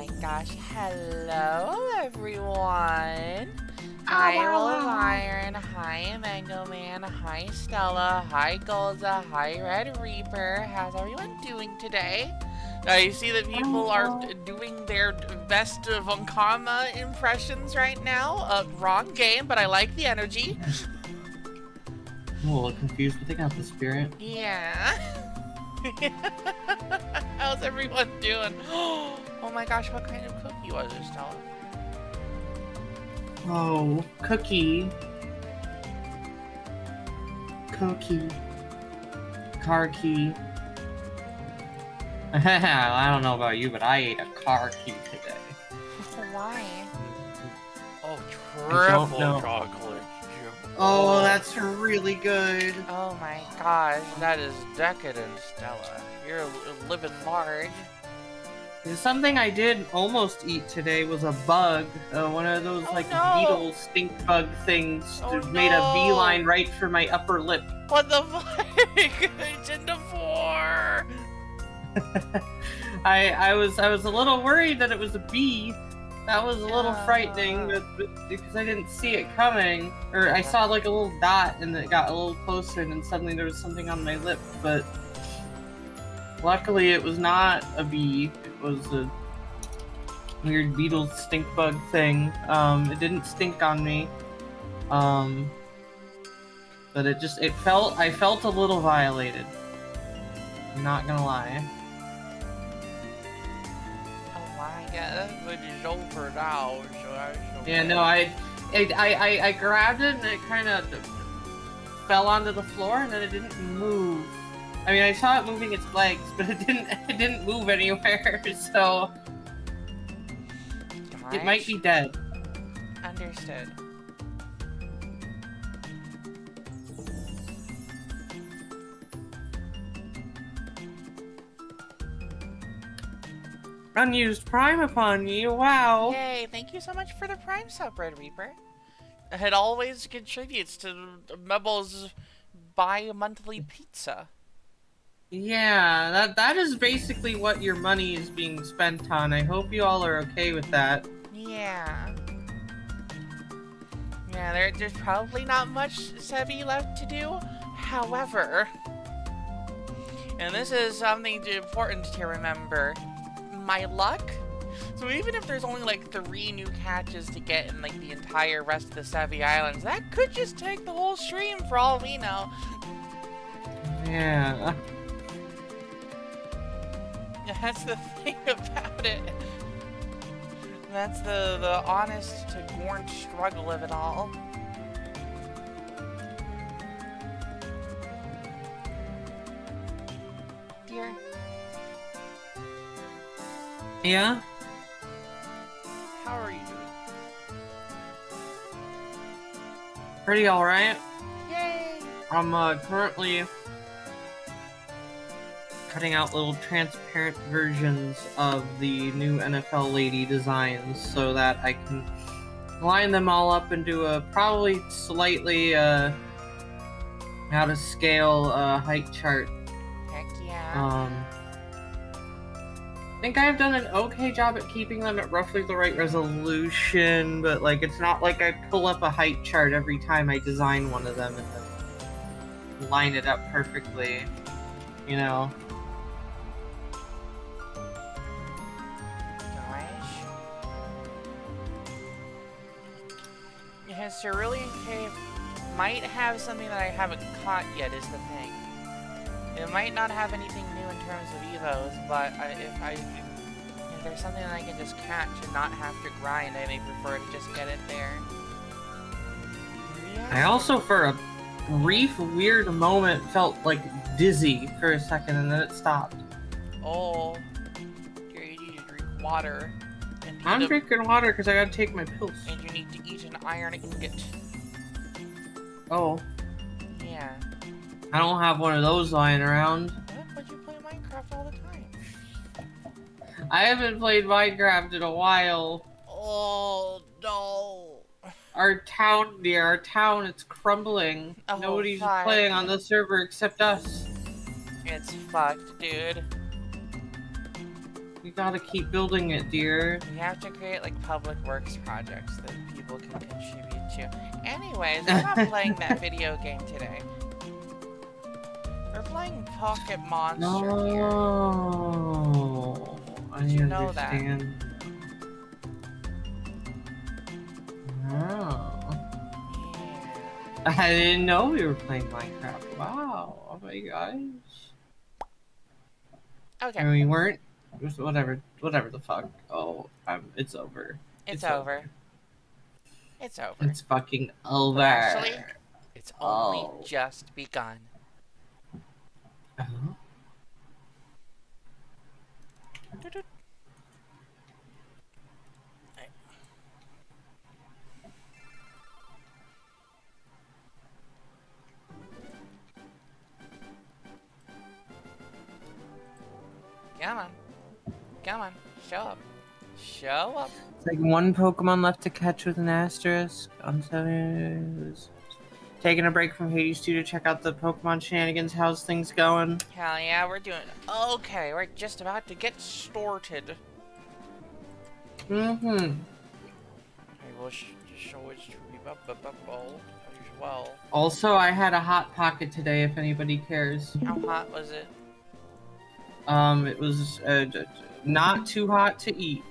my gosh, hello everyone! Hi wow, Wolf wow. Iron, hi Mango Man, hi Stella, hi Golza, hi Red Reaper. How's everyone doing today? I see that people are doing their best Vonkama impressions right now. Wrong game, but I like the energy. I'm a little confused, but they got the spirit. Yeah. How's everyone doing? Oh my gosh, what kind of cookie was it, Stella? Oh, cookie. Cookie. Car key. I don't know about you, but I ate a car key today. Why? Oh, I don't triple know. chocolate. Oh, that's really good. Oh my gosh, that is decadent, Stella. You're living large. Something I did almost eat today was a bug. One of those, Oh like, no! beetle stink bug things Oh made a no! beeline right for my upper lip. What the fuck? It's into four! I was a little worried that it was a bee. That was a little frightening, but because I didn't see it coming, or I saw like a little dot and it got a little closer, and then suddenly there was something on my lip. But luckily, it was not a bee. It was a weird beetle stink bug thing. It didn't stink on me. But I felt a little violated. I'm not gonna lie. Yeah, but it's over now, so that's okay. Yeah, no, I grabbed it and it kind of fell onto the floor and then it didn't move. I mean, I saw it moving its legs, but it didn't move anywhere, so Gosh. It might be dead. Understood. Unused Prime upon you, wow. Yay, thank you so much for the Prime sub, Red Reaper. It always contributes to Mebel's bi-monthly pizza. Yeah, that is basically what your money is being spent on. I hope you all are okay with that. Yeah. Yeah, there's probably not much Sevi left to do. However, and this is something important to remember, my luck. So even if there's only like 3 new catches to get in like the entire rest of the Sevi Islands, that could just take the whole stream for all we know. Yeah. That's the thing about it. That's the honest to Gorn struggle of it all. Dear. Yeah? How are you doing? Pretty alright. Yay! I'm currently cutting out little transparent versions of the new NFL lady designs so that I can line them all up into a probably slightly out of scale height chart. Heck yeah. I think I've done an okay job at keeping them at roughly the right resolution, but like it's not like I pull up a height chart every time I design one of them and then line it up perfectly, you know. Yeah, Cerulean Cave might have something that I haven't caught yet is the thing. It might not have anything new in terms of evos, but if there's something that I can just catch and not have to grind, I may prefer to just get it there. Yeah. I also, for a brief, weird moment, felt like dizzy for a second, and then it stopped. Oh, you need to drink water. I'm drinking water because I gotta take my pills. And you need to eat an iron ingot. Oh. Yeah. I don't have one of those lying around. What? But you play Minecraft all the time. I haven't played Minecraft in a while. Oh, no. Our town, it's crumbling. Oh, Nobody's fuck. playing on the server except us. It's fucked, dude. You gotta keep building it, dear. We have to create like public works projects that people can contribute to. Anyways, we're not playing that video game today. We're playing Pocket Monster here. No, I Did you know that? understand. No. Yeah. I didn't know we were playing Minecraft. Wow. Oh my gosh. Okay. And we weren't. Just whatever the fuck. Oh, it's over. It's over. It's over. It's fucking over. But actually, it's only just begun. Uh-huh. Come on. Come on. Show up. Show up. It's like one Pokemon left to catch with an asterisk. On 7. Taking a break from Hades 2 to check out the Pokemon shenanigans. How's things going? Hell yeah, we're doing okay. We're just about to get started. Mm-hmm. I will show it to you as well. Also, I had a Hot Pocket today, if anybody cares. How hot was it? It was not too hot to eat.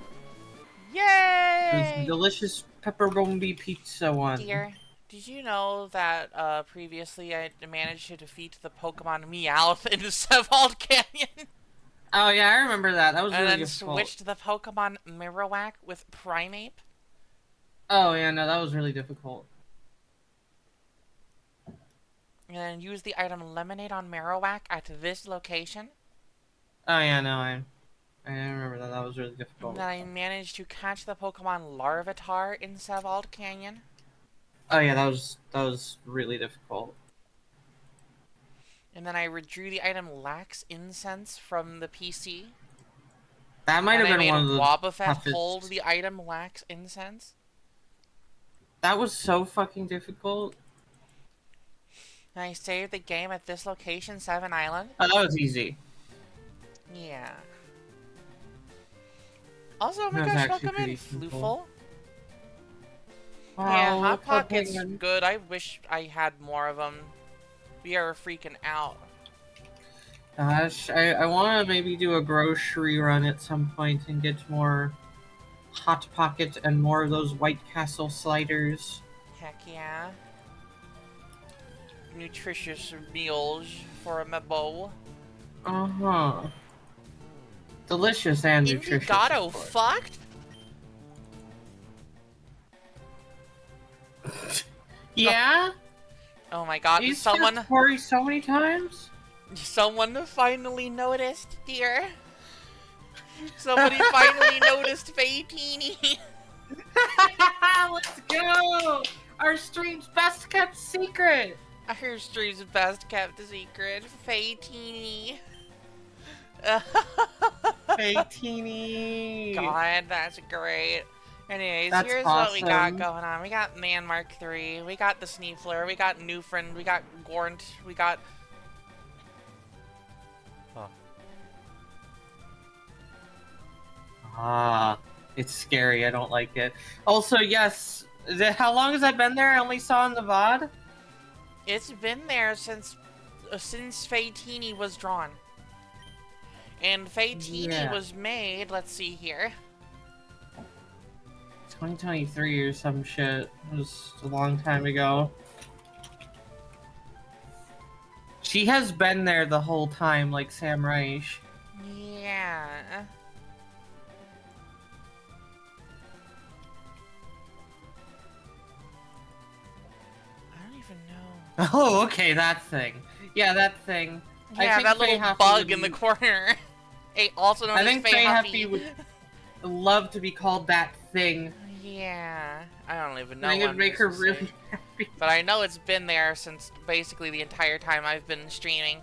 Yay! It was delicious pepperoni pizza one. Dear, did you know that previously I managed to defeat the Pokemon Meowth in the Sevald Canyon? Oh yeah, I remember that. That was really And then difficult. switched to the Pokemon Marowak with Primeape? Oh yeah, no, that was really difficult. And then used the item Lemonade on Marowak at this location? Oh yeah, no, I remember that. That was really difficult. And then I managed to catch the Pokemon Larvitar in Sevald Canyon? Oh yeah, that was really difficult. And then I withdrew the item Lax Incense from the PC. That might have been one of the Wobbuffet toughest. hold the item Lax Incense. That was so fucking difficult. And I saved the game at this location, Seven Island. Oh, that was easy. Yeah. Also, oh my That was gosh, actually welcome in, pretty simple. Flooful. Wow, Yeah, Hot look how Pocket's big- good. I wish I had more of them. We are freaking out. Gosh, I want to maybe do a grocery run at some point and get more Hot Pocket and more of those White Castle sliders. Heck yeah. Nutritious meals for a mebo. Uh-huh. Delicious and nutritious. Indigato of course. fucked? Yeah? Oh my god, He's someone Corey so many times? finally noticed, dear. Somebody finally noticed Faytini. Let's go! Our stream's best kept secret! Our stream's best kept secret, Faytini. Hey, teeny. God, that's great. Anyways, That's here's what we got awesome. going on. We got Man Mark III, we got the Sneefler, we got Newfriend, we got Gornt, we got... Oh. Ah, it's scary. I don't like it. Also, yes. How long has that been there? I only saw in the VOD. It's been there since Faytini was drawn. And Faytini was made, let's see here. 2023 or some shit. It was a long time ago. She has been there the whole time, like Sam Reich. Yeah. I don't even know. Oh, okay, that thing. Yeah, that thing. I Yeah, think that little Faye Happy bug would in the be- corner. Hey, also known I as think Faye Faye Happy. Happy would love to be called that thing. Yeah, I don't even know. I think it what would make I'm her supposed to really say. happy. But I know it's been there since basically the entire time I've been streaming.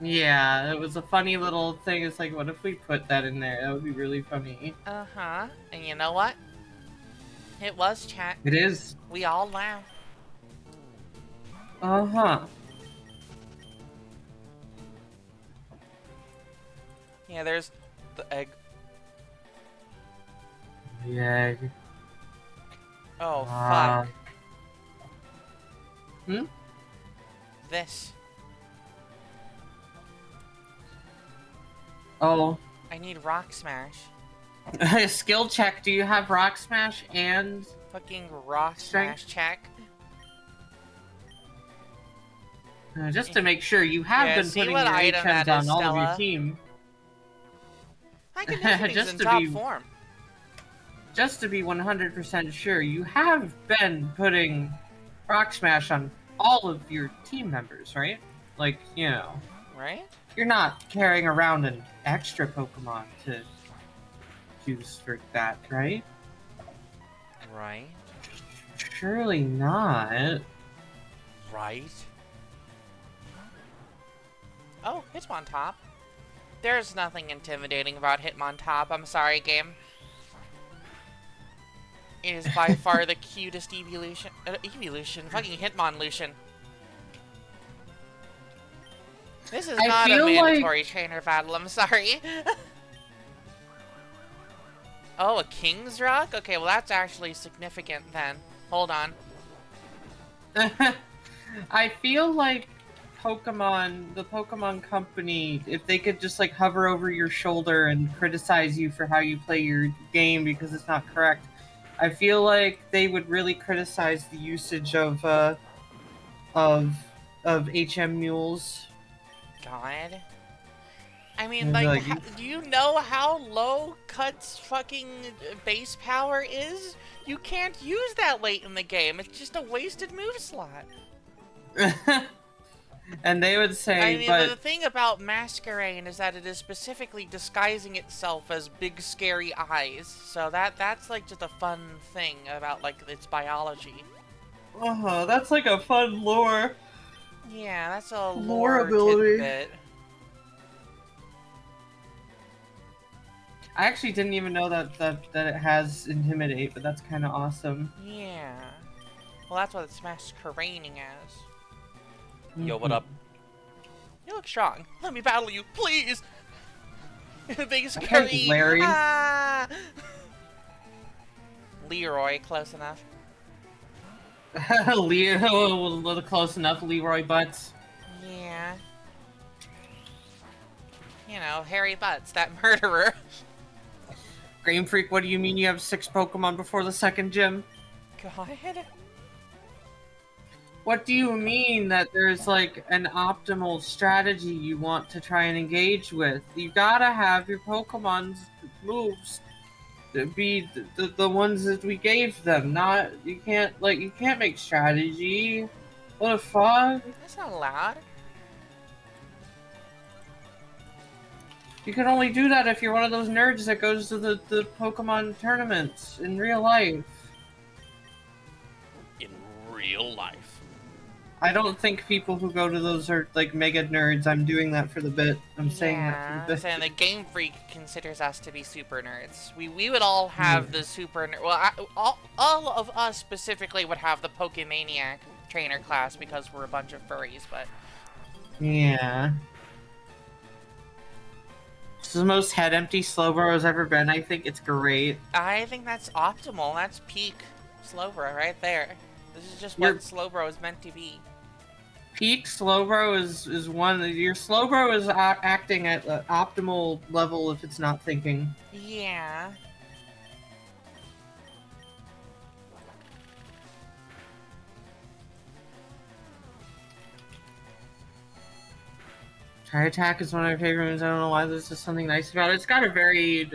Yeah, it was a funny little thing. It's like, what if we put that in there? That would be really funny. Uh-huh. And you know what? It was, chat. It is. We all laughed. Uh-huh. Yeah, there's The egg. The egg. Oh, fuck. Hmm? This. Oh. I need Rock Smash. Skill check. Do you have Rock Smash and... Fucking Rock Strength? Smash check. Just to make sure, you have Yeah, been see putting what your item HMs that on is, all of your Stella? team. I can do things Just in to top be- form. Just to be 100% sure, you have been putting Rock Smash on all of your team members, right? Like, you know, Right? you're not carrying around an extra Pokemon to use for that, right? Right. Surely not. Right. Oh, Hitmontop. There's nothing intimidating about Hitmontop. I'm sorry, game. It is by far the cutest evolution. Fucking Hitmonlution. This is I not a feel mandatory trainer battle. I'm sorry. Oh, a King's Rock? Okay, well that's actually significant then. Hold on. I feel like the Pokemon Company, if they could just like hover over your shoulder and criticize you for how you play your game because it's not correct, I feel like they would really criticize the usage of HM mules. God. I mean, And like, be like, do you know how low Cut's fucking base power is? You can't use that late in the game. It's just a wasted move slot. And they would say, I mean, but the thing about Masquerain is that it is specifically disguising itself as big, scary eyes. So that's like just a fun thing about like its biology. that's like a fun lore. Yeah, that's a Lore lore ability. tidbit. I actually didn't even know that it has Intimidate, but that's kind of awesome. Yeah. Well, that's what it's masquerading as. Yo, what up? You look strong. Let me battle you, please! Big scary! Larry. Ah! Leroy, close enough. Leo, a little close enough. Leroy Butts. Yeah. You know, Harry Butts, that murderer. Game Freak, what do you mean you have 6 Pokemon before the second gym? God. What do you mean that there's like an optimal strategy you want to try and engage with? You gotta have your Pokemon's moves to be the ones that we gave them. Not you can't make strategy. What the fuck? That's not allowed. You can only do that if you're one of those nerds that goes to the Pokemon tournaments in real life. In real life. I don't think people who go to those are like mega nerds. I'm doing that for the bit. I'm saying that for the I'm bit. saying the Game Freak considers us to be super nerds. We would all have the super nerd. Well, all of us specifically would have the Pokemaniac trainer class because we're a bunch of furries, but... Yeah. This is the most head empty Slowbro has ever been. I think it's great. I think that's optimal. That's peak Slowbro right there. This is just what Slowbro is meant to be. Peak Slowbro is one. Your Slowbro is acting at the optimal level if it's not thinking. Yeah. Try Attack is one of my favorite moves. I don't know why there's just something nice about it. It's got a very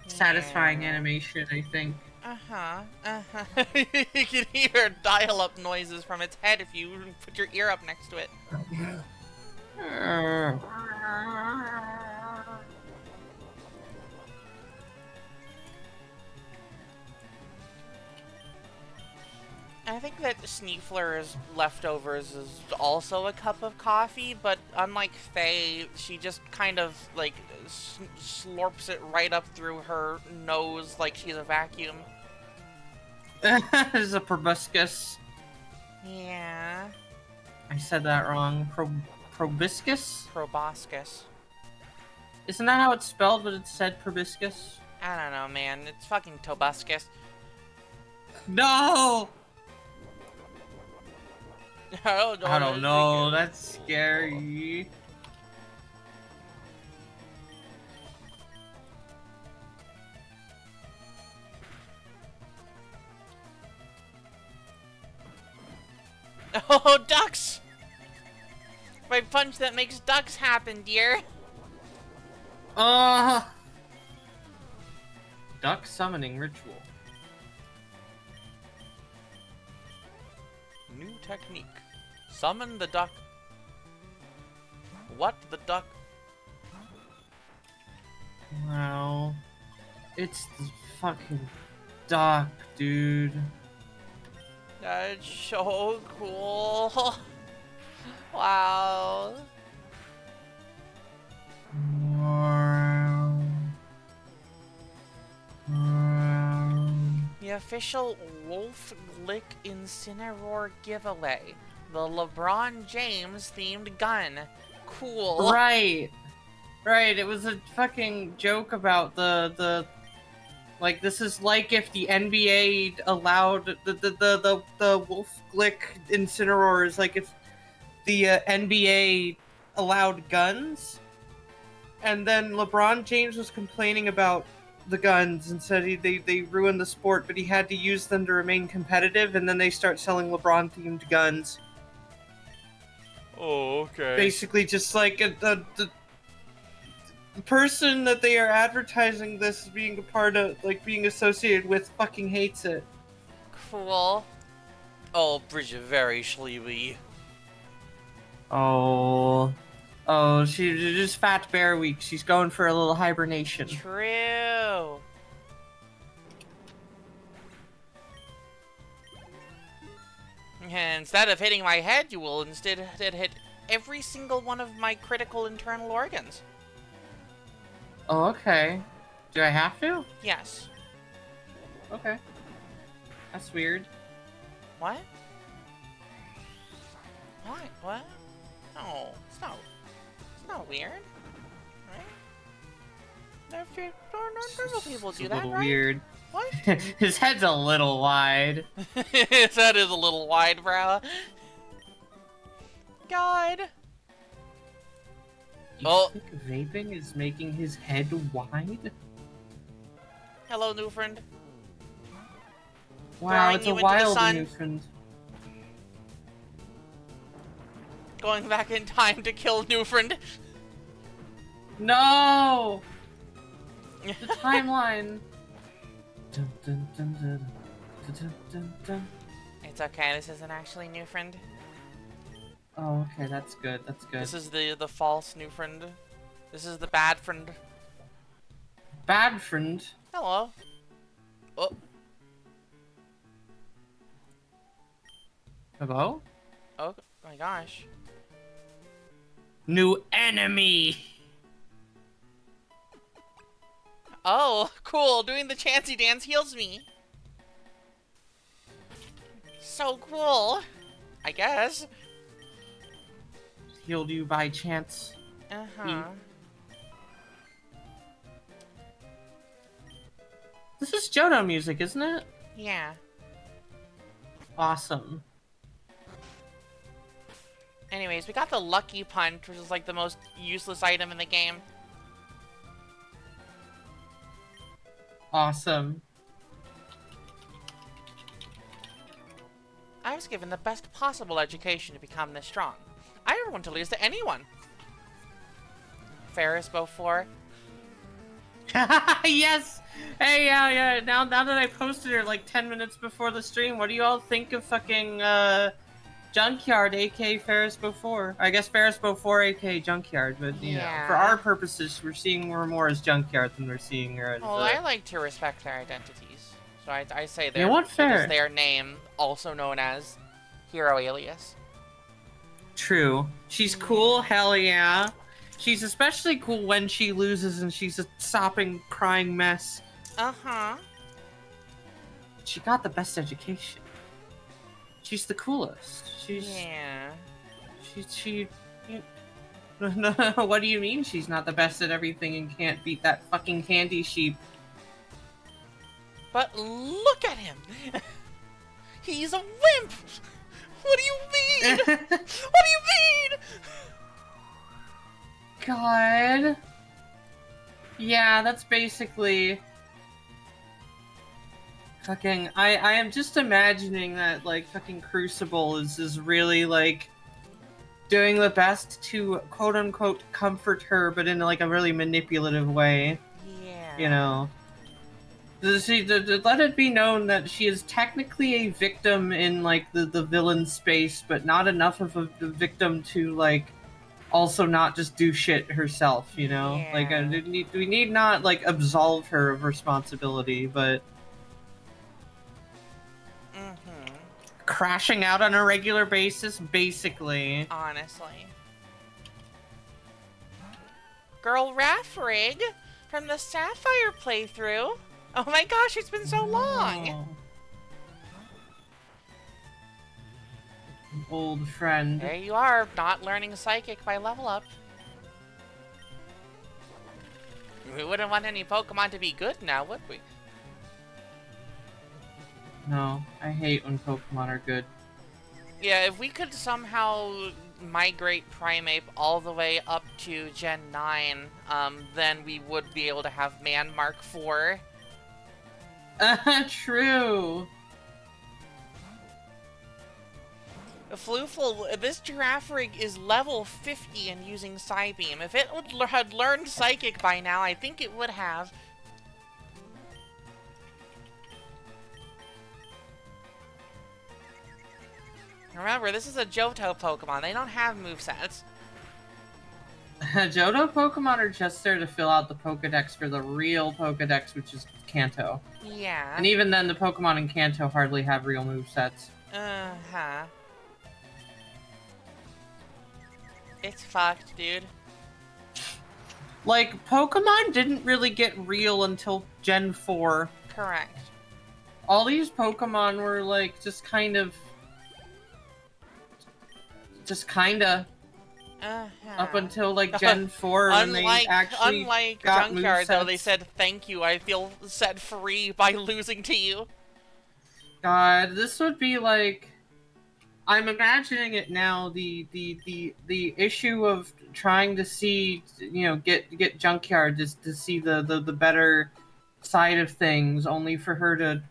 satisfying animation, I think. You can hear dial-up noises from its head if you put your ear up next to it. I think that Sneefler's leftovers is also a cup of coffee, but unlike Faye, she just kind of, like, slurps it right up through her nose like she's a vacuum. This is a proboscis. Yeah. I said that wrong. Proboscis? Proboscis. Isn't that how it's spelled, but it's said proboscis? I don't know, man. It's fucking Tobuscus. No! I I don't know, that's scary. Oh, ducks! My punch that makes ducks happen, dear. Duck summoning ritual. New technique. Summon the duck. What the duck? Wow. It's the fucking duck, dude. That's so cool. Wow. The official Wolf Glick Incineroar giveaway. The LeBron James themed gun. Cool. Right. Right, it was a fucking joke about like, this is like if the NBA allowed the Wolf Glick Incineroars, like if the NBA allowed guns, and then LeBron James was complaining about the guns and said they ruined the sport, but he had to use them to remain competitive, and then they start selling LeBron-themed guns. Oh, okay. Basically, just like the person that they are advertising this as being a part of, like, being associated with, fucking hates it. Cool. Oh, Bridget, very sleepy. Oh, she's just Fat Bear Week. She's going for a little hibernation. True. And instead of hitting my head, you will instead hit every single one of my critical internal organs. Oh, okay. Do I have to? Yes. Okay. That's weird. What? What? What? No, it's not weird, right? Normal people do that, It's a little right? weird. What? His head's a little wide. His head is a little wide, bro. God. You think vaping is making his head wide? Hello, new friend. Wow, Throwing it's you a into the wild sun. new friend. Going back in time to kill new friend. No! The timeline. Dun, dun, dun, dun, dun, dun, dun, dun. It's okay. This isn't actually new friend. Oh, okay, that's good. That's good. This is the false new friend. This is the bad friend. Bad friend. Hello. Oh. Hello? Oh my gosh. New enemy. Oh, cool. Doing the Chansey dance heals me. So cool. I guess. Healed you by chance. Uh-huh. This is Johto music, isn't it? Yeah. Awesome. Anyways, we got the Lucky Punch, which is like the most useless item in the game. Awesome. I was given the best possible education to become this strong. I never want to lose to anyone. Ferris Beaufort. Yes! Hey, yeah. Now that I posted her like 10 minutes before the stream, what do you all think of fucking Junkyard, aka Ferris Beaufort? I guess Ferris Beaufort, aka Junkyard, but you know, for our purposes, we're seeing her more as Junkyard than we're seeing her as. Well, I like to respect their identities, so I say Yeah, what that fair? is their name, also known as Hero Alias. True. She's cool, hell yeah. She's especially cool when she loses and she's a sopping, crying mess. Uh-huh. She got the best education. She's the coolest. She's... Yeah. She... No, what do you mean she's not the best at everything and can't beat that fucking candy sheep? But look at him! He's a wimp! What do you mean? What do you mean? God. Yeah, that's basically... Fucking... I am just imagining that, like, fucking Crucible is really, like, doing the best to, quote-unquote, comfort her, but in, like, a really manipulative way. Yeah. You know? Let it be known that she is technically a victim in, like, the villain space, but not enough of a victim to, like, also not just do shit herself, you know? Yeah. Like, we need not, like, absolve her of responsibility, but... Crashing out on a regular basis, basically. Honestly. Girl Raffrig from the Sapphire playthrough. Oh my gosh, it's been so long! Old friend. There you are, not learning Psychic by level up. We wouldn't want any Pokemon to be good now, would we? No, I hate when Pokemon are good. Yeah, if we could somehow migrate Primeape all the way up to Gen 9, then we would be able to have Man Mark IV. True. Flooful, this Girafarig is level 50 and using Psybeam. If it had learned Psychic by now, I think it would have. Remember, this is a Johto Pokemon. They don't have movesets. Johto Pokemon are just there to fill out the Pokedex for the real Pokedex, which is Kanto. Yeah. And even then, the Pokemon in Kanto hardly have real movesets. Uh-huh. It's fucked, dude. Like, Pokemon didn't really get real until Gen 4. Correct. All these Pokemon were, like, just kinda... Up until, like, Gen 4, when they actually Unlike got Junkyard, though, movesets. they said, thank you, I feel set free by losing to you. God, this would be, like... I'm imagining it now, the issue of trying to see, you know, get Junkyard just to see the better side of things, only for her to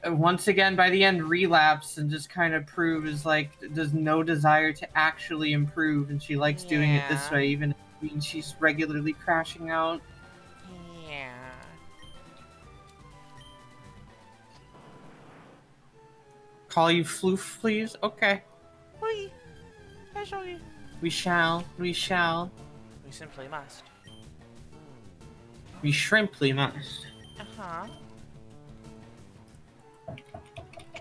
once again by the end relapse and just kind of prove is like there's no desire to actually improve, and she likes doing it this way, even if it means she's regularly crashing out. Yeah. Call you Floof, please? Okay. Oui. I show you. We shall. We shall. We simply must. We shrimply must. Uh-huh.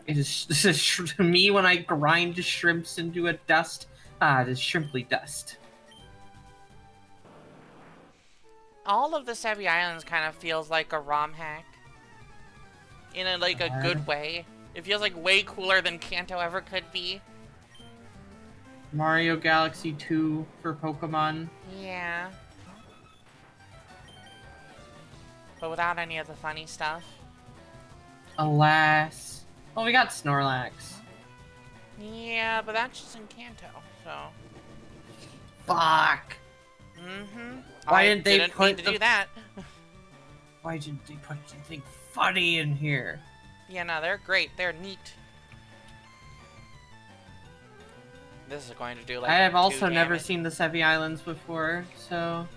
This is me when I grind shrimps into a dust. Ah, it is shrimply dust. All of the Sevi Islands kind of feels like a ROM hack. In a, like, a good way. It feels like way cooler than Kanto ever could be. Mario Galaxy 2 for Pokemon. Yeah. But without any of the funny stuff. Alas. Well, we got Snorlax. Yeah, but that's just in Kanto, so... Fuck! Mm-hmm. Why didn't they put to do that? Why didn't they put something funny in here? Yeah, no, they're great. They're neat. This is going to do like. I have also 2 never damage. seen the Sevi Islands before, so...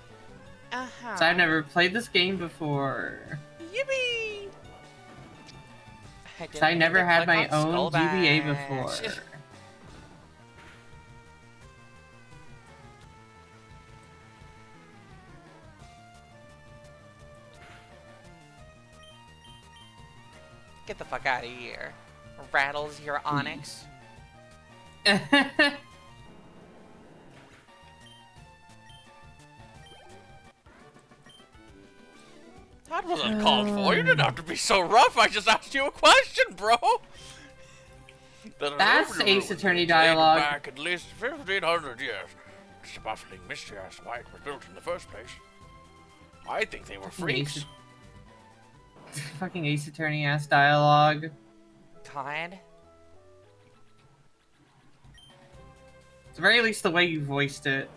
Uh-huh. So I've never played this game before. Yippee! So I never had my own GBA before. Get the fuck out of here. Rattles your Onyx. That wasn't called for. You didn't have to be so rough. I just asked you a question, bro. That's Ace Attorney dialogue. Back at least 1,500 years. It's a baffling mystery as to why it was built in the first place. I think they were freaks. Fucking Ace Attorney ass dialogue. God. At the very least, the way you voiced it.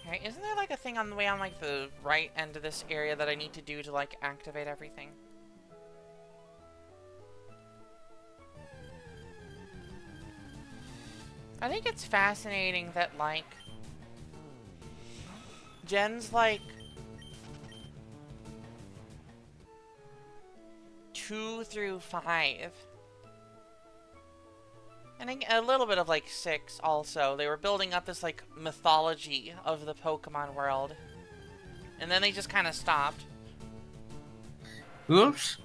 Hey, isn't there like a thing on the way on like the right end of this area that I need to do to like activate everything? I think it's fascinating that like Gen's like 2 through 5. And a little bit of like 6 also. They were building up this like mythology of the Pokemon world. And then they just kind of stopped. Oops.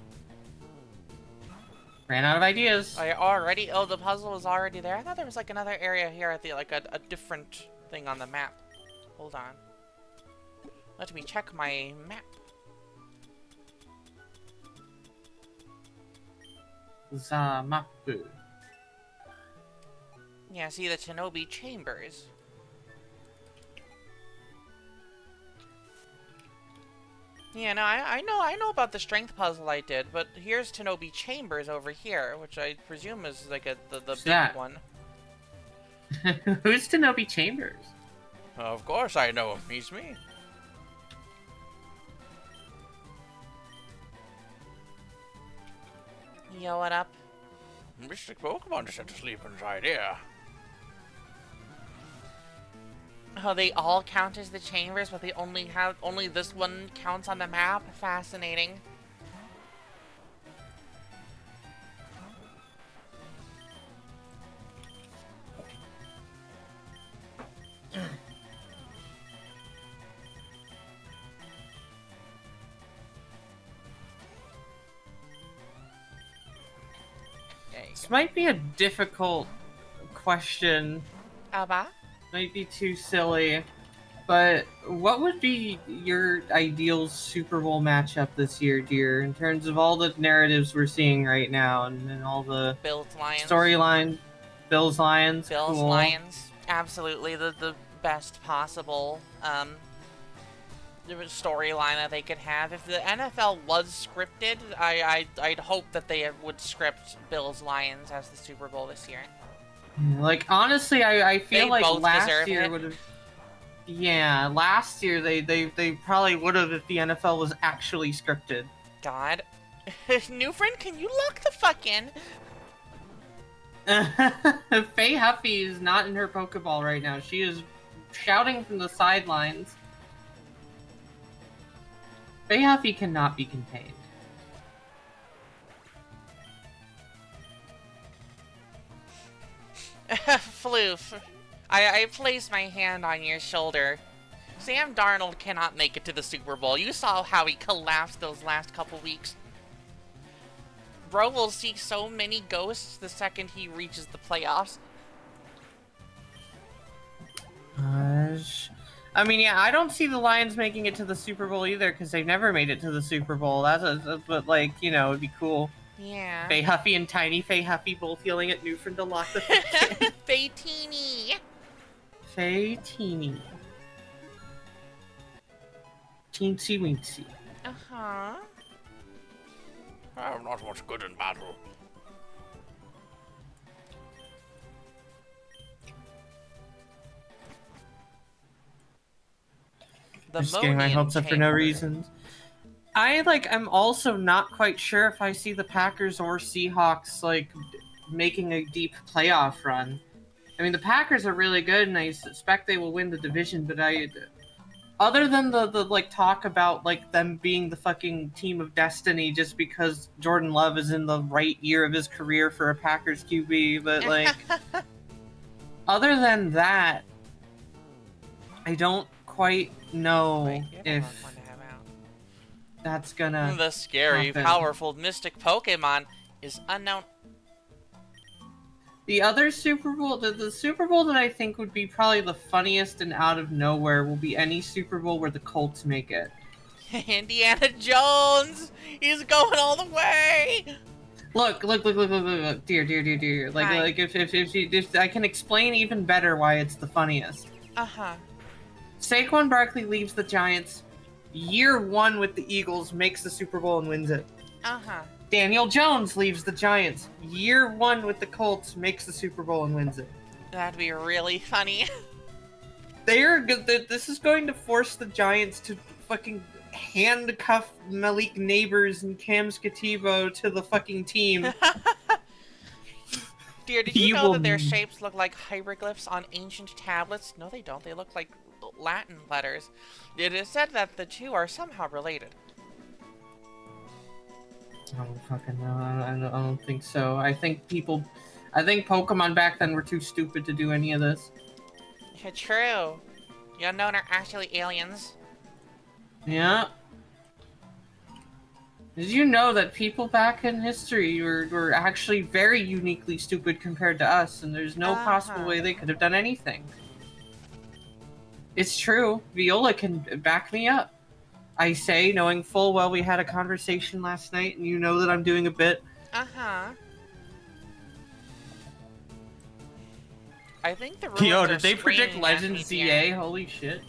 Ran out of ideas. Oh, the puzzle was already there? I thought there was like another area here at the, like a different thing on the map. Hold on. Let me check my map. The map. Yeah, see the Shinobi Chambers. Yeah, no, I know about the strength puzzle I did, but here's Shinobi Chambers over here, which I presume is like the big one. Who's Shinobi Chambers? Of course I know him. He's me. Yo, what up? Mystic Pokemon just had to sleep inside here. Oh, they all count as the chambers, but they only this one counts on the map? Fascinating. This might be a difficult question. Abba? Might be too silly. But what would be your ideal Super Bowl matchup this year, dear? In terms of all the narratives we're seeing right now and all the Bills Lions. Storyline. Bills Lions. Bills cool. Lions. Absolutely the best possible storyline that they could have. If the NFL was scripted, I'd hope that they would script Bills Lions as the Super Bowl this year. Like, honestly, I feel like last year would have. Yeah, last year they probably would have if the NFL was actually scripted. God. New friend, can you lock the fuck in? Faye Huffy is not in her Pokeball right now. She is shouting from the sidelines. Faye Huffy cannot be contained. Floof, I place my hand on your shoulder. Sam Darnold cannot make it to the Super Bowl. You saw how he collapsed those last couple weeks. Bro will see so many ghosts the second he reaches the playoffs. I mean, yeah, I don't see the Lions making it to the Super Bowl either, because they've never made it to the Super Bowl. But like, you know, it'd be cool. Yeah. Faye Huffy and Tiny Faye Huffy both yelling at Newfriend to lock the fuck in. Faye-teeny. Faye-teeny. Teensy Weensy. Uh-huh. I'm not much good in battle. I'm just getting my hopes up for no reason. I'm also not quite sure if I see the Packers or Seahawks, like, making a deep playoff run. I mean, the Packers are really good, and I suspect they will win the division, but other than the like, talk about, like, them being the fucking team of destiny just because Jordan Love is in the right year of his career for a Packers QB, but, like, other than that, I don't quite know if that's gonna The scary, happen. powerful, mystic Pokemon is unknown. The other Super Bowl, the Super Bowl that I think would be probably the funniest and out of nowhere will be any Super Bowl where the Colts make it. Indiana Jones! He's going all the way! Look, dear. Like, Hi. like if I can explain even better why it's the funniest. Uh-huh. Saquon Barkley leaves the Giants. Year 1 with the Eagles, makes the Super Bowl and wins it. Uh-huh. Daniel Jones leaves the Giants. Year 1 with the Colts, makes the Super Bowl and wins it. That'd be really funny. They are good. This is going to force the Giants to fucking handcuff Malik Neighbors and Cam Skativo to the fucking team. Dear, did you You know will- that their shapes look like hieroglyphs on ancient tablets? No, they don't. They look like Latin letters. It is said that the two are somehow related. I don't fucking know. I don't think so. I think Pokemon back then were too stupid to do any of this. True. The unknown are actually aliens. Yeah. Did you know that people back in history were actually very uniquely stupid compared to us, and there's no possible way they could have done anything? It's true. Viola can back me up. I say, knowing full well we had a conversation last night, and you know that I'm doing a bit. Uh-huh. I think the ruins Yo, are did they predict screaming at Legends me, ZA? dear. Holy shit.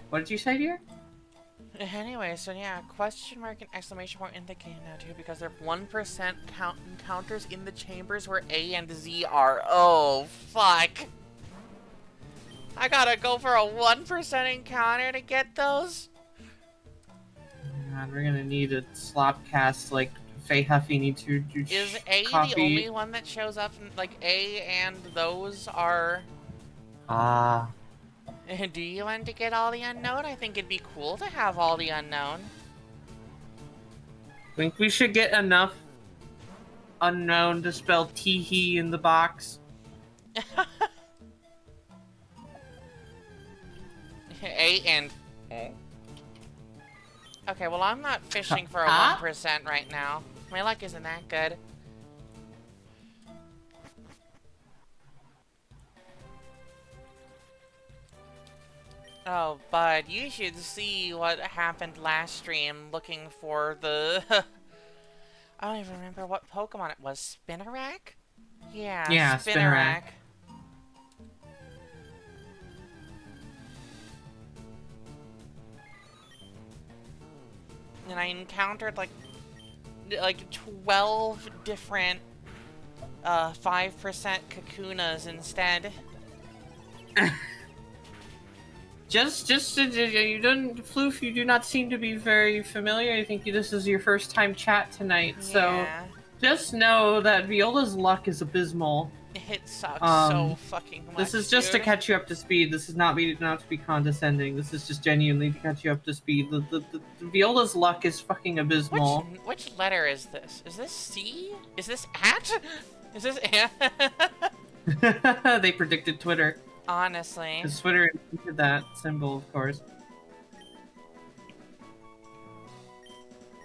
What did you say, dear? Anyway, so yeah, question mark and exclamation point in the game now too, because there are 1% count encounters in the chambers where A and Z are. Oh, fuck. I gotta go for a 1% encounter to get those? God, we're gonna need a slop cast like Faye Huffy needs to do. Is A copy. the only one that shows up? Like, A and those are... Ah. Do you want to get all the unknown? I think it'd be cool to have all the unknown. Think we should get enough unknown to spell tee-hee in the box. A and... Okay, well, I'm not fishing for a Huh? 1% right now. My luck isn't that good. Oh, bud, you should see what happened last stream looking for the... I don't even remember what Pokemon it was. Spinarak? Yeah, Spinarak. And I encountered like 12 different 5% Kakunas instead. Just you don't, Floof, you do not seem to be very familiar. I think this is your first time chat tonight, so Yeah, just know that Viola's luck is abysmal. it sucks so fucking much. This is just to dude. catch you up to speed. This is not to be condescending. This is just genuinely to catch you up to speed. The Viola's luck is fucking abysmal. Which letter is this? Is this C? Is this at? Is this at? They predicted Twitter. Honestly. Because Twitter invented that symbol, of course.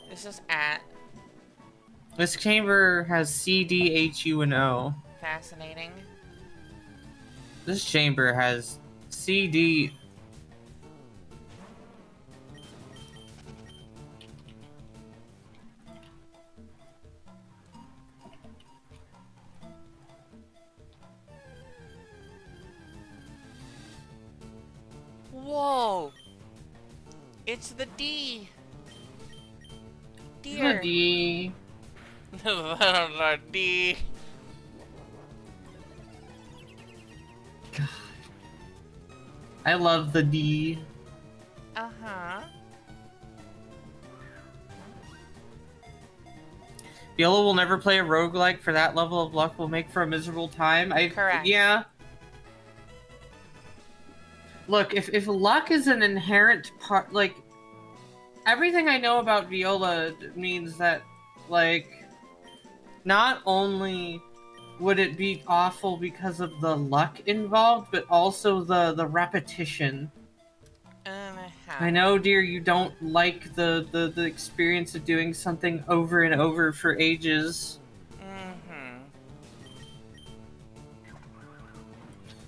This is at. This chamber has C, D, H, U, and O. Fascinating. This chamber has C, D. Whoa! It's the D. The Dear. D. The D. God. I love the D. Uh-huh. Viola will never play a roguelike, for that level of luck will make for a miserable time. Correct. Yeah. Look, if luck is an inherent part, like, everything I know about Viola means that, like, not only would it be awful because of the luck involved, but also the repetition. I know, dear, you don't like the experience of doing something over and over for ages. Mm-hmm.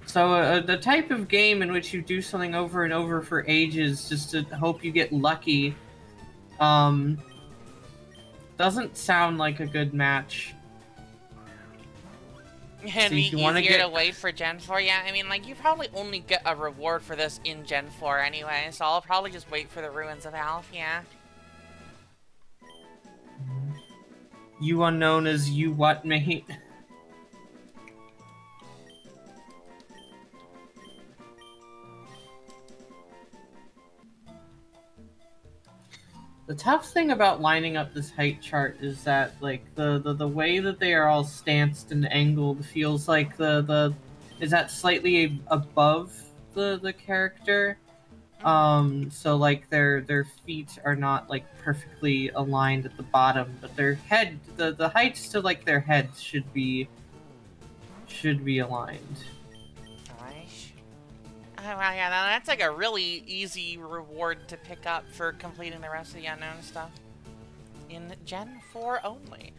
So the type of game in which you do something over and over for ages just to hope you get lucky, the doesn't sound like a good match. It'd So be if you wanna easier get- to wait for Gen 4. Yeah, I mean, like, you probably only get a reward for this in Gen 4 anyway, so I'll probably just wait for the Ruins of Alfia. You unknown as you what, mate? The tough thing about lining up this height chart is that, like, the way that they are all stanced and angled feels like is that slightly above the character. So like their feet are not like perfectly aligned at the bottom, but their head, the heights to like their heads should be aligned. Gosh. Oh, well, yeah, now that's like a really easy reward to pick up for completing the rest of the unknown stuff. In Gen 4 only.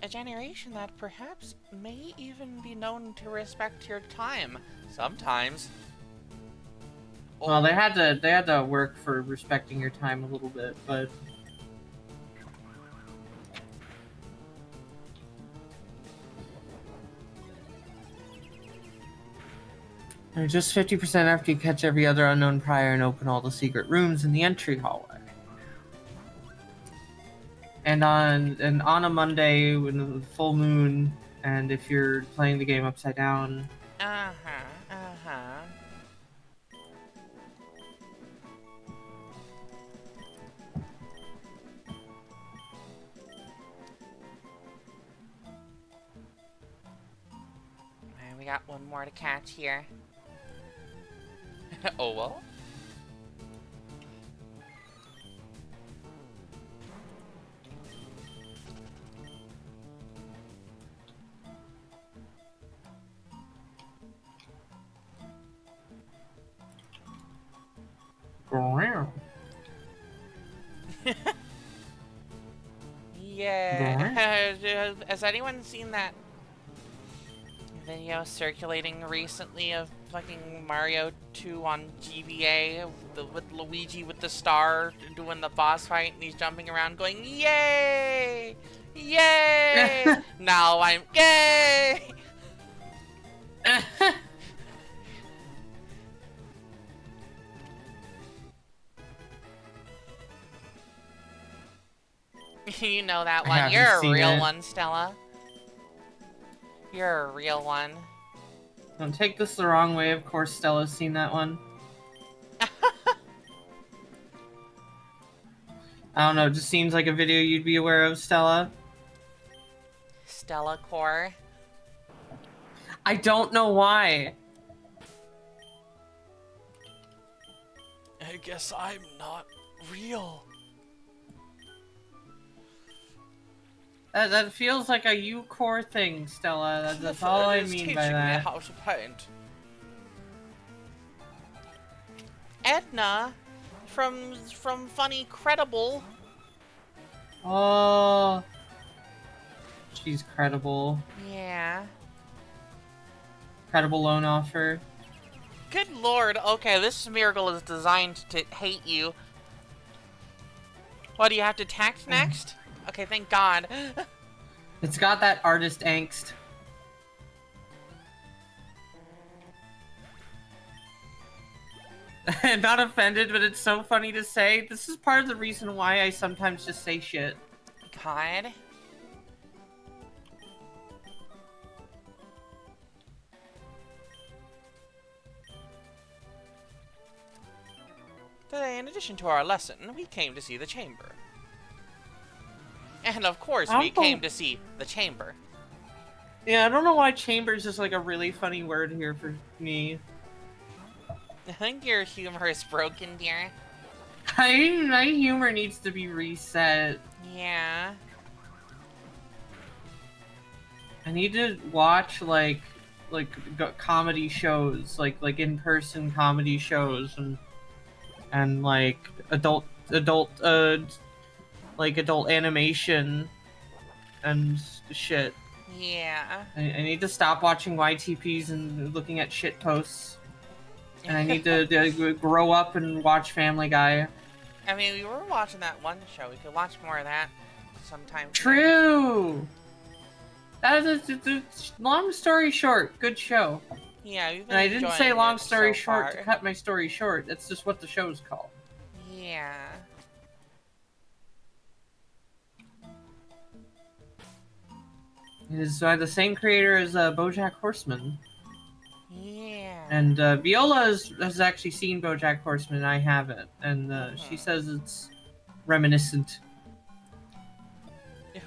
A generation that perhaps may even be known to respect your time. Sometimes. Well, they had to work for respecting your time a little bit, but they're just 50% after you catch every other unknown prior and open all the secret rooms in the entry hallway. And on a Monday when the full moon, and if you're playing the game upside down. And we got one more to catch here. Oh well. Yeah. Has anyone seen that video circulating recently of fucking Mario 2 on GBA with Luigi with the star doing the boss fight and he's jumping around going, yay! Yay! Now I'm gay! You know that one. You're a real one, Stella. You're a real one. Don't take this the wrong way. Of course, Stella's seen that one. I don't know. It just seems like a video you'd be aware of, Stella. Stella Core. I don't know why. I guess I'm not real. That feels like a U-core thing, Stella. That's all I mean by that. Me how to paint. Edna, from Funny Credible. Oh, she's credible. Yeah. Credible loan offer. Good lord. Okay, this miracle is designed to hate you. What, do you have to tact next? Okay, thank God. It's got that artist angst. Not offended, but it's so funny to say. This is part of the reason why I sometimes just say shit. God. Today, in addition to our lesson, we came to see the chamber. And of course, we came to see the chamber. Yeah, I don't know why chamber is just like a really funny word here for me. I think your humor is broken, dear. My humor needs to be reset. Yeah. I need to watch like comedy shows, like in-person comedy shows, and like adult like adult animation and shit. Yeah. I need to stop watching YTPs and looking at shit posts. And I need to grow up and watch Family Guy. I mean, we were watching that one show. We could watch more of that sometime. True! That is long story short, good show. Yeah, we've been And I didn't say enjoying long it story so short far. to cut my story short. That's just what the show's called. Yeah. It is by the same creator as BoJack Horseman. Yeah. And Viola has actually seen BoJack Horseman, and I haven't. And she says it's reminiscent.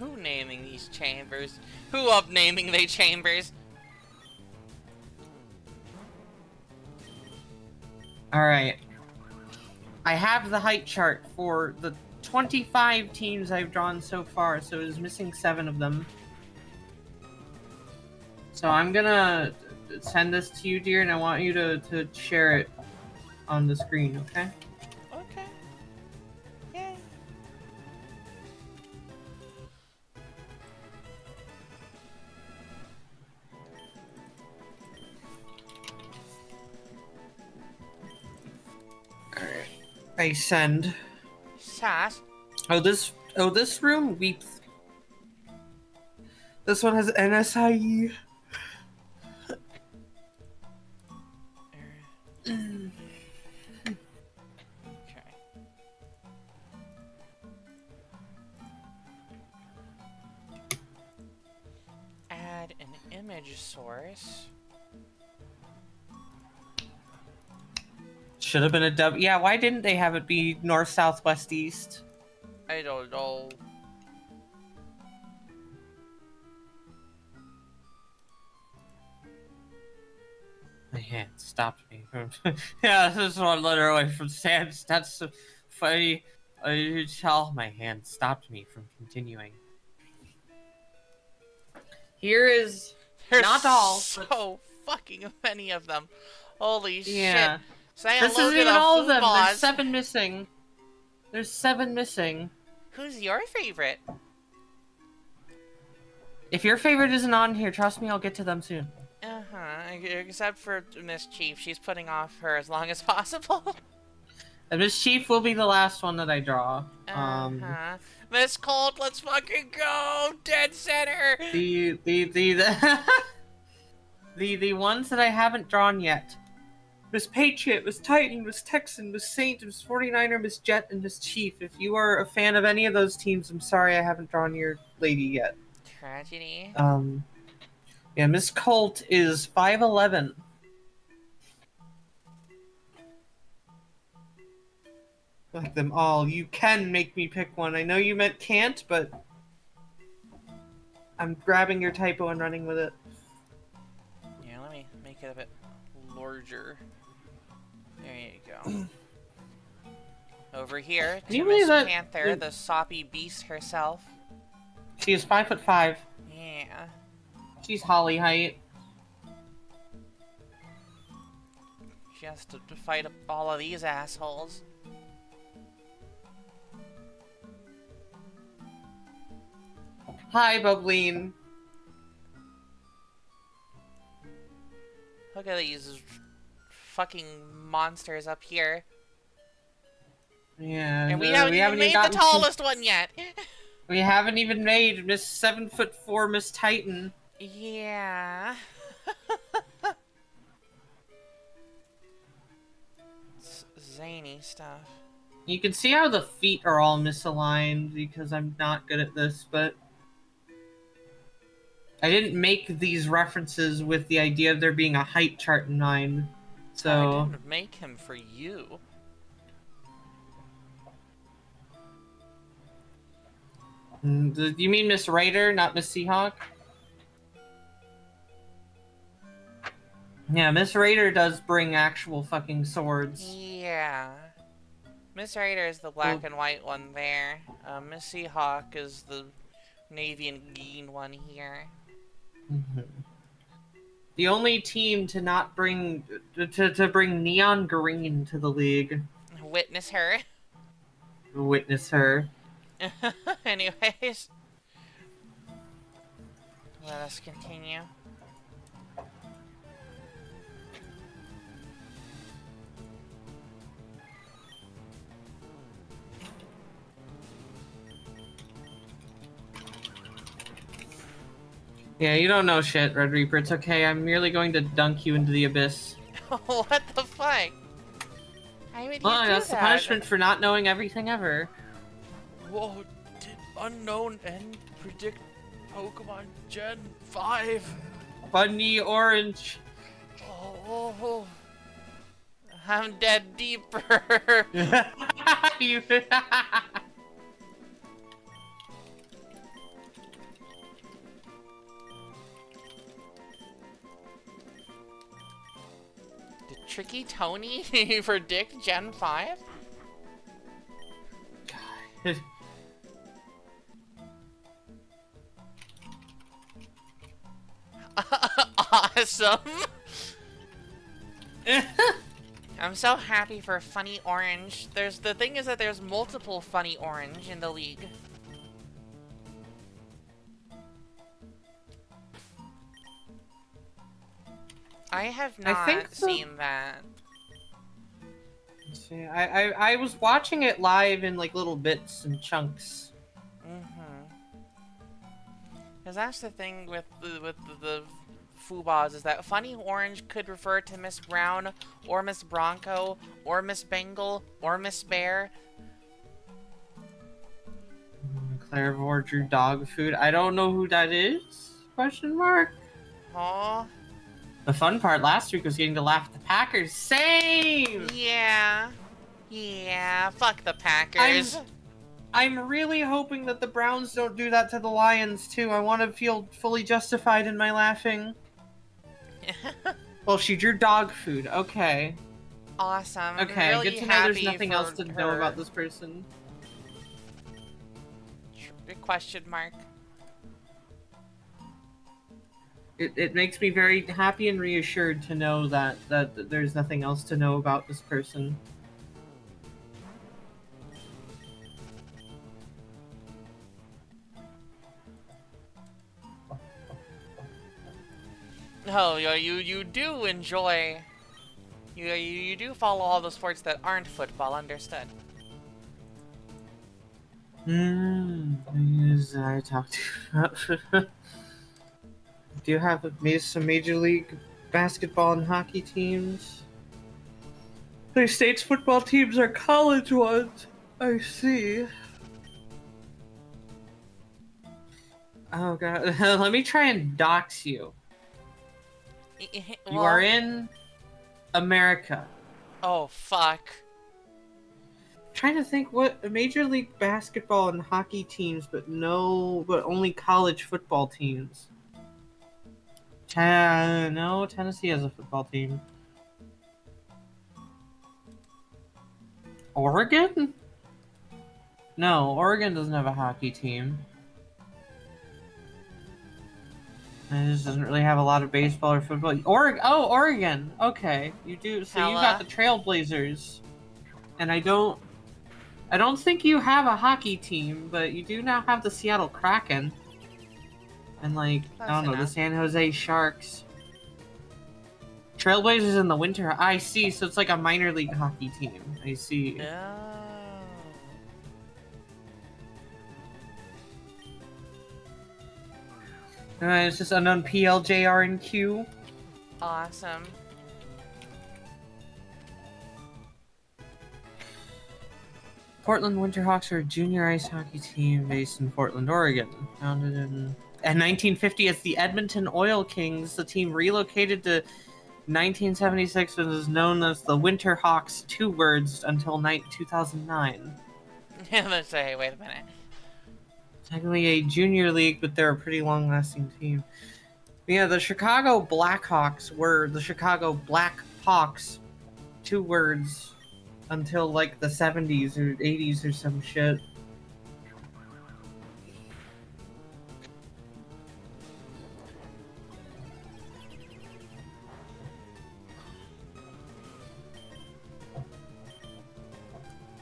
Who naming these chambers? Who up naming they chambers? Alright. I have the height chart for the 25 teams I've drawn so far, so it is missing 7 of them. So I'm gonna send this to you, dear, and I want you to share it on the screen, okay? Okay. Yay. Alright. I send. Sass. Oh, this room weeps. This one has NSIE. Okay. Add an image source. Should have been a W. Yeah, why didn't they have it be north, south, west, east? I don't know. My hand stopped me from. Yeah, this is one letter away from Sans. That's so funny. My hand stopped me from continuing. Here is There's not all. so fucking many of them. Holy Yeah. shit. Say This hello isn't to even the all of them. Foobahs. There's 7 missing. There's 7 missing. Who's your favorite? If your favorite isn't on here, trust me, I'll get to them soon. Uh-huh. Except for Miss Chief. She's putting off her as long as possible. And Miss Chief will be the last one that I draw. Uh-huh. Miss Colt, let's fucking go! Dead center! The the ones that I haven't drawn yet. Miss Patriot, Miss Titan, Miss Texan, Miss Saint, Miss 49er, Miss Jet, and Miss Chief. If you are a fan of any of those teams, I'm sorry I haven't drawn your lady yet. Tragedy. Yeah, Miss Colt is 5'11". Like them all. You can make me pick one. I know you meant can't, but I'm grabbing your typo and running with it. Yeah, let me make it a bit larger. There you go. Over here, Can you to Miss believe that- Panther, the soppy beast herself. She is 5'5". Yeah. She's Holly height. She has to fight all of these assholes. Hi, Bubbleen. Look at these fucking monsters up here. Yeah, And we haven't even made the tallest one yet. We haven't even made Miss 7'4", Miss Titan. Yeah. It's zany stuff. You can see how the feet are all misaligned because I'm not good at this, but I didn't make these references with the idea of there being a height chart in mind. So I didn't make him for you. You mean Miss Raider, not Miss Seahawk? Yeah, Miss Raider does bring actual fucking swords. Yeah. Miss Raider is the black and white one there. Miss Seahawk is the navy and green one here. The only team to not bring to bring neon green to the league. Witness her. Witness her. Anyways. Let us continue. Yeah, you don't know shit, Red Reaper. It's okay. I'm merely going to dunk you into the abyss. What the fuck? Why would you Well, do that's the that? punishment for not knowing everything ever. Whoa, did unknown and predict Pokemon Gen 5? Bunny Orange. Oh, I'm dead deeper. You- Did Tricky Tony predict Gen 5? Awesome. I'm so happy for Funny Orange. The thing is that there's multiple Funny Orange in the league. I have I think not seen that. See, I was watching it live in like little bits and chunks. Because that's the thing with the Foobas is that Funny Orange could refer to Miss Brown, or Miss Bronco, or Miss Bengal, or Miss Bear. Clairvore drew dog food. I don't know who that is? Question mark. Oh, The fun part last week was getting to laugh at the Packers. Same! yeah. Yeah, fuck the Packers. I'm really hoping that the Browns don't do that to the Lions, too. I want to feel fully justified in my laughing. Well, she drew dog food. Okay. Awesome. Okay, Really good to know there's happy nothing else to for know her. about this person. Question mark. It makes me very happy and reassured to know that there's nothing else to know about this person. Oh, you do enjoy. You do follow all the sports that aren't football. Understood. Yes, I talked about. Do you have some Major League basketball and hockey teams? The state's football teams are college ones. I see. Oh god, let me try and dox you. You are in America. Oh fuck. Trying to think what Major League basketball and hockey teams, but only college football teams. No, Tennessee has a football team. Oregon? No, Oregon doesn't have a hockey team. It just doesn't really have a lot of baseball or football. Oregon. Okay, you do. So you got the Trailblazers, and I don't think you have a hockey team, but you do now have the Seattle Kraken, and like I don't know, the San Jose Sharks. Trailblazers in the winter. I see. So it's like a minor league hockey team. I see. Oh. It's just unknown PLJR and Q. Awesome. Portland Winterhawks are a junior ice hockey team based in Portland, Oregon. Founded in 1950 as the Edmonton Oil Kings, the team relocated to 1976 and is known as the Winterhawks, 2 words, until 2009. Let's say, wait a minute. Technically a junior league, but they're a pretty long-lasting team. Yeah, the Chicago Blackhawks were the Chicago Blackhawks, 2 words, until like the 70s or 80s or some shit.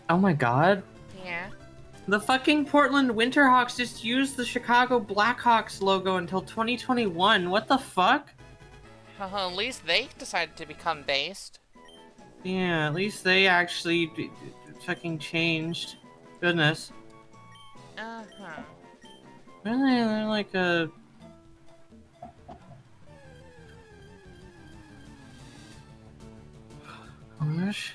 Oh my god. Yeah. The fucking Portland Winterhawks just used the Chicago Blackhawks logo until 2021. What the fuck? At least they decided to become based. Yeah, at least they actually fucking changed. Goodness. Uh-huh. Really? They're like a... gosh.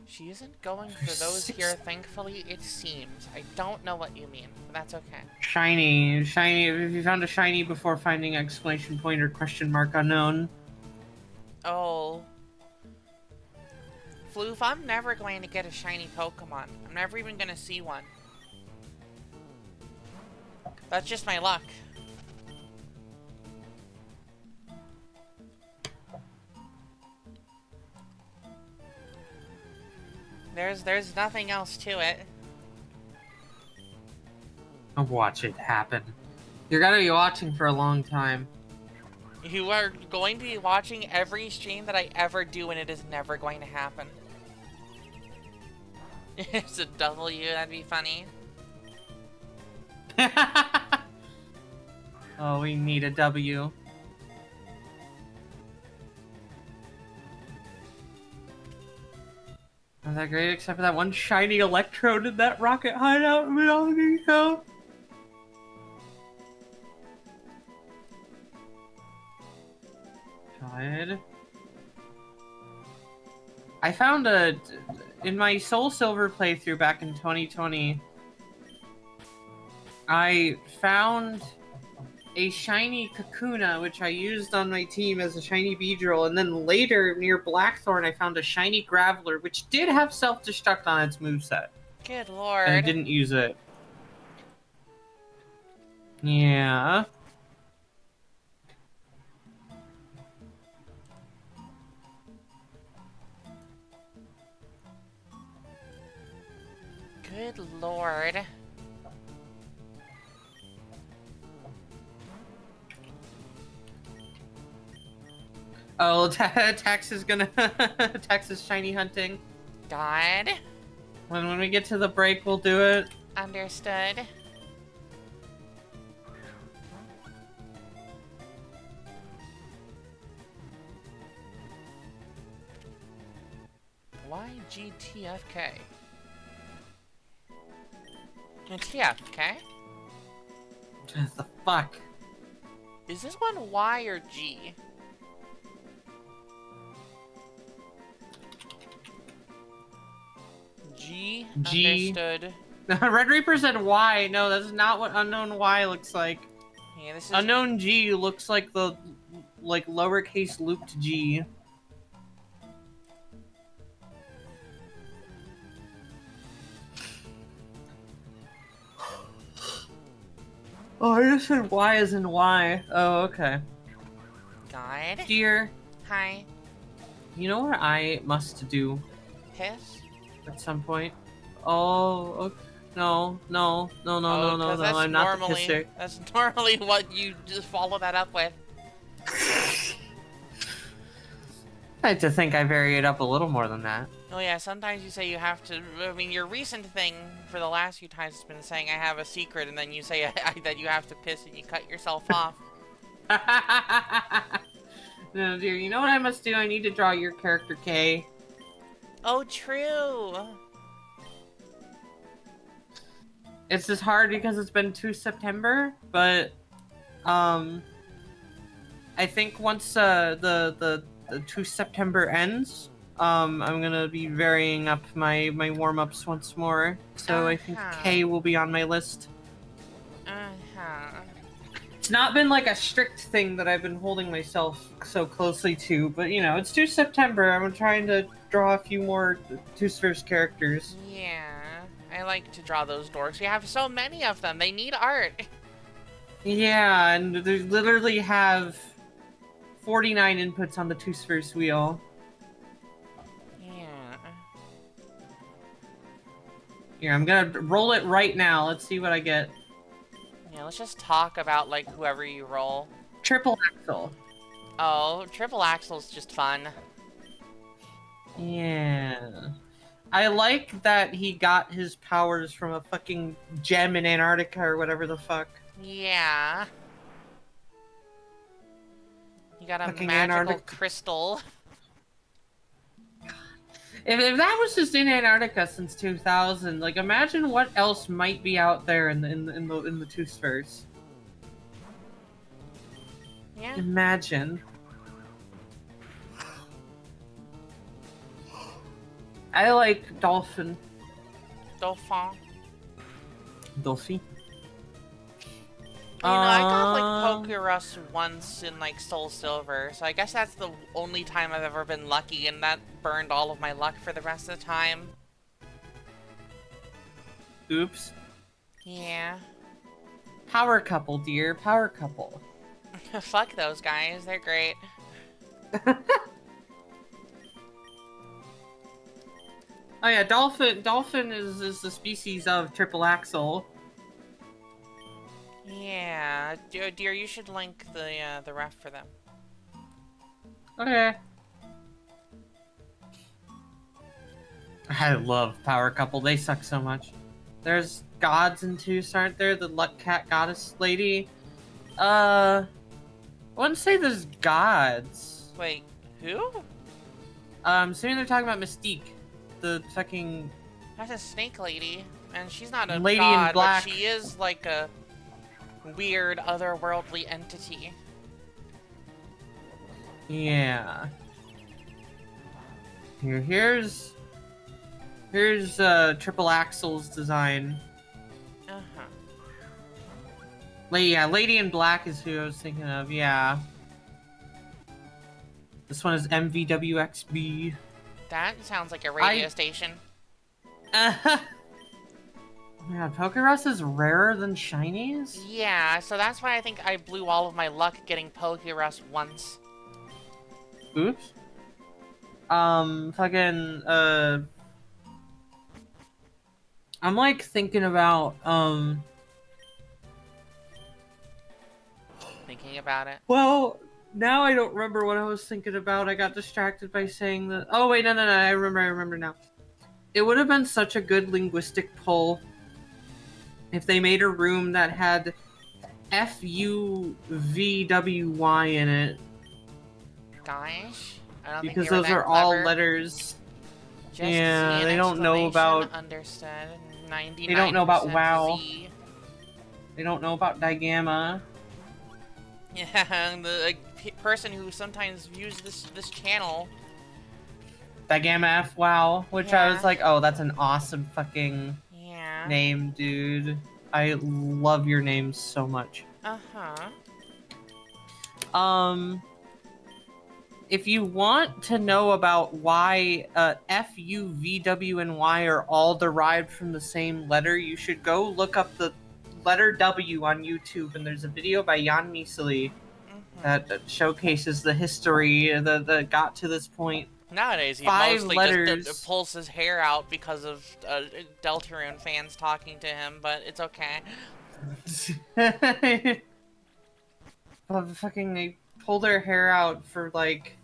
She isn't going for those here, thankfully, it seems. I don't know what you mean, but that's okay. Shiny. Shiny. If you found a shiny before finding exclamation point or question mark unknown. Oh. Floof, I'm never going to get a shiny Pokemon. I'm never even going to see one. That's just my luck. There's nothing else to it. I'll watch it happen. You're gonna be watching for a long time. You are going to be watching every stream that I ever do, and it is never going to happen. It's a W, that'd be funny. Oh, we need a W. Not that great, except for that one shiny electrode in that rocket hideout in Metallica. God. I found in my Soul Silver playthrough back in 2020, I found a shiny Kakuna, which I used on my team as a shiny Beedrill, and then later, near Blackthorn, I found a shiny Graveler, which did have self-destruct on its moveset. Good lord. And I didn't use it. Yeah. Good lord. Oh, Tax is gonna... Tax is shiny hunting. God. When we get to the break, we'll do it. Understood. Why GTFK? TFK? What the fuck? Is this one Y or G? G? G. Understood. Red Reaper said Y. No, that's not what unknown Y looks like. Yeah, this is... Unknown G looks like the lowercase looped G. Oh, I just said Y as in Y. Oh, okay. God. Dear. Hi. You know what I must do? Piss? At some point. Oh, okay. No, I'm not the pisser. That's normally what you just follow that up with. I like to think I vary it up a little more than that. Oh yeah, sometimes you say you have to... I mean, your recent thing for the last few times has been saying I have a secret, and then you say that you have to piss and you cut yourself off. No, dear, you know what I must do? I need to draw your character K. Oh, true! It's just hard because it's been 2 September, but, I think once, the 2 September ends, I'm gonna be varying up my warm-ups once more, so I think K will be on my list. It's not been like a strict thing that I've been holding myself so closely to, but you know, it's 2 September, I'm trying to draw a few more Two-Spheres characters. Yeah, I like to draw those dorks. We have so many of them, they need art. Yeah, and they literally have 49 inputs on the Two-Spheres wheel. Yeah. Here, I'm gonna roll it right now. Let's see what I get. Yeah, let's just talk about, like, whoever you roll. Triple Axel. Oh, Triple Axel's just fun. Yeah. I like that he got his powers from a fucking gem in Antarctica or whatever the fuck. Yeah. You got a Fucking magical Antarctica. crystal. If that was just in Antarctica since 2000, like imagine what else might be out there in the Two-Spheres. Yeah. Imagine. I like dolphin. Dauphin. Dolphin. You know, I got like Pokerus once in like Soul Silver, so I guess that's the only time I've ever been lucky, and that burned all of my luck for the rest of the time. Oops. Yeah. Power couple, dear. Power couple. Fuck those guys, they're great. Oh yeah, dolphin is the species of triple axle. Yeah, dear, you should link the ref for them. Okay. I love power couple. They suck so much. There's gods in Tooth, aren't there? The luck cat goddess lady. I wouldn't say there's gods. Wait, who? Assuming they're talking about Mystique, the fucking That's a snake lady, and she's not a lady god, in black. but she is like a weird otherworldly entity. Yeah. Here's Triple Axel's design. Uh-huh. Lady in Black is who I was thinking of, yeah. This one is MVWXB. That sounds like a radio station. Oh my god, Pokerus is rarer than shinies? Yeah, so that's why I think I blew all of my luck getting Pokerus once. Oops. Fucking, I'm like thinking about, Thinking about it. well, now I don't remember what I was thinking about. I got distracted by saying that. Oh, wait, no, I remember now. It would have been such a good linguistic pull if they made a room that had FUVWY in it. Gosh, I don't Because think they were those that are all clever. letters. Just Yeah, Z and they don't know about. Understood. 99% They don't know about WoW. Z. They don't know about Digamma. Yeah, and the person who sometimes views this channel. Digamma F WoW, which I was like, oh, that's an awesome fucking name, dude. I love your name so much. Uh-huh. If you want to know about why F, U, V, W, and Y are all derived from the same letter, you should go look up the letter W on YouTube, and there's a video by Jan Miseli that showcases the history that got to this point. Nowadays, he 5 mostly letters. just pulls his hair out because of Deltarune fans talking to him, but it's okay. Fucking, they pull their hair out for like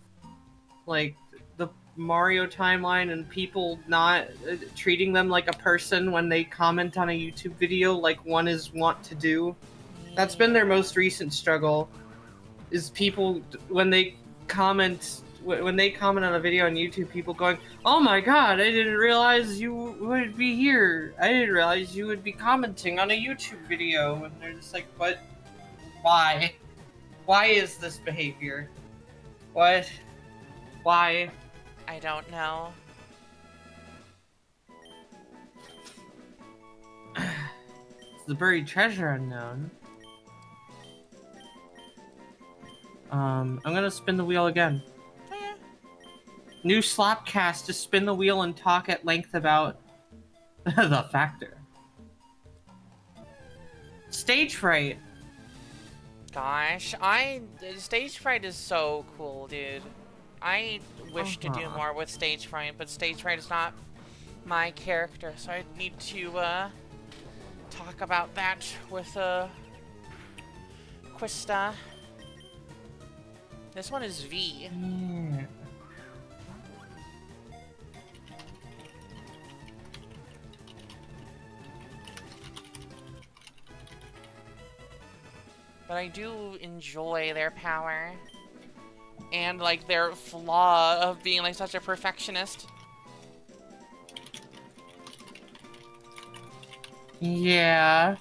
the Mario timeline and people not treating them like a person when they comment on a YouTube video like one is wont to do. That's been their most recent struggle. Is people when they comment on a video on YouTube, people going, "Oh my god, I didn't realize you would be here. I didn't realize you would be commenting on a YouTube video." And they're just like, "What? Why? Why is this behavior? What? Why?" I don't know. It's the buried treasure unknown. I'm gonna spin the wheel again. New Slapcast, just spin the wheel and talk at length about the factor. Stage fright. Gosh, stage fright is so cool, dude. I wish to do more with stage fright, but stage fright is not my character, so I need to talk about that with Quista. This one is V. Yeah. But I do enjoy their power. And, like, their flaw of being, like, such a perfectionist. Yeah.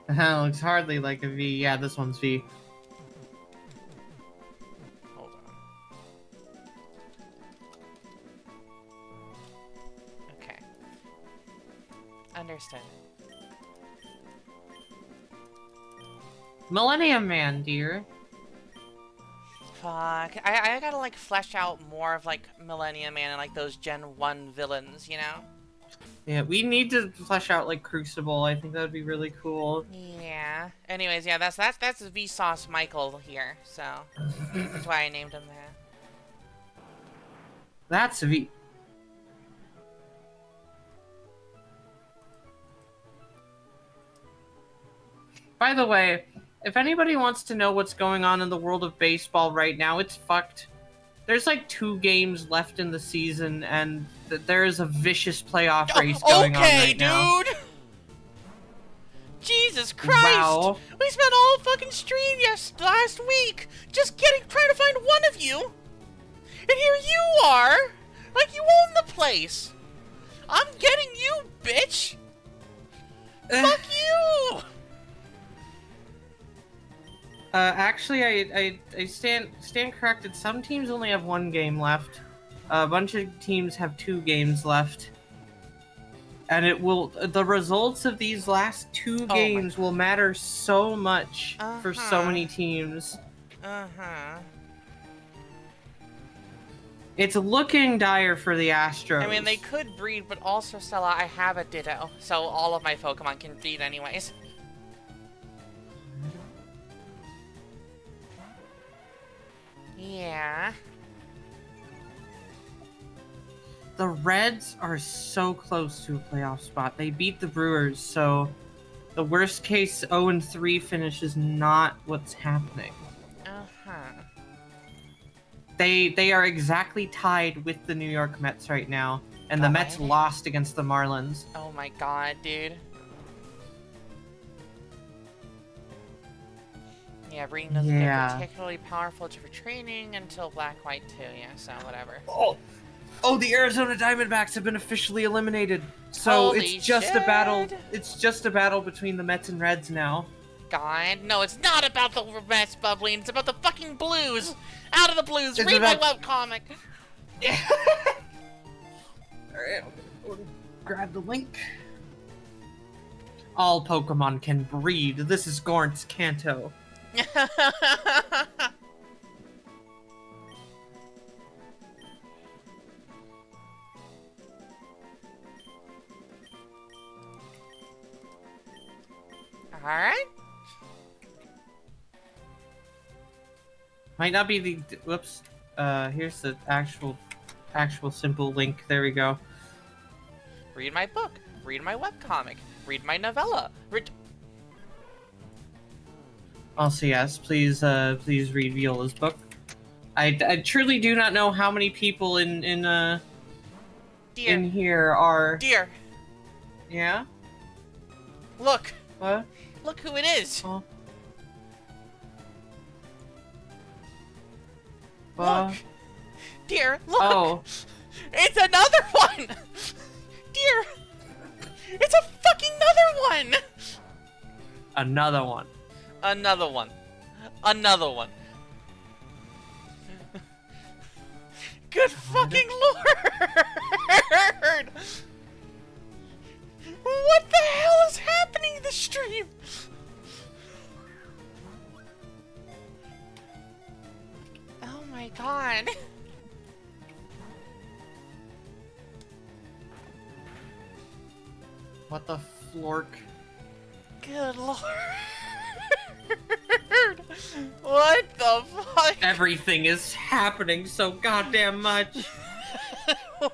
That looks hardly like a V. Yeah, this one's V. Hold on. Okay. Understood. Millennium Man, dear. Fuck. I gotta, like, flesh out more of, like, Millennium Man and, like, those Gen 1 villains, you know? Yeah, we need to flesh out, like, Crucible. I think that would be really cool. Yeah. Anyways, yeah, that's Vsauce Michael here, so that's why I named him that. That's V. By the way, if anybody wants to know what's going on in the world of baseball right now, it's fucked. There's like 2 games left in the season, and there is a vicious playoff race going on right now. Okay, dude! Jesus Christ! Wow. We spent all fucking stream last week just trying to find one of you! And here you are! Like you own the place! I'm getting you, bitch! Fuck you! Actually, I stand corrected. Some teams only have 1 game left. A bunch of teams have 2 games left. And the results of these last 2 games will matter so much for so many teams. It's looking dire for the Astros. I mean, they could breed, but also, Stella, I have a Ditto, so all of my Pokemon can breed anyways. Yeah. The Reds are so close to a playoff spot. They beat the Brewers, so the worst case 0-3 finish is not what's happening. They are exactly tied with the New York Mets right now, and the Mets lost against the Marlins. Oh my god, dude. Yeah, breeding doesn't get particularly powerful for training until Black-White too, yeah, so whatever. Oh, the Arizona Diamondbacks have been officially eliminated. So Holy it's just shit. a battle. It's just a battle between the Mets and Reds now. God, no, it's not about the Mets, Bubbling. It's about the fucking Blues. Out of the Blues. Read my webcomic. Alright, I'll grab the link. All Pokemon can breed. This is Gornt's Kanto. Alright. Might not be the whoops. Here's the actual simple link. There we go. Read my book. Read my webcomic. Read my novella. Also, yes, please read Viola's book. I truly do not know how many people in here are. Dear. Yeah. Look. What? Look who it is. Oh. Look. Dear, look. Oh. It's another one. Dear. It's a fucking another one. Another one. Another one. Another one. Good fucking lord! What the hell is happening in the stream? Oh my god. What the flork? Good lord. What the fuck? Everything is happening so goddamn much.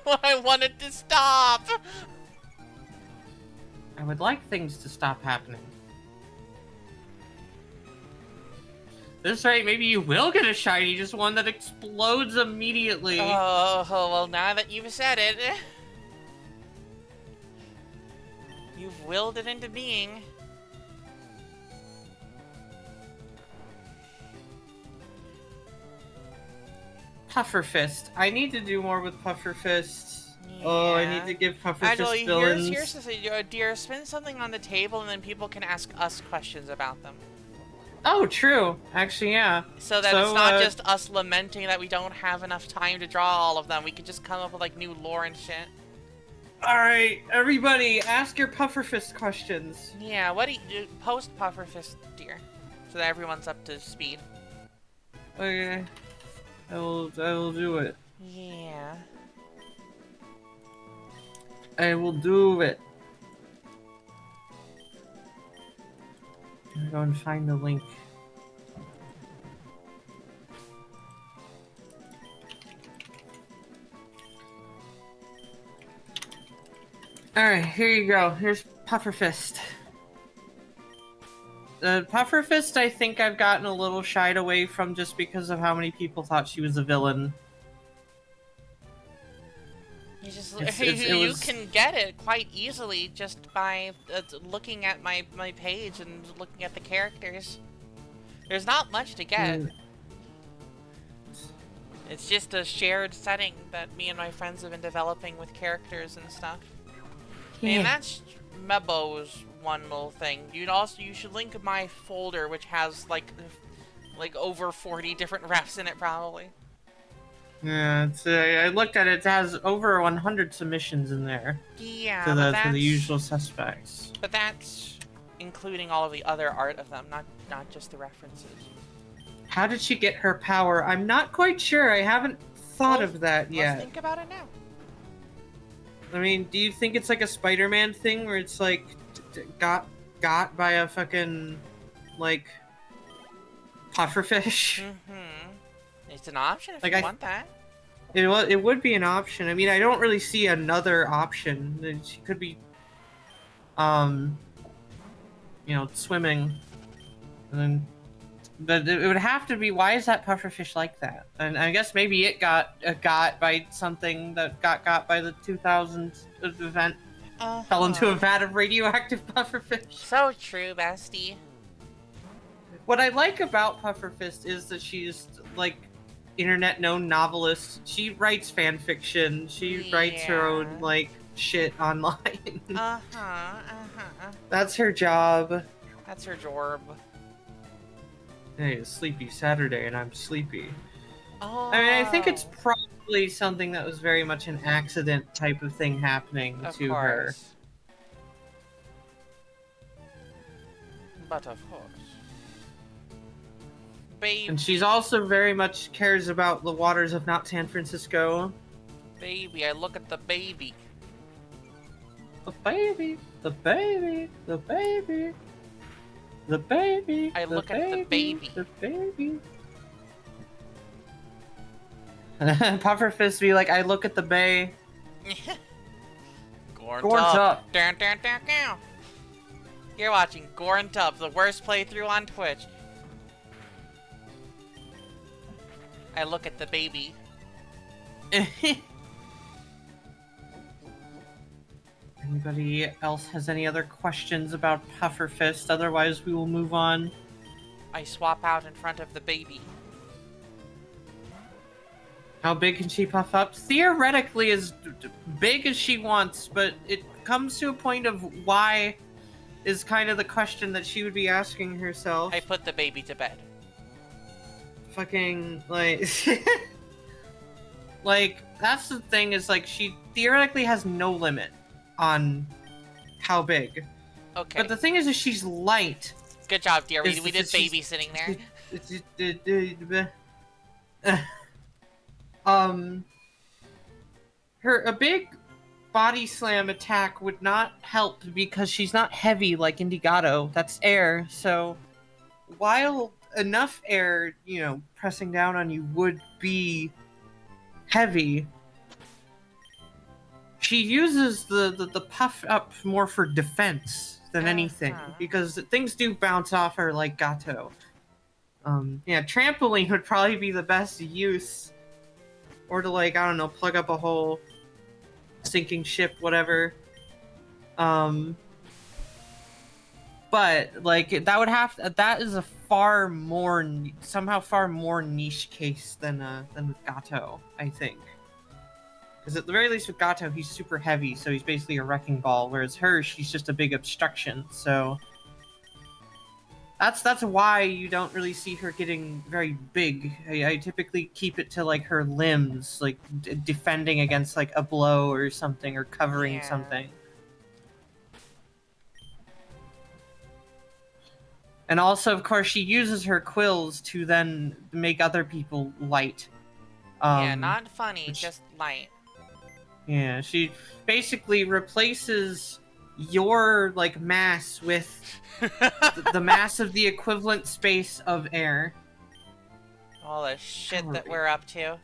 I wanted to stop. I would like things to stop happening. This rate, maybe you will get a shiny, just one that explodes immediately. Oh, well, now that you've said it, you've willed it into being. Puffer Fist. I need to do more with Puffer Fist. Oh, I need Yeah. to give Pufferfist Actually, villains. here's the thing, dear, spin something on the table and then people can ask us questions about them. Oh, true. Actually, yeah. So that it's not just us lamenting that we don't have enough time to draw all of them. We could just come up with like new lore and shit. Alright, everybody, ask your Pufferfist questions. Yeah, what do you post Pufferfist, dear, so that everyone's up to speed. Okay. I will do it. Yeah. I will do it. I'm going to find the link. Alright, here you go. Here's Pufferfist. The Pufferfist, I think I've gotten a little shied away from just because of how many people thought she was a villain. You just You can get it quite easily just by looking at my page and looking at the characters. There's not much to get. It's just a shared setting that me and my friends have been developing with characters and stuff. Yeah. And that's Mebo's one little thing. You should link my folder, which has like over 40 different refs in it probably. Yeah, it's, I looked at it. It has over 100 submissions in there. Yeah, to the usual suspects. But that's including all of the other art of them, not just the references. How did she get her power? I'm not quite sure. I haven't thought of that yet. Let's think about it now. I mean, do you think it's like a Spider-Man thing where it's like got by a fucking like pufferfish? Mm-hmm. It's an option if Like you want that. It would be an option. I mean, I don't really see another option. She could be, you know, swimming, and then, but it would have to be. Why is that pufferfish like that? And I guess maybe it got by something that got by the 2000 event. Fell into a vat of radioactive pufferfish. So true, bestie. What I like about Pufferfist is that she's like internet known novelist. She writes fan fiction. She writes her own like shit online. That's her job. That's her job. Hey, it's Sleepy Saturday and I'm sleepy. Oh. I mean, I think it's probably something that was very much an accident type of thing happening to her. But of course. Baby. And she's also very much cares about the waters of not San Francisco. Baby, I look at the baby. The baby, the baby, the baby, the baby. I look at the baby. The baby. Pufferfist be like, I look at the bay. Gorned up. Down, down, down, down. You're watching Gorned Up, the worst playthrough on Twitch. I look at the baby. Anybody else has any other questions about Pufferfist? Otherwise, we will move on. I swap out in front of the baby. How big can she puff up? Theoretically, as big as she wants, but it comes to a point of why is kind of the question that she would be asking herself. I put the baby to bed. Fucking, like... like, that's the thing, is, like, she theoretically has no limit on how big. Okay. But the thing is she's light. Good job, dear. We did babysitting there. A big body slam attack would not help because she's not heavy like Indigato. That's air, so while enough air, you know, pressing down on you would be heavy, she uses the puff up more for defense than anything, because things do bounce off her like Gato. Yeah, trampoline would probably be the best use. Or to, like, I don't know, plug up a hole, sinking ship, whatever. But, like, that would have to, that is a somehow far more niche case than with Gato, I think. Because at the very least with Gato, he's super heavy, so he's basically a wrecking ball, whereas her, she's just a big obstruction, so... That's why you don't really see her getting very big. I typically keep it to, like, her limbs, like, defending against, like, a blow or something, or covering something. And also, of course, she uses her quills to then make other people light. Yeah, not funny, which, just light. Yeah, she basically replaces your, like, mass with the mass of the equivalent space of air. All the shit that we're up to.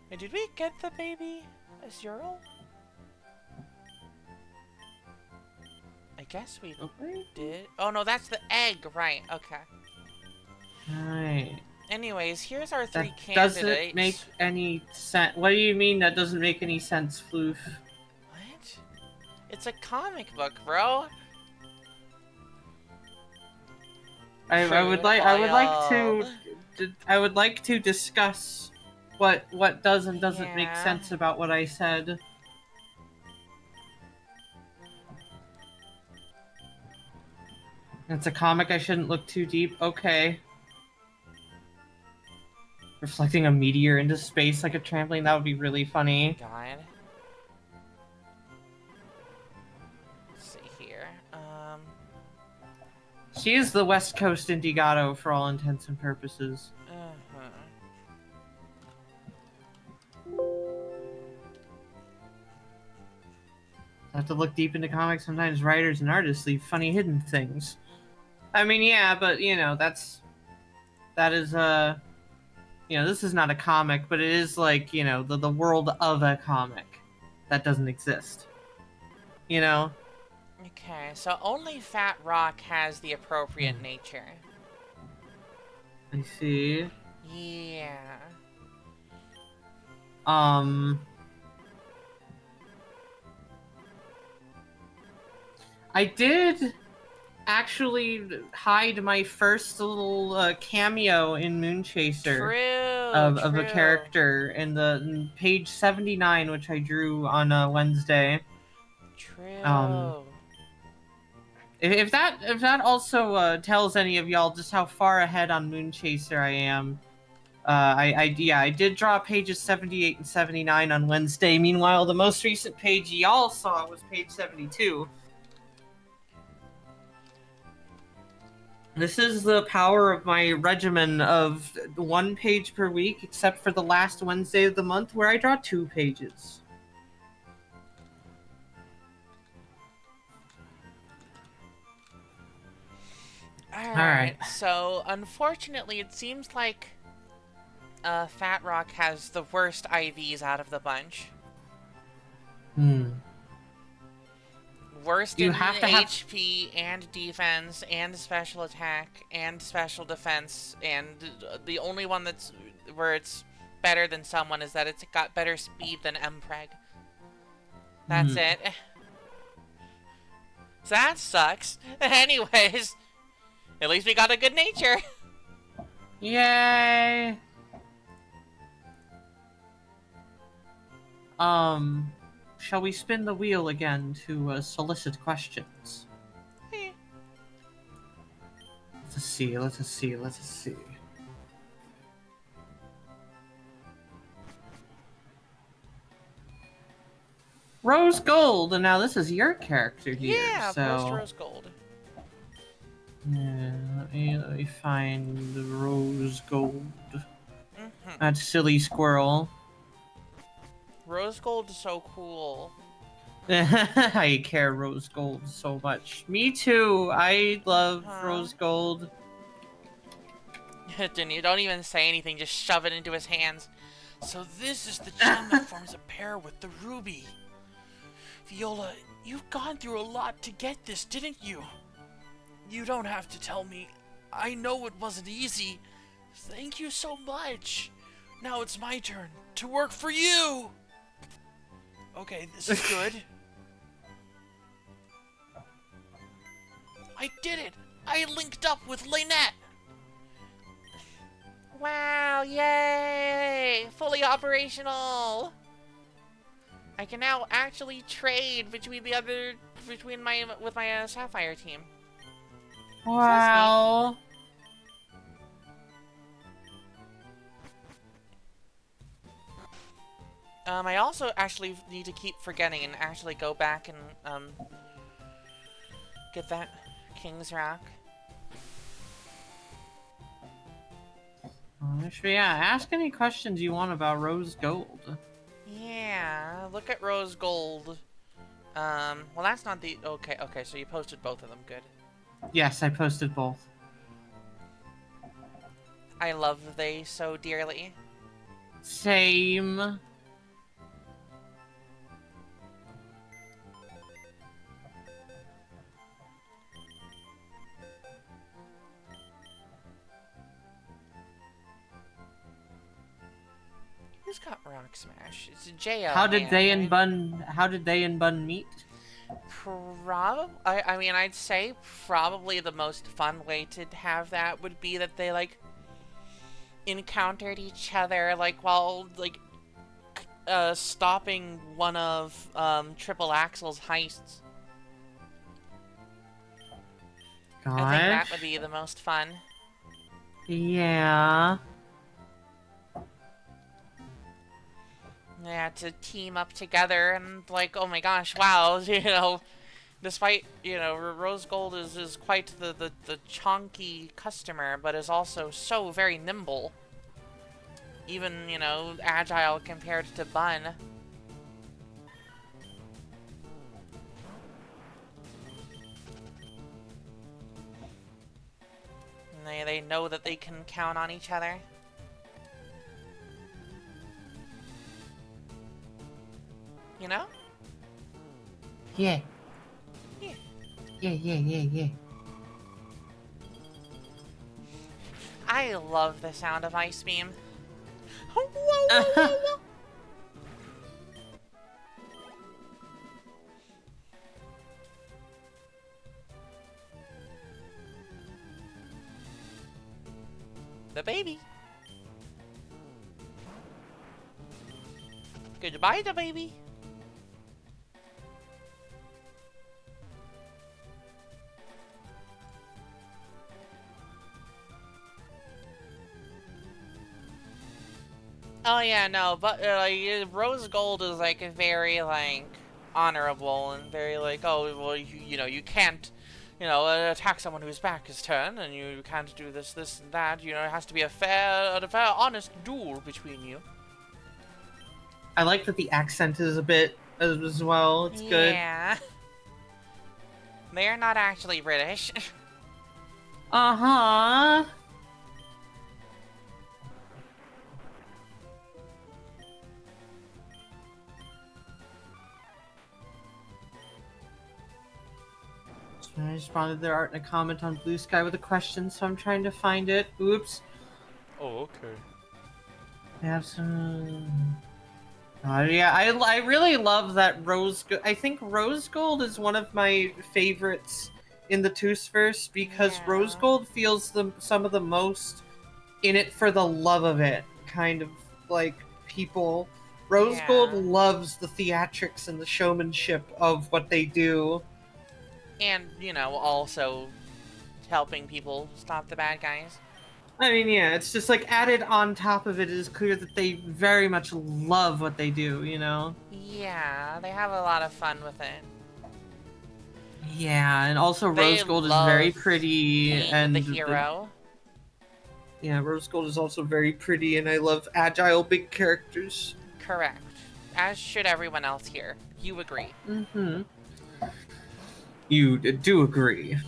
Hey, did we get the baby Azurill? I guess we did. Oh no, that's the egg, right? Okay. Right. Anyways, here's our three candidates. Doesn't make any sense. What do you mean that doesn't make any sense, Floof? What? It's a comic book, bro. I would like to discuss what does and doesn't make sense about what I said. It's a comic, I shouldn't look too deep. Okay. Reflecting a meteor into space like a trampoline, that would be really funny. God. Let's see here. She is the West Coast Indigato for all intents and purposes. I have to look deep into comics. Sometimes writers and artists leave funny hidden things. I mean, yeah, but, you know, that is, you know, this is not a comic, but it is, like, you know, the world of a comic that doesn't exist. You know? Okay, so only Fat Rock has the appropriate nature. I see. Yeah. I did actually hide my first little cameo in Moonchaser of a character in page 79, which I drew on Wednesday. True. If that also tells any of y'all just how far ahead on Moonchaser I am, I did draw pages 78 and 79 on Wednesday. Meanwhile, the most recent page y'all saw was page 72. This is the power of my regimen of 1 page per week, except for the last Wednesday of the month where I draw 2 pages. Alright, so unfortunately it seems like Fat Rock has the worst IVs out of the bunch. Worst in HP and defense and special attack and special defense, and the only one that's where it's better than someone is that it's got better speed than Mpreg. That's it. So that sucks. Anyways, at least we got a good nature. Yay! Shall we spin the wheel again to solicit questions? Let us see, let us see, let us see. Rose Gold! And now this is your character here, so... Yeah, post Rose Gold. Yeah, let me find the Rose Gold. That silly squirrel. Rose Gold is so cool. I care Rose Gold so much. Me too. I love Rose Gold. You don't even say anything, just shove it into his hands. So this is the gem that forms a pair with the ruby. Viola, you've gone through a lot to get this, didn't you? You don't have to tell me. I know it wasn't easy. Thank you so much. Now it's my turn to work for you. Okay, this is good. I did it! I linked up with Lynette! Wow, yay! Fully operational! I can now actually trade between with my Sapphire team. Wow. I also actually need to keep forgetting and actually go back and get that King's Rock. Yeah, ask any questions you want about Rose Gold. Yeah, look at Rose Gold. Well, that's not the... Okay, so you posted both of them. Good. Yes, I posted both. I love they so dearly. Same. Who's got Rock Smash? It's JL. How did they and right? Bun meet? I mean, I'd say probably the most fun way to have that would be that they, like, encountered each other, like, while, like, stopping one of, Triple Axel's heists. Gosh. I think that would be the most fun. Yeah. Yeah, to team up together and, like, oh my gosh, wow, you know, despite, you know, Rose Gold is quite the chonky customer, but is also so very nimble. Even, you know, agile compared to Bun. And they know that they can count on each other. You know? Yeah. Yeah. Yeah. I love the sound of Ice Beam. Whoa, whoa, whoa, whoa. The baby. Goodbye, the baby. Oh yeah, no, but like Rose Gold is like very like honorable and very like, oh well, you know, you can't, you know, attack someone whose back is turned, and you can't do this, and that. You know, it has to be a fair, honest duel between you. I like that the accent is a bit as well. It's good. Yeah. They're not actually British. Uh-huh. I responded there aren't a comment on Blue Sky with a question, so I'm trying to find it. Oops. Oh, okay. I have some... yeah, I really love that Rose Gold. I think Rose Gold is one of my favorites in the Toothverse because Yeah. Rose Gold feels some of the most in it for the love of it kind of like people. Rose Gold loves the theatrics and the showmanship of what they do. And, you know, also helping people stop the bad guys. I mean, yeah, it's just like added on top of it is clear that they very much love what they do, you know? Yeah, they have a lot of fun with it. Yeah, and also Rose Gold is very pretty and the hero. Yeah, Rose Gold is also very pretty, and I love agile big characters. Correct. As should everyone else here. You agree. Mm-hmm. You do agree.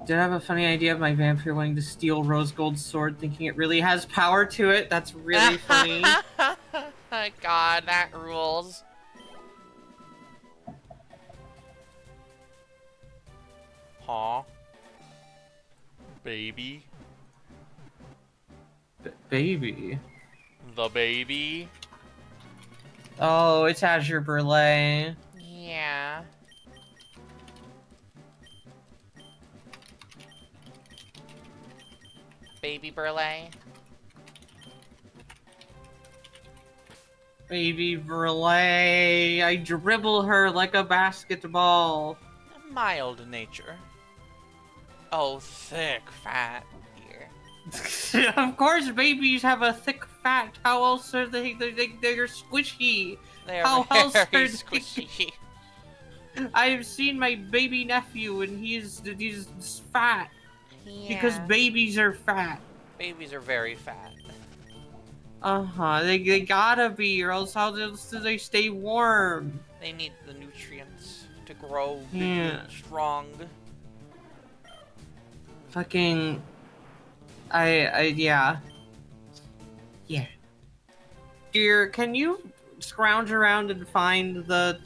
Did I have a funny idea of my vampire wanting to steal Rose Gold's sword, thinking it really has power to it? That's really funny. God, that rules. Huh? Baby? Baby? The baby? Oh, it's Azure Burley. Yeah. Baby Burley. Baby Verlay. I dribble her like a basketball. Mild nature. Oh, thick, fat here. Of course, babies have a thick fat. How else are they're squishy? They're How very else are they? squishy. I've seen my baby nephew, and he's fat because Yeah. babies are fat. Babies are very fat. They gotta be, or else how else do they stay warm? They need the nutrients to grow big Yeah. and strong. Fucking, yeah. Yeah. Dear, can you scrounge around and find the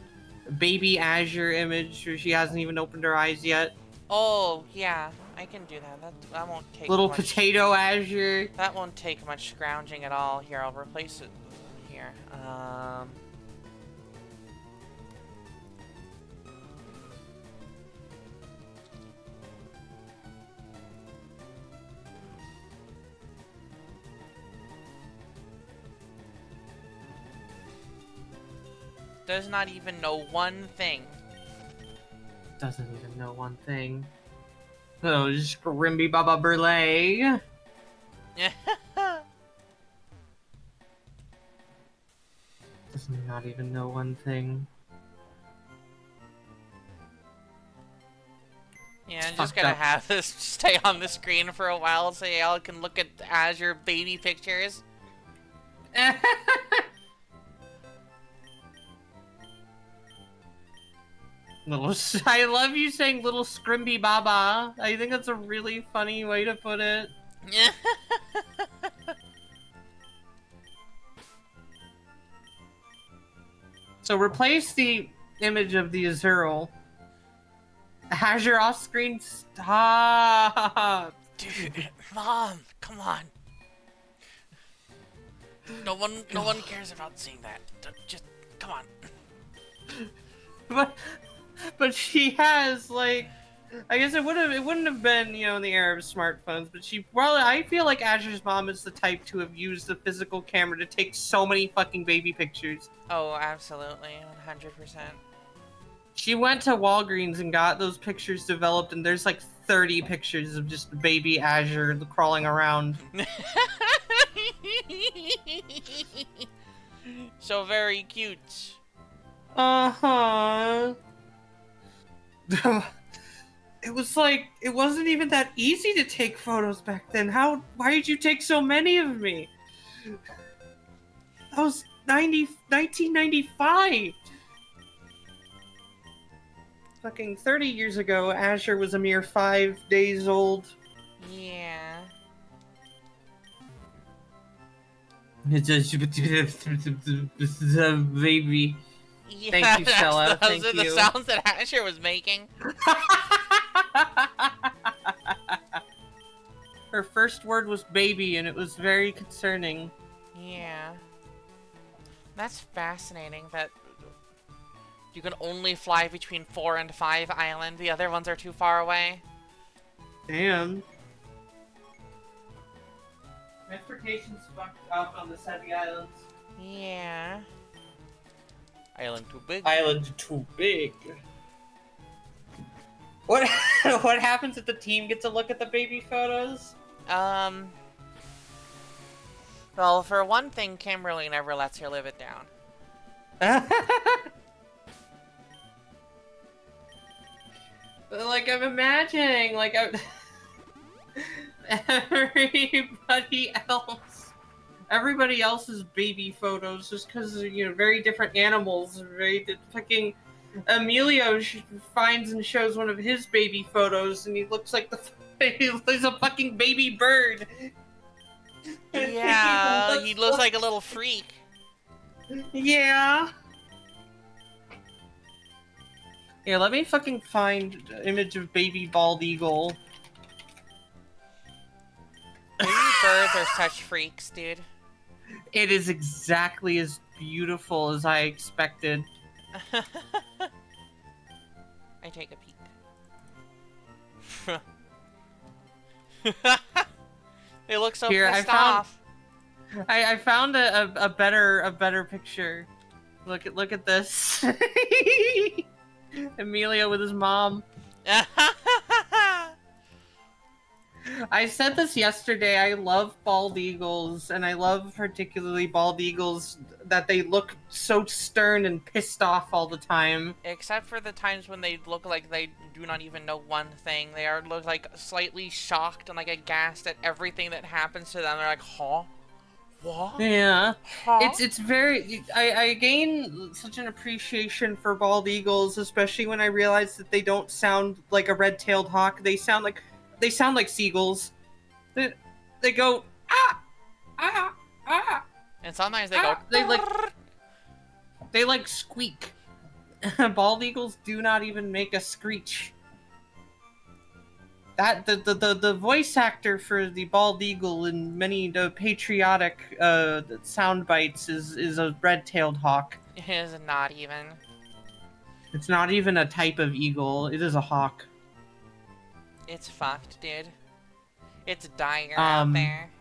baby Azure image where she hasn't even opened her eyes yet? Oh, yeah. I can do that. That won't take Little much. potato Azure. That won't take much scrounging at all. Here, I'll replace it here. Does not even know one thing. Doesn't even know one thing. Oh, Scrimby Baba Burlay. Does not even know one thing. Yeah, It's I'm just fucked gonna up. have this stay on the screen for a while so y'all can look at Azure baby pictures. I love you saying little Scrimby Baba. I think that's a really funny way to put it. So replace the image of the Azurill. Azure off screen. Stop. Dude, Mom, come on. No one cares about seeing that. Just come on. But she has like, I guess it wouldn't have been, you know, in the era of smartphones, but I feel like Azure's mom is the type to have used the physical camera to take so many fucking baby pictures. Oh, absolutely, 100%. She went to Walgreens and got those pictures developed, and there's like 30 pictures of just baby Azure crawling around. So very cute. Uh-huh. It was like, it wasn't even that easy to take photos back then. Why did you take so many of me? That was 1995. Fucking 30 years ago, Azure was a mere 5 days old. Yeah. It's a baby. Yeah, Thank you, Stella. Those Thank are the you. sounds that Asher was making. Her first word was baby, and it was very concerning. Yeah. That's fascinating that you can only fly between 4 and 5 island. The other ones are too far away. Damn. Transportation's fucked up on the Sevi Islands. Yeah. Island too big. Island too big. What what happens if the team gets a look at the baby photos? Well, for one thing, Kimberly never lets her live it down. Like, I'm imagining, like, everybody else's baby photos, just because, you know, very different animals, fucking Emilio finds and shows one of his baby photos, and he looks like he's a fucking baby bird. Yeah, he looks like a little freak. Yeah. Here, let me fucking find an image of baby bald eagle. Baby birds are such freaks, dude. It is exactly as beautiful as I expected. I take a peek. They look so Here, pissed off. I found a better picture. Look at this. Emilio with his mom. I said this yesterday. I love bald eagles, and I love particularly bald eagles that they look so stern and pissed off all the time. Except for the times when they look like they do not even know one thing. They look like slightly shocked and like aghast at everything that happens to them. They're like, huh? What? Yeah, Huh? it's very. I gain such an appreciation for bald eagles, especially when I realize that they don't sound like a red-tailed hawk. They sound like seagulls. They go ah ah ah. And sometimes they go. They like squeak. Bald eagles do not even make a screech. That the voice actor for the bald eagle in many patriotic sound bites is a red-tailed hawk. It is not even. It's not even a type of eagle. It is a hawk. It's fucked, dude. It's dire out there.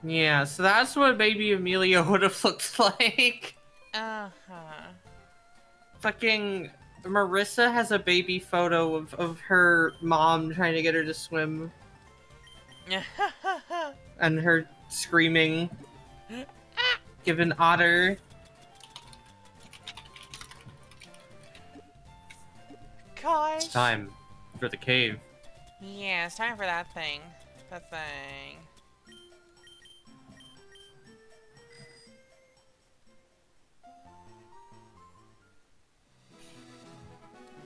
Yeah, so that's what baby Amelia would have looked like. Uh-huh. Fucking Marissa has a baby photo of her mom trying to get her to swim. And her screaming. Give an otter. Gosh. It's time for the cave. Yeah, it's time for that thing. That thing.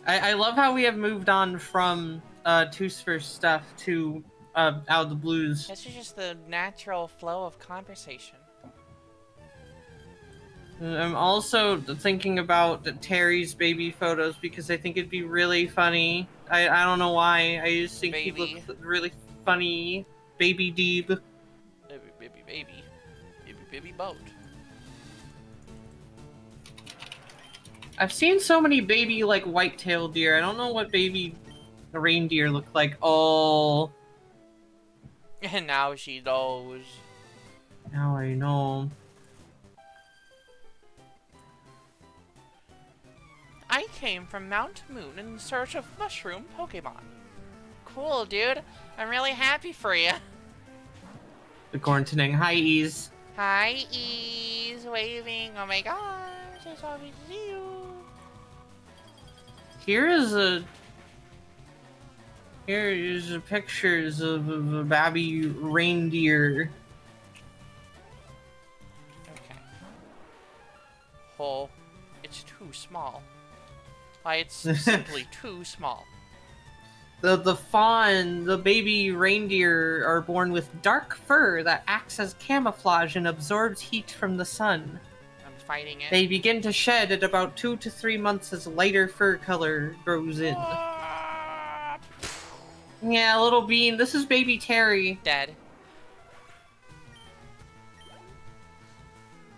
I love how we have moved on from Toosfer stuff to Out of the Blues. This is just the natural flow of conversation. I'm also thinking about Terry's baby photos because I think it'd be really funny. I don't know why. I just think he'd look really funny. Baby Deeb. Baby boat. I've seen so many baby, like, white-tailed deer. I don't know what baby reindeer look like. Oh. And now she knows. Now I know. I came from Mount Moon in search of mushroom Pokemon. Cool, dude. I'm really happy for you. The Corntoning. Hi, Ease. Hi, Ease. Waving. Oh my gosh. It's so happy to see you. Here is pictures of a baby reindeer. Okay. Oh, it's too small. Why, it's simply too small. The fawn, the baby reindeer are born with dark fur that acts as camouflage and absorbs heat from the sun. I'm fighting it. They begin to shed at about 2 to 3 months as lighter fur color grows in. Yeah, little bean. This is baby Terry. Dead.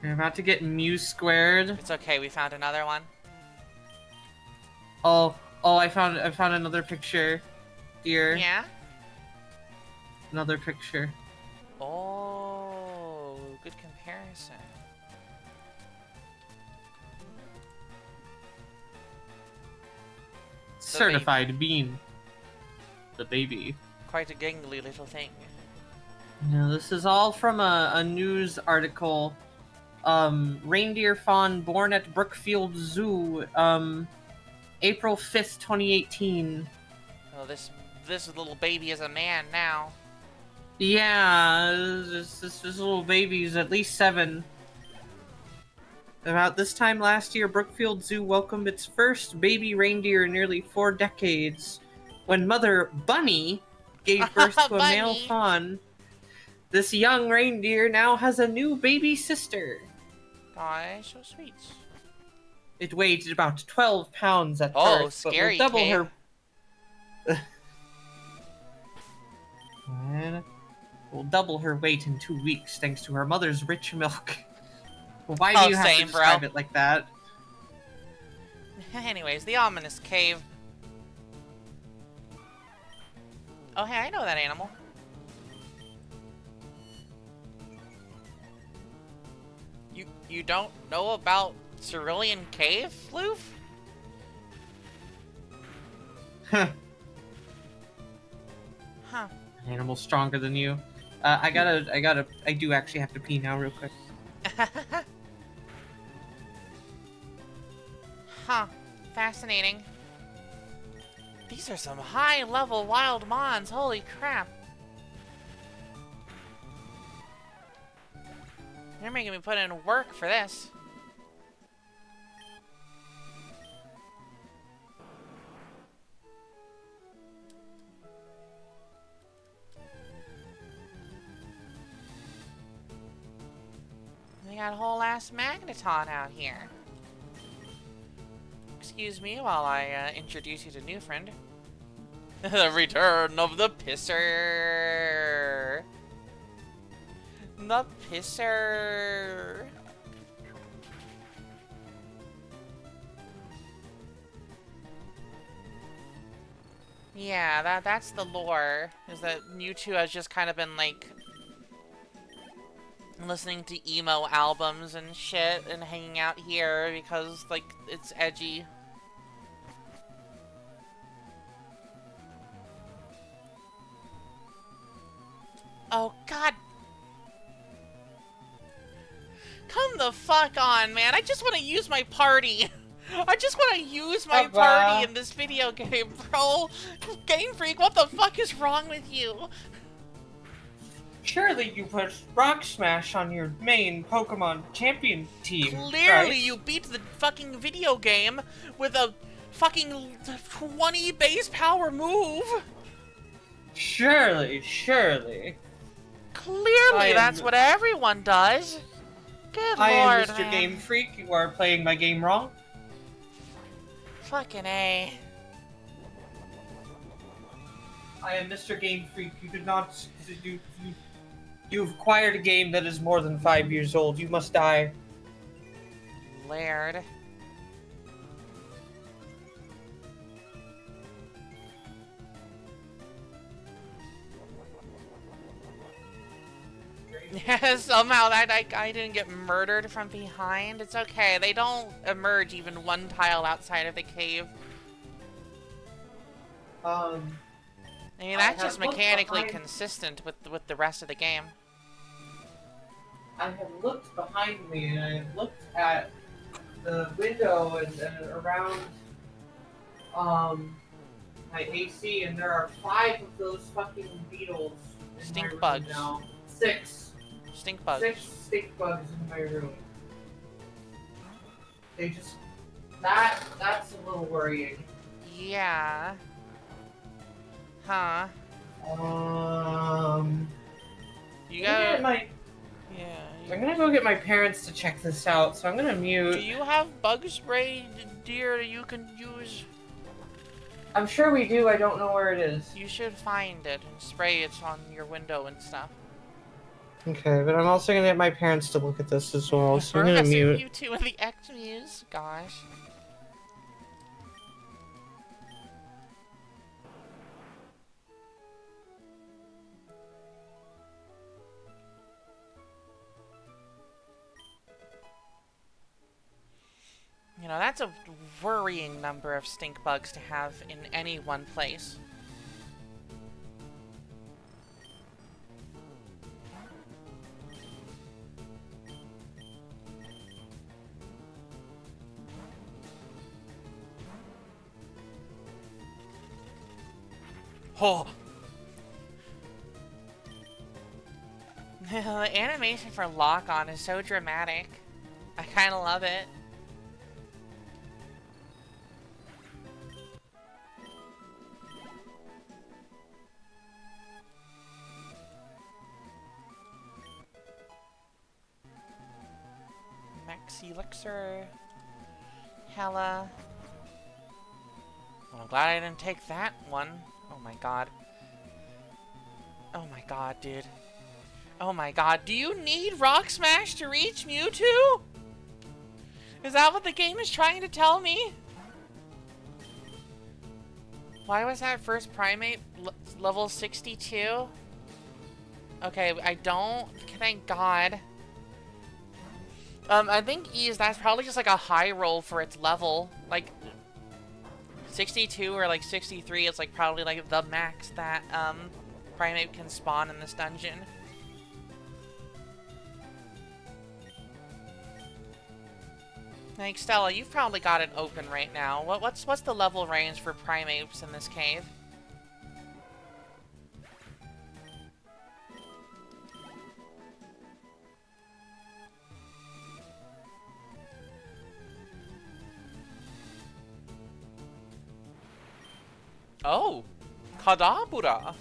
You're about to get Mew squared. It's okay, we found another one. Oh, I found another picture. Dear. Yeah? Another picture. Oh, good comparison. Certified bean. The baby. Quite a gangly little thing. No, this is all from a news article. Reindeer fawn born at Brookfield Zoo, April 5th, 2018. Oh, this little baby is a man now. Yeah, this little baby's at least 7. About this time last year, Brookfield Zoo welcomed its first baby reindeer in nearly 4 decades. When Mother Bunny gave birth to a male fawn, this young reindeer now has a new baby sister. Aw, so sweet. It weighed about 12 pounds at birth, Oh, scary, but will double Kate. her. Will double her weight in 2 weeks thanks to her mother's rich milk. Well, why do you have to describe it like that? Anyways, the ominous cave. Oh, hey, I know that animal. You don't know about Cerulean Cave, Loof? Huh. Huh. Animal stronger than you. I do actually have to pee now real quick. Huh. Fascinating. These are some high-level wild mons. Holy crap. You're making me put in work for this. We got a whole ass magneton out here. Excuse me while I introduce you to new friend. The return of the pisser. The pisser. Yeah, that's the lore. Is that Mewtwo has just kind of been like listening to emo albums and shit and hanging out here because like it's edgy. Oh god. Come the fuck on, man. I just want to use my party. I just want to use my party in this video game, bro. Game Freak, what the fuck is wrong with you? Surely you put Rock Smash on your main Pokemon champion team, Clearly right? you beat the fucking video game with a fucking 20 base power move. Surely. Clearly that's what everyone does. Good I lord, am Mr. man. Game Freak. You are playing my game wrong. Fucking A. I am Mr. Game Freak. You did not. You've acquired a game that is more than 5 years old. You must die. Laird. Somehow I didn't get murdered from behind. It's okay. They don't emerge even one tile outside of the cave. I mean, that's just mechanically consistent with the rest of the game. I have looked behind me and I have looked at the window and around my AC, and there are 5 of those fucking beetles in Stink my room bugs. now. 6. Stink bugs. 6 stink bugs in my room. They just that's a little worrying. Yeah. Huh. You gotta. Yeah. I'm gonna go get my parents to check this out, so I'm gonna mute. Do you have bug spray, dear, you can use? I'm sure we do, I don't know where it is. You should find it and spray it on your window and stuff. Okay, but I'm also gonna get my parents to look at this as well, so I'm gonna mute. You two in the X-Muse, gosh. You know, that's a worrying number of stink bugs to have in any one place. Oh! The animation for lock-on is so dramatic. I kinda love it. Max Elixir. Hella. Well, I'm glad I didn't take that one. Oh my god. Oh my god, dude. Oh my god, do you need Rock Smash to reach Mewtwo? Is that what the game is trying to tell me? Why was that first primate level 62? Okay, I don't. Thank God. I think that's probably just like a high roll for its level. Like 62 or like 63 is like probably like the max that Primate can spawn in this dungeon. Like Stella, you've probably got it open right now. What's the level range for Primates in this cave? Oh, Kadabura.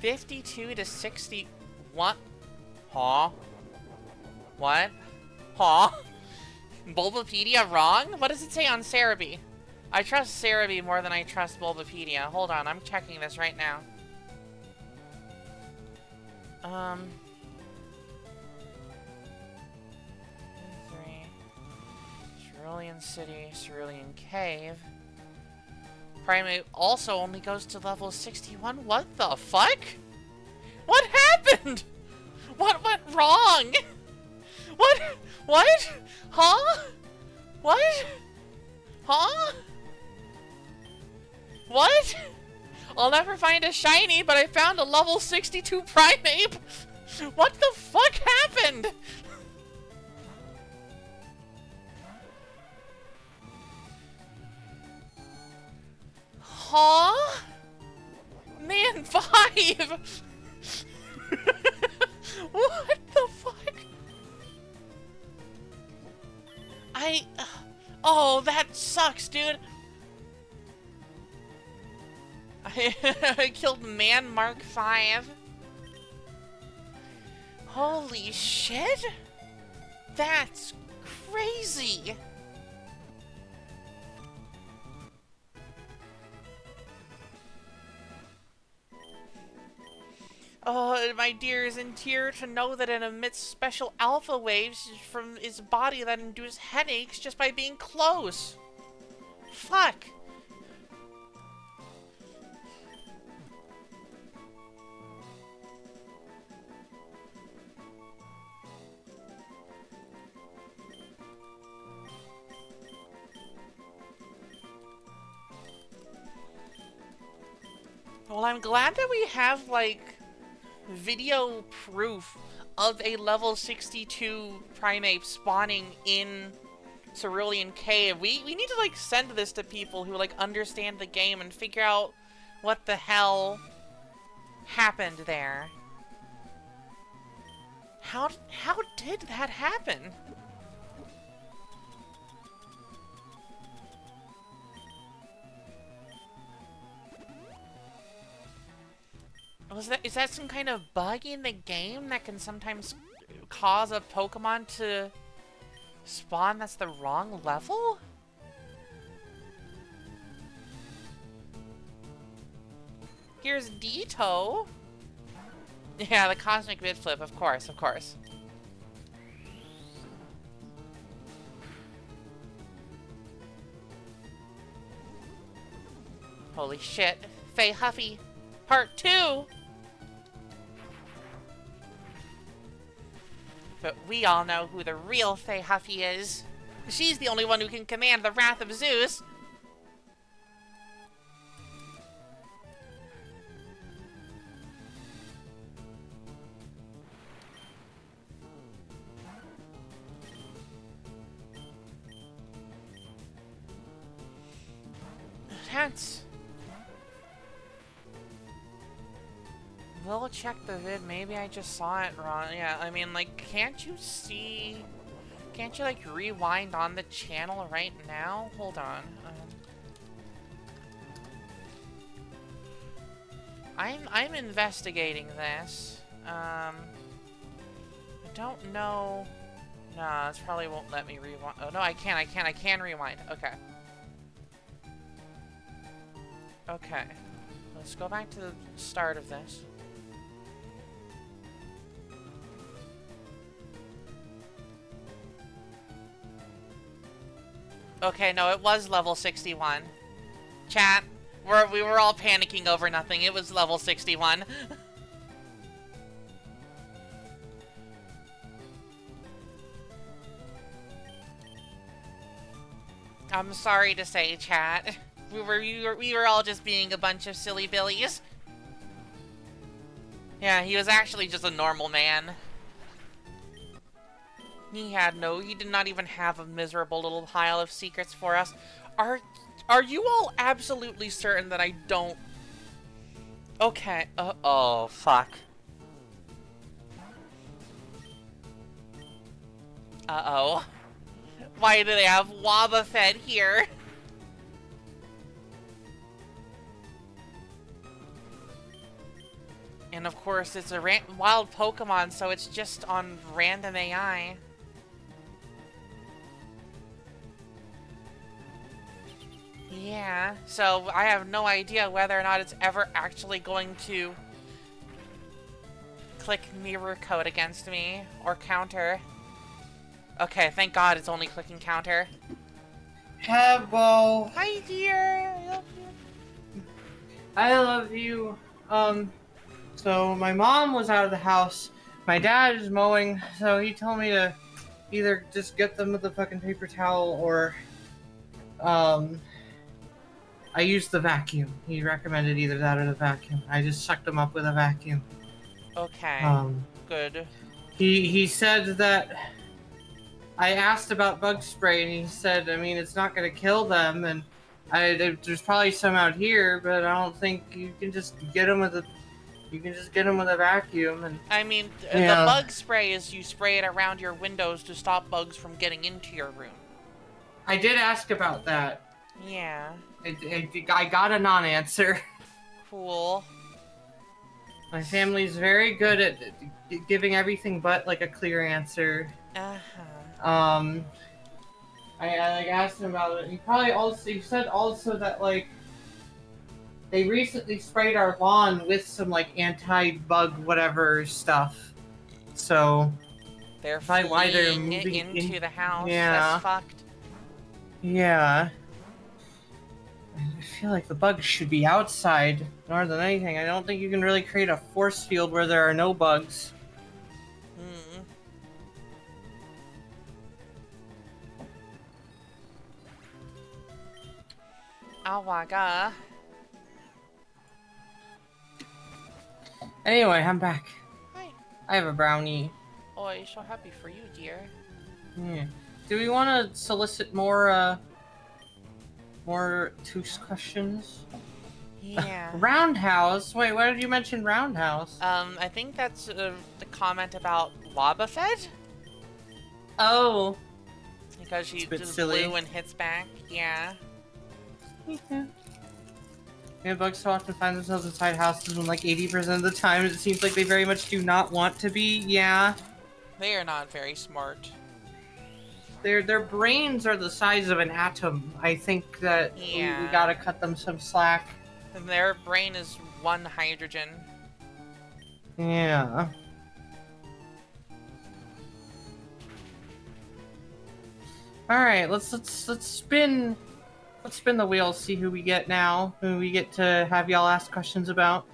$52 to $60. What? Huh? What? Huh? Bulbapedia wrong? What does it say on Cerebi? I trust Cerebi more than I trust Bulbapedia. Hold on, I'm checking this right now. Cerulean City, Cerulean Cave. Primate also only goes to level 61. What the fuck? What happened? What went wrong? What? What? Huh? What? Huh? What? I'll never find a shiny, but I found a level 62 Primeape. What the fuck happened? Huh? Man, 5! What the fuck? Oh, that sucks, dude. I killed Man Mark 5. Holy shit! That's crazy! Oh, my dear is in tear to know that it emits special alpha waves from its body that induce headaches just by being close. Fuck. Well, I'm glad that we have, like, video proof of a level 62 Primeape spawning in Cerulean Cave. We need to, like, send this to people who, like, understand the game and figure out what the hell happened there. How did that happen? Is that some kind of bug in the game that can sometimes cause a Pokemon to spawn that's the wrong level? Here's Ditto. Yeah, the Cosmic Bit Flip, of course, of course. Holy shit. Faye Huffy, Part 2! But we all know who the real Faye Huffy is. She's the only one who can command the wrath of Zeus. That's... We'll check the vid. Maybe I just saw it wrong. Yeah, I mean, like, can't you see... Can't you, like, rewind on the channel right now? Hold on. I'm investigating this. I don't know... Nah, this probably won't let me rewind. Oh, no, I can rewind. Okay. Okay. Let's go back to the start of this. Okay, no, it was level 61. Chat, We were all panicking over nothing. It was level 61. I'm sorry to say, chat. We were all just being a bunch of silly billies. Yeah, he was actually just a normal man. He did not even have a miserable little pile of secrets for us. Are you all absolutely certain that I don't... Okay, oh, fuck. Uh-oh. Why do they have Wobbuffet here? And of course, it's a wild Pokemon, so it's just on random AI. Yeah, so I have no idea whether or not it's ever actually going to click mirror code against me or counter. Okay, thank God it's only clicking counter. Hello. Hi, dear. I love you. I love you. So my mom was out of the house. My dad is mowing, so he told me to either just get them with the fucking paper towel or, I used the vacuum. He recommended either that or the vacuum. I just sucked them up with a vacuum. Okay. Good. He said that I asked about bug spray, and he said, I mean, it's not gonna kill them, and there's probably some out here, but I don't think you can just get them with a. You can just get them with a vacuum, and I mean, yeah. the bug spray is you spray it around your windows to stop bugs from getting into your room. I did ask about that. Yeah. I got a non-answer. Cool. My family's very good at giving everything but like a clear answer. Uh-huh. I like asked him about it. He said also that like they recently sprayed our lawn with some like anti-bug whatever stuff. So They're probably why they're fleeing moving into the house. Yeah. That's fucked. Yeah. I feel like the bugs should be outside more than anything. I don't think you can really create a force field where there are no bugs. Hmm. Oh my god. Anyway, I'm back. Hi. I have a brownie. Oh, I'm so happy for you, dear. Yeah. Do we want to solicit more Toos questions? Yeah. Roundhouse? Wait, why did you mention Roundhouse? I think that's the comment about Wobbuffet? Oh. Because she bit just silly. blew and hits back. Yeah. Yeah, bugs so often find themselves inside houses when like 80% of the time it seems like they very much do not want to be. Yeah. They are not very smart. Their brains are the size of an atom. I think that we gotta cut them some slack. And their brain is 1 hydrogen. Yeah. All right, let's spin the wheel. See who we get now. Who we get to have y'all ask questions about.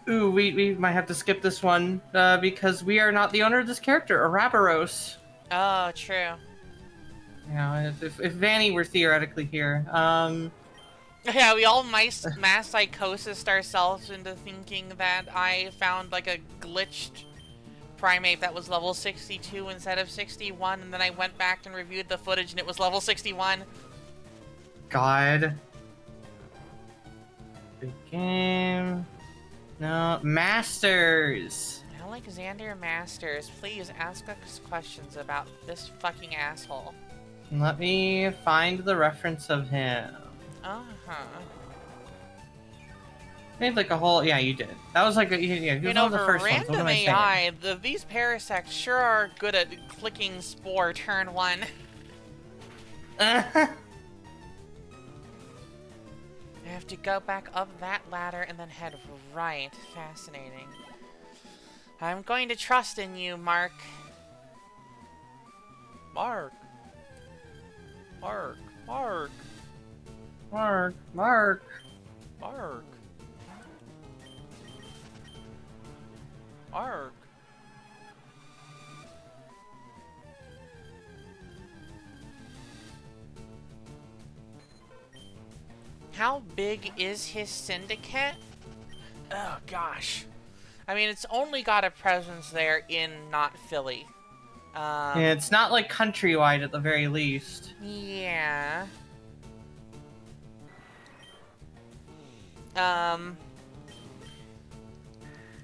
Ooh, we might have to skip this one because we are not the owner of this character, Ouroboros. Oh, true. Yeah, if Vanny were theoretically here. Yeah, we all mass psychosis ourselves into thinking that I found like a glitched primate that was level 62 instead of 61, and then I went back and reviewed the footage and it was level 61. God. Big game. No, Masters. Alexander Masters, please ask us questions about this fucking asshole. Let me find the reference of him. Uh-huh. Made like a whole... Yeah, you did. That was like... Yeah, you know, the first ones. What am I saying? AI, these parasects sure are good at clicking Spore turn 1. I have to go back up that ladder and then head right. Fascinating. I'm going to trust in you, Mark. Mark. Mark. Mark. Mark. Mark. Mark. Mark. How big is his syndicate? Oh gosh. I mean, it's only got a presence there in not Philly. Yeah, it's not like countrywide at the very least. Yeah.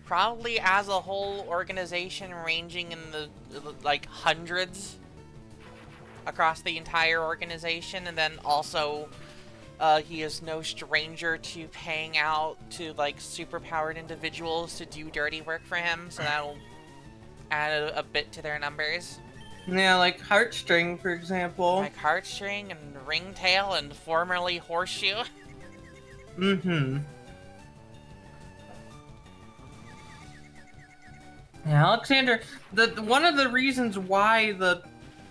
Probably as a whole organization ranging in the, like, hundreds across the entire organization, and then also, he is no stranger to paying out to, like, superpowered individuals to do dirty work for him, so that'll add a bit to their numbers. Yeah, like Heartstring, for example. Like Heartstring and Ringtail and formerly Horseshoe. Mm-hmm. Yeah, Alexander, one of the reasons why the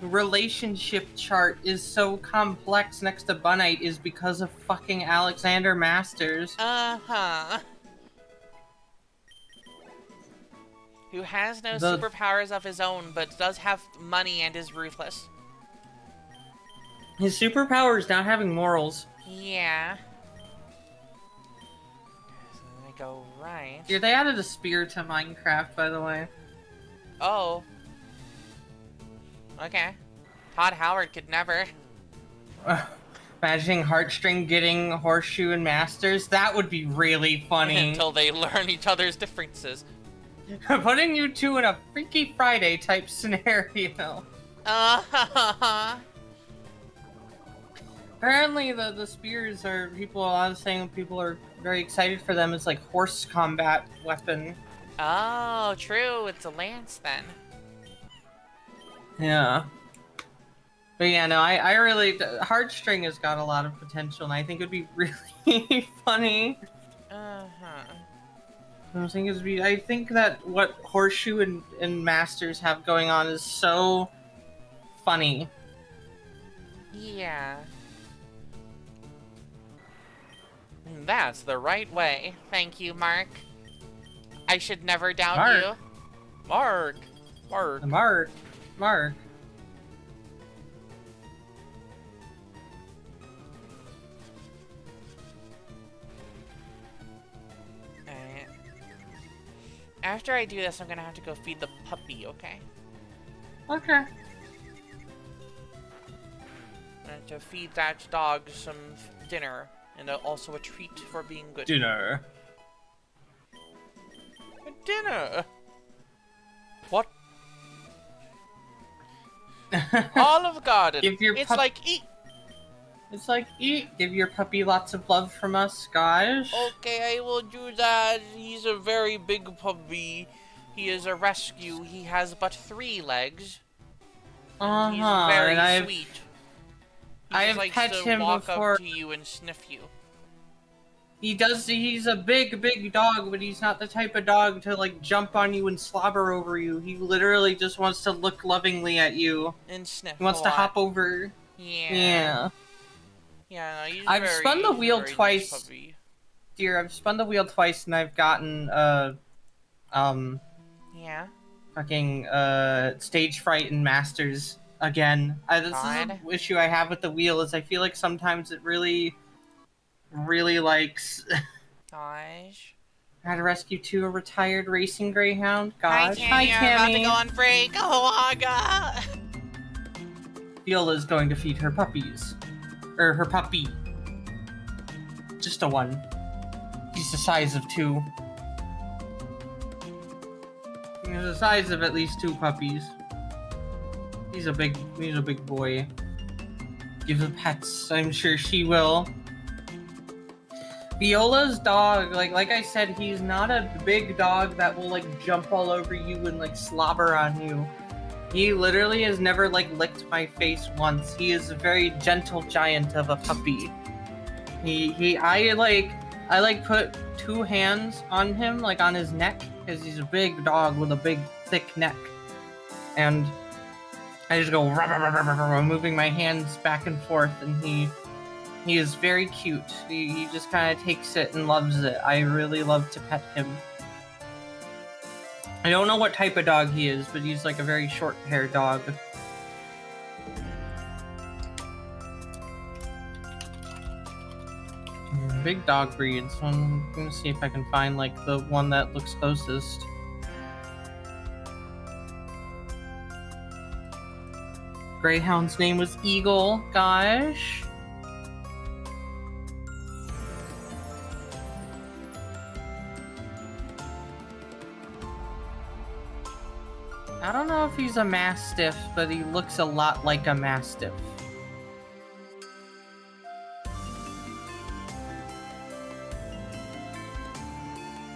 relationship chart is so complex next to Bunite is because of fucking Alexander Masters. Uh-huh. Who has no The- superpowers of his own, but does have money and is ruthless. His superpower is not having morals. Yeah. So they go right. Here, they added a spear to Minecraft, by the way. Oh. Okay. Todd Howard could never. Imagining Heartstring getting Horseshoe and Masters, that would be really funny. Until they learn each other's differences. Putting you two in a Freaky Friday type scenario. Apparently the spears are a lot of saying people are very excited for them as like horse combat weapon. Oh, true. It's a lance then. Yeah. But yeah, no, I really Heartstring has got a lot of potential, and I think it'd be really funny. I think that what Horseshoe and Masters have going on is so funny. Yeah. That's the right way. Thank you, Mark. I should never doubt Mark. you. Mark. Mark. Mark. Alright. After I do this, I'm gonna have to go feed the puppy, okay? Okay. I'm gonna have to feed that dog some dinner, and also a treat for being good. Dinner. Dinner! What? Olive Garden! Give your It's like eat! It's like eat. Give your puppy lots of love from us, guys. Okay, I will do that. He's a very big puppy. He is a rescue. He has but 3 legs. Uh-huh. He's very and sweet. I He have likes pet to him walk before. up to you and sniff you. He does. He's a big dog, but he's not the type of dog to like jump on you and slobber over you. He literally just wants to look lovingly at you. And sniff. He wants a to lot. hop over. Yeah. Yeah. Yeah, no, he's I've very, spun the wheel very twice. Nice puppy. Dear, I've spun the wheel twice and I've gotten Yeah. fucking stage fright and Masters again. This is God. an issue I have with the wheel is I feel like sometimes it really likes. Gosh. How to rescue a retired racing greyhound. Gosh. Hi, Tammy. I'm about to go on break. Oh, God. Viola's going to feed her puppies. Or her puppy. Just a one. He's the size of 2. He's the size of at least 2 puppies. He's a big boy. Give the pets, I'm sure she will. Viola's dog, like I said, he's not a big dog that will like jump all over you and like slobber on you. He literally has never like licked my face once. He is a very gentle giant of a puppy. I put 2 hands on him, like on his neck, because he's a big dog with a big thick neck. And I just go rah, rah, rah, rah, rah, rah, moving my hands back and forth, and he is very cute. He just kind of takes it and loves it. I really love to pet him. I don't know what type of dog he is, but he's like a very short-haired dog. Big dog breed, so I'm gonna see if I can find like the one that looks closest. Greyhound's name was Eagle, gosh. I don't know if he's a Mastiff, but he looks a lot like a Mastiff.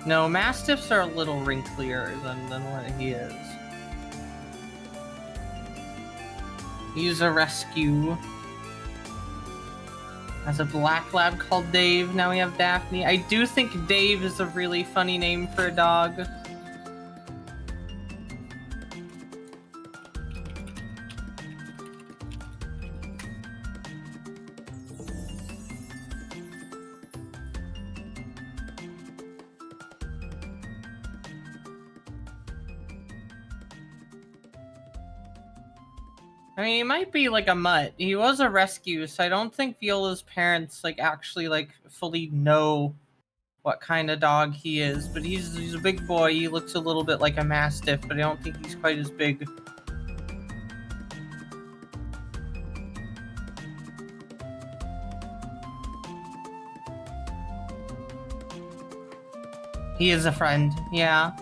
No, Mastiffs are a little wrinklier than what he is. He's a rescue. Has a black lab called Dave. Now we have Daphne. I do think Dave is a really funny name for a dog. I mean, he might be like a mutt. He was a rescue, so I don't think Viola's parents like actually like fully know what kind of dog he is. But he's a big boy. He looks a little bit like a Mastiff, but I don't think he's quite as big. He is a friend, yeah.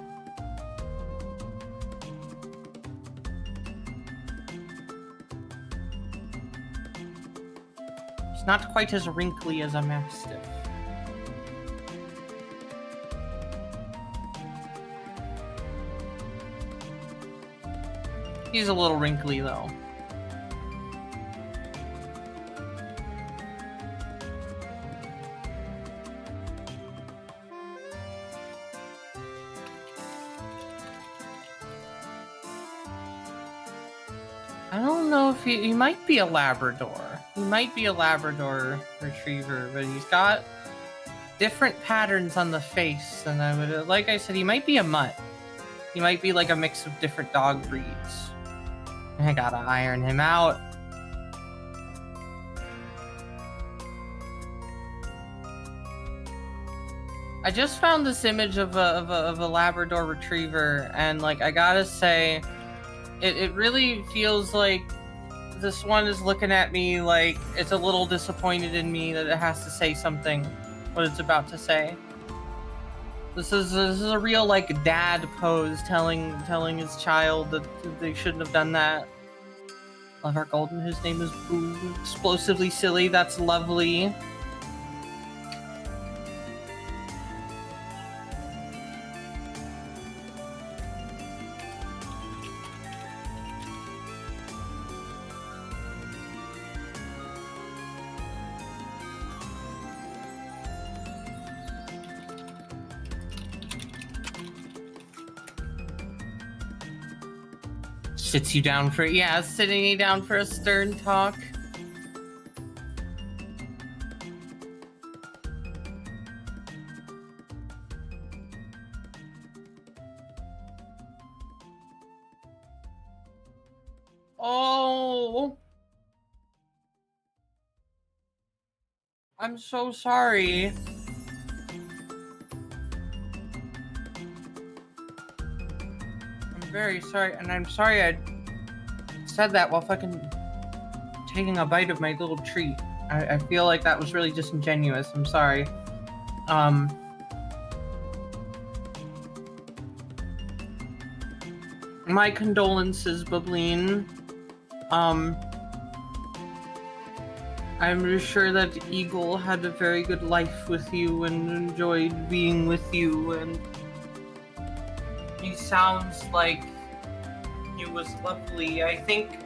Not quite as wrinkly as a Mastiff. He's a little wrinkly though. I don't know if he might be a Labrador. He might be a Labrador Retriever, but he's got different patterns on the face than I would. Like I said, he might be a mutt. He might be like a mix of different dog breeds. I gotta iron him out. I just found this image of a Labrador Retriever, and like I gotta say, it really feels like this one is looking at me like it's a little disappointed in me that it has to say something, what it's about to say. This is a real like dad pose telling his child that they shouldn't have done that. Love our golden, whose name is Boo. Explosively silly, that's lovely. Sits you down for, yeah, sitting you down for a stern talk. Oh, I'm so sorry. Very sorry, and I'm sorry I said that while fucking taking a bite of my little treat. I feel like that was really disingenuous. I'm sorry. My condolences, Bableen. I'm sure that Eagle had a very good life with you and enjoyed being with you, and he sounds like he was lovely. I think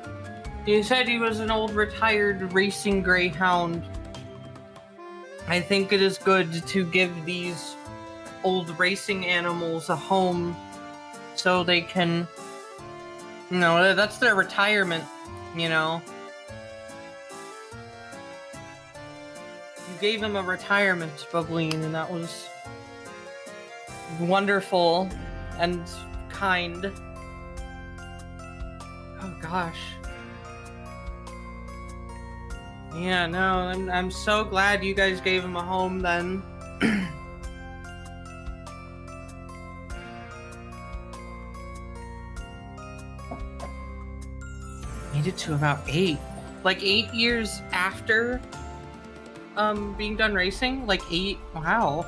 you said he was an old retired racing greyhound. I think it is good to give these old racing animals a home so they can, you know, that's their retirement. You know? You gave him a retirement, Bubbleen, and that was wonderful and kind. Oh gosh. Yeah, no, I'm so glad you guys gave him a home then. Made it to about 8. Like 8 years after being done racing? Like 8, wow.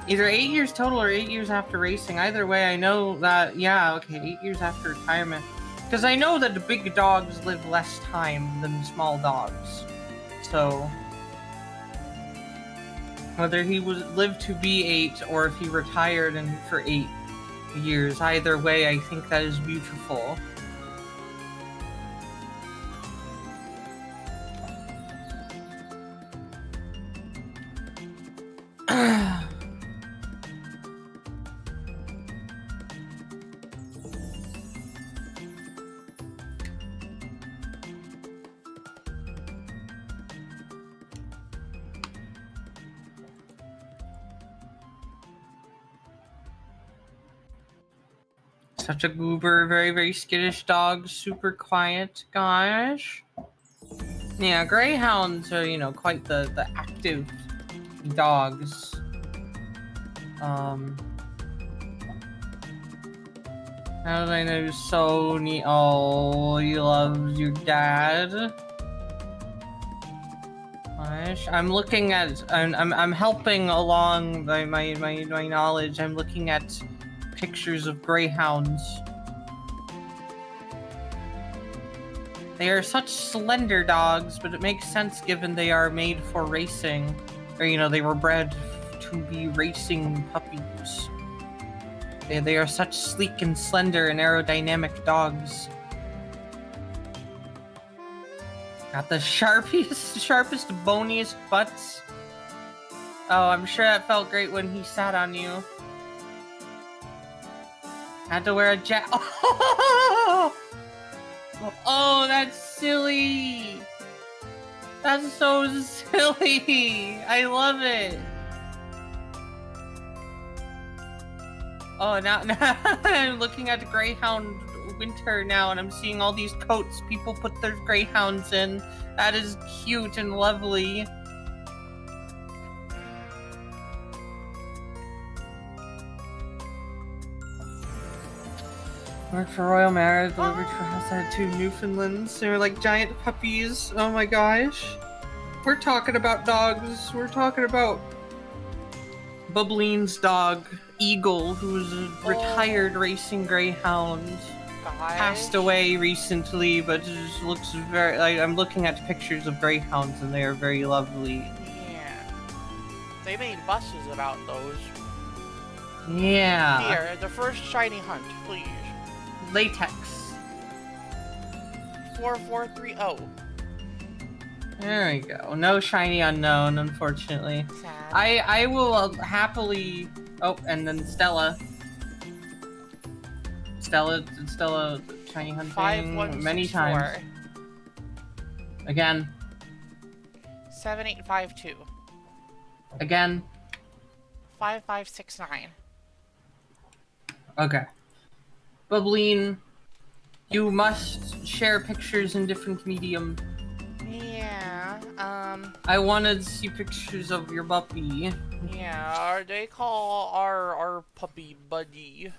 Either 8 years total or 8 years after racing. Either way, I know that, yeah, okay, 8 years after retirement. Because I know that the big dogs live less time than small dogs. So, whether he lived to be 8 or if he retired for 8 years, either way, I think that is beautiful. Such a goober, very, very skittish dog, super quiet, gosh. Yeah, greyhounds are, you know, quite the active dogs. How did I know so neat? Oh, you love your dad. Gosh, I'm looking at, I'm helping along by my knowledge. I'm looking at pictures of greyhounds. They are such slender dogs, but it makes sense given they are made for racing. Or, you know, they were bred to be racing puppies. They are such sleek and slender and aerodynamic dogs. Got the sharpest, boniest butts. Oh, I'm sure that felt great when he sat on you. Had to wear a Oh, that's silly. That's so silly. I love it. Oh, now I'm looking at the Greyhound winter now, and I'm seeing all these coats people put their Greyhounds in. That is cute and lovely. Worked for Royal Mare, delivered for house. I had 2 Newfoundlands. They were like giant puppies. Oh my gosh. We're talking about dogs. We're talking about Bubbleen's dog, Eagle, who's a retired racing greyhound. Passed away recently, but just looks very like I'm looking at pictures of greyhounds and they are very lovely. Yeah. They made buses about those. Yeah. Here, the first shiny hunt, please. Latex. 4430. There we go. No shiny unknown, unfortunately. Sad. I will happily. Oh, and then Stella, shiny hunting many times. Again. 7852. Again. 5569. Okay. Bubbleen, you must share pictures in different medium. Yeah, I wanted to see pictures of your puppy. Yeah, they call our puppy Buddy.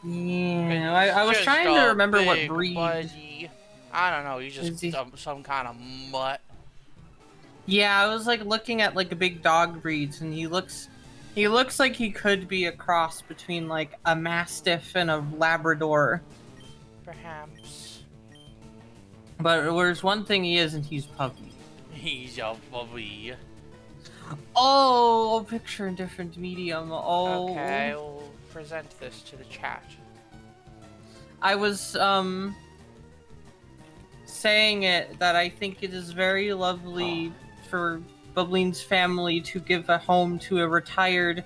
Yeah, I was trying to remember what breed. Buddy. I don't know, he's just some kind of mutt. Yeah, I was like looking at like big dog breeds, and he looks like he could be a cross between like a Mastiff and a Labrador. Perhaps. But there's one thing he isn't, he's puppy. He's a puppy. Oh, picture in different medium. Oh. Okay, I will present this to the chat. I was saying it that I think it is very lovely for Bubbleen's family to give a home to a retired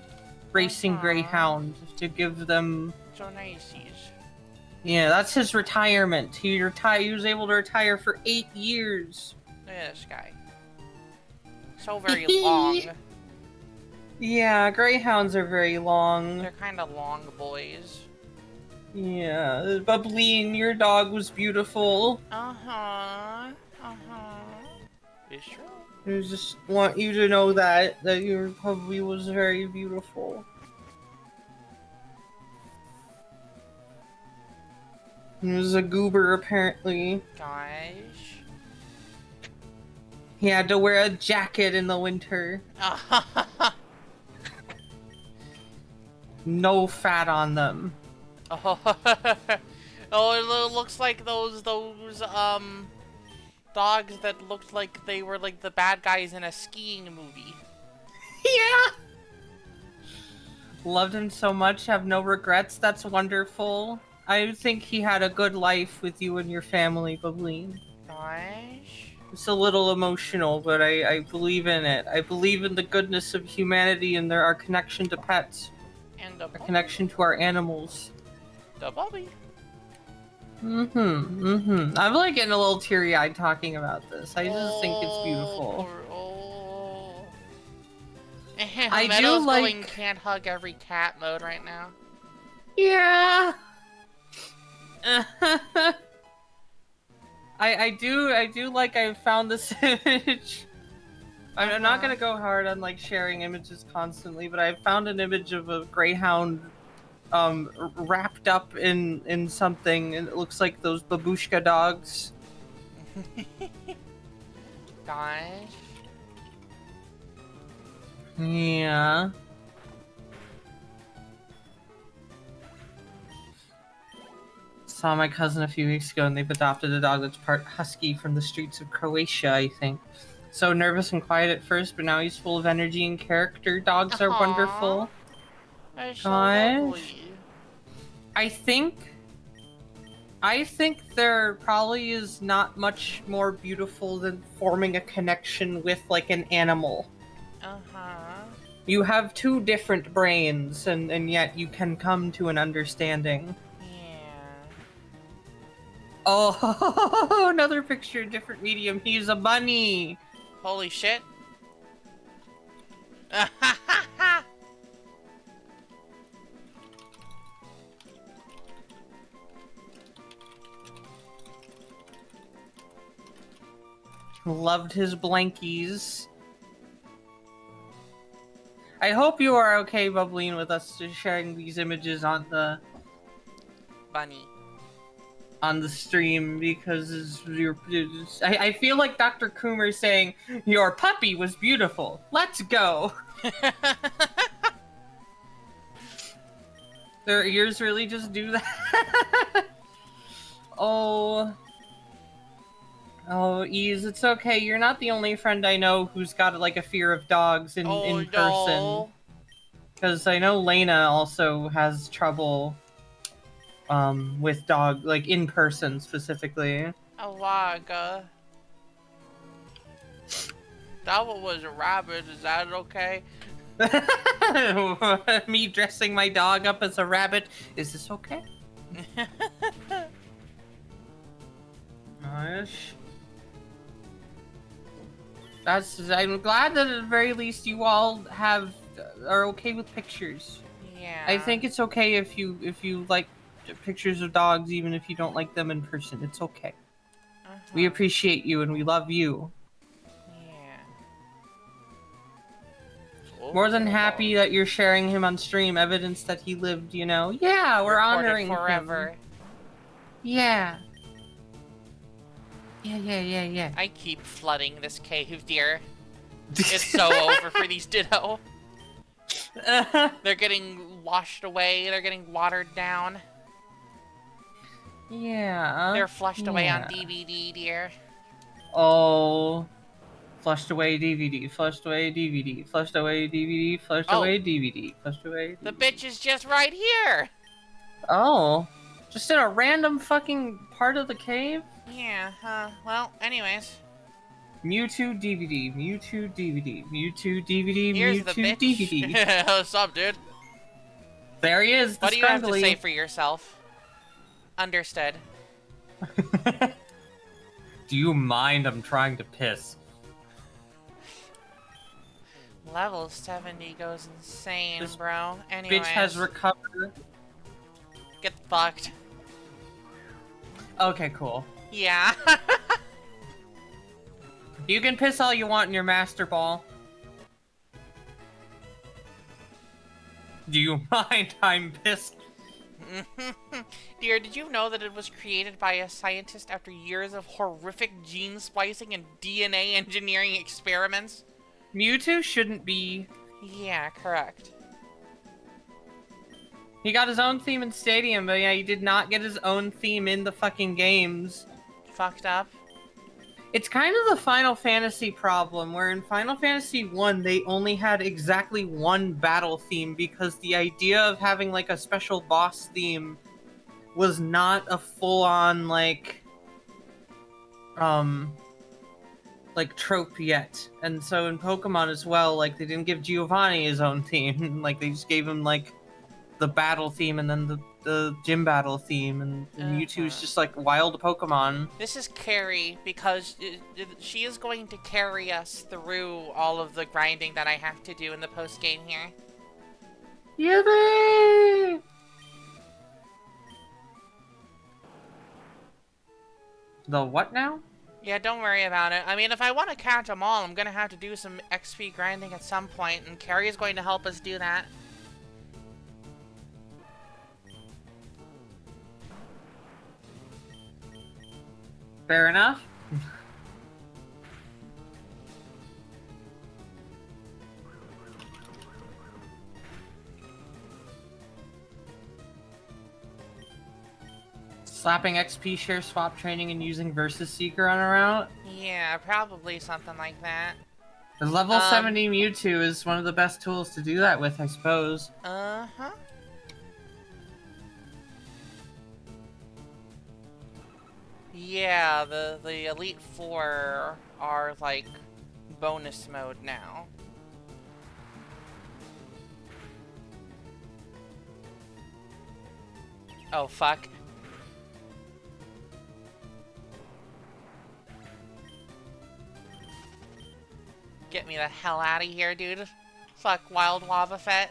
racing greyhound, to give them so nice. Yeah, that's his retirement. He was able to retire for 8 years. Look at this guy. So very long. Yeah, greyhounds are very long. They're kind of long boys. Yeah, Bubbleen, your dog was beautiful. Uh-huh. It's true. I just want you to know that your puppy was very beautiful. He was a goober, apparently. Gosh. He had to wear a jacket in the winter. No fat on them. Oh, it looks like those dogs that looked like they were like the bad guys in a skiing movie. Yeah! Loved him so much, have no regrets, that's wonderful. I think he had a good life with you and your family, Bubbleen. Gosh. It's a little emotional, but I believe in it. I believe in the goodness of humanity and our connection to pets. And our connection to our animals. The Bobby. I'm like getting a little teary-eyed talking about this. I just think it's beautiful. I do like going can't hug every cat mode right now. Yeah. I do like I found this image. I'm not gonna go hard on like sharing images constantly, but I found an image of a greyhound wrapped up in something, and it looks like those babushka dogs. Gosh. Yeah. Saw my cousin a few weeks ago, and they've adopted a dog that's part husky from the streets of Croatia, I think. So nervous and quiet at first, but now he's full of energy and character. Dogs are wonderful. So lovely. I think there probably is not much more beautiful than forming a connection with like an animal. You have two different brains, and yet you can come to an understanding. Oh, another picture, different medium. He's a bunny. Holy shit. Loved his blankies. I hope you are okay, Bubbleen, with us just sharing these images on the bunny. On the stream, because I feel like Dr. Coomer saying, your puppy was beautiful. Let's go. Their ears really just do that. Oh, Ease, it's okay. You're not the only friend I know who's got like a fear of dogs in person. Because I know Lena also has trouble with dog, like in person specifically. Alaga. That one was a rabbit, is that okay? Me dressing my dog up as a rabbit, is this okay? Gosh. I'm glad that at the very least you all are okay with pictures. Yeah. I think it's okay if you like pictures of dogs, even if you don't like them in person. It's okay. We appreciate you and we love you. Yeah. More than happy that you're sharing him on stream, evidence that he lived, you know. Yeah, we're honoring forever. him. Yeah. Yeah. I keep flooding this cave, dear. It's so over for these Ditto. They're getting washed away, they're getting watered down. Yeah. They're flushed away on DVD, dear. Oh. Flushed away DVD, flushed away DVD, flushed away DVD, flushed away DVD, flushed away DVD. The bitch is just right here! Oh. Just in a random fucking part of the cave? Yeah, well, anyways. Mewtwo DVD, Mewtwo DVD, Mewtwo DVD, Here's Mewtwo DVD. What's up, dude? There he is, the What do you have to say for yourself? Understood. Do you mind? I'm trying to piss. Level 70 goes insane, This bro. Anyways, Bitch has recovered. get fucked. Okay, cool. Yeah. You can piss all you want in your master ball. Do you mind? I'm pissed. Dear, did you know that it was created by a scientist after years of horrific gene splicing and DNA engineering experiments? Mewtwo shouldn't be. Yeah, correct. He got his own theme in Stadium, but yeah, he did not get his own theme in the fucking games. Fucked up. It's kind of the Final Fantasy problem, where in Final Fantasy 1, they only had exactly one battle theme because the idea of having, like, a special boss theme was not a full-on, like, trope yet. And so in Pokemon as well, like, they didn't give Giovanni his own theme. Like, they just gave him, like, the battle theme and then the gym battle theme, and Mewtwo's just like wild Pokemon. This is Carrie because she is going to carry us through all of the grinding that I have to do in the post game here. Yippee! The what now? Yeah, don't worry about it. I mean, if I want to catch them all, I'm gonna have to do some XP grinding at some point, and Carrie is going to help us do that. Fair enough. Slapping XP share swap training and using Versus Seeker on a route? Yeah, probably something like that. The level 70 Mewtwo is one of the best tools to do that with, I suppose. Uh-huh. Yeah, the Elite Four are, like, bonus mode now. Oh, fuck. Get me the hell out of here, dude. Fuck Wild Wobbuffet.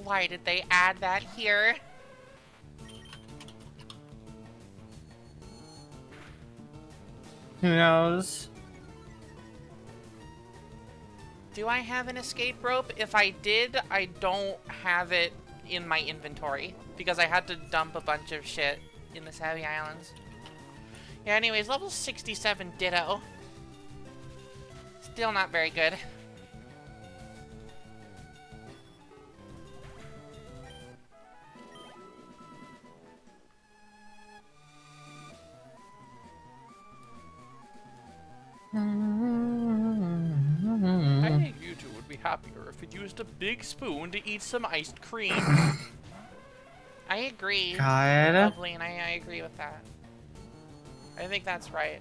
Why did they add that here? Who knows? Do I have an escape rope? If I did, I don't have it in my inventory because I had to dump a bunch of shit in the Savvy Islands. Yeah, anyways, level 67 Ditto. Still not very good. I think you two would be happier if you used a big spoon to eat some iced cream. I agree. God. Lovely, and I agree with that. I think that's right.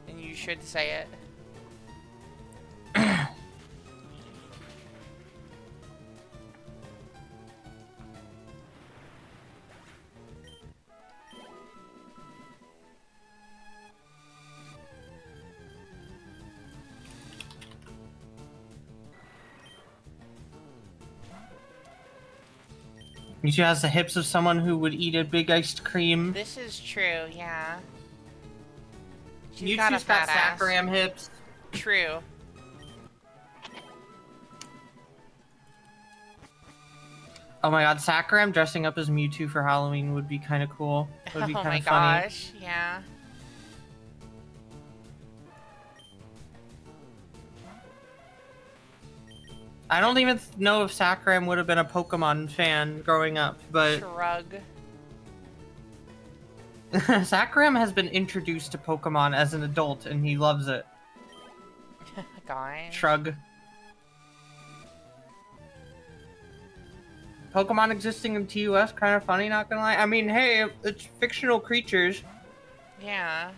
And you should say it. She has the hips of someone who would eat a big iced cream. This is true, yeah. She's Mewtwo's got a fat ass. Saccharam hips. True. Oh my god, Saccharam dressing up as Mewtwo for Halloween would be kind of cool. It would be Oh kind my of funny. gosh, yeah. I don't even know if Saccharam would have been a Pokemon fan growing up, but Shrug. Saccharam has been introduced to Pokemon as an adult, and he loves it. Guys. Shrug. Pokemon existing in TUS, kind of funny, not gonna lie. I mean, hey, it's fictional creatures. Yeah.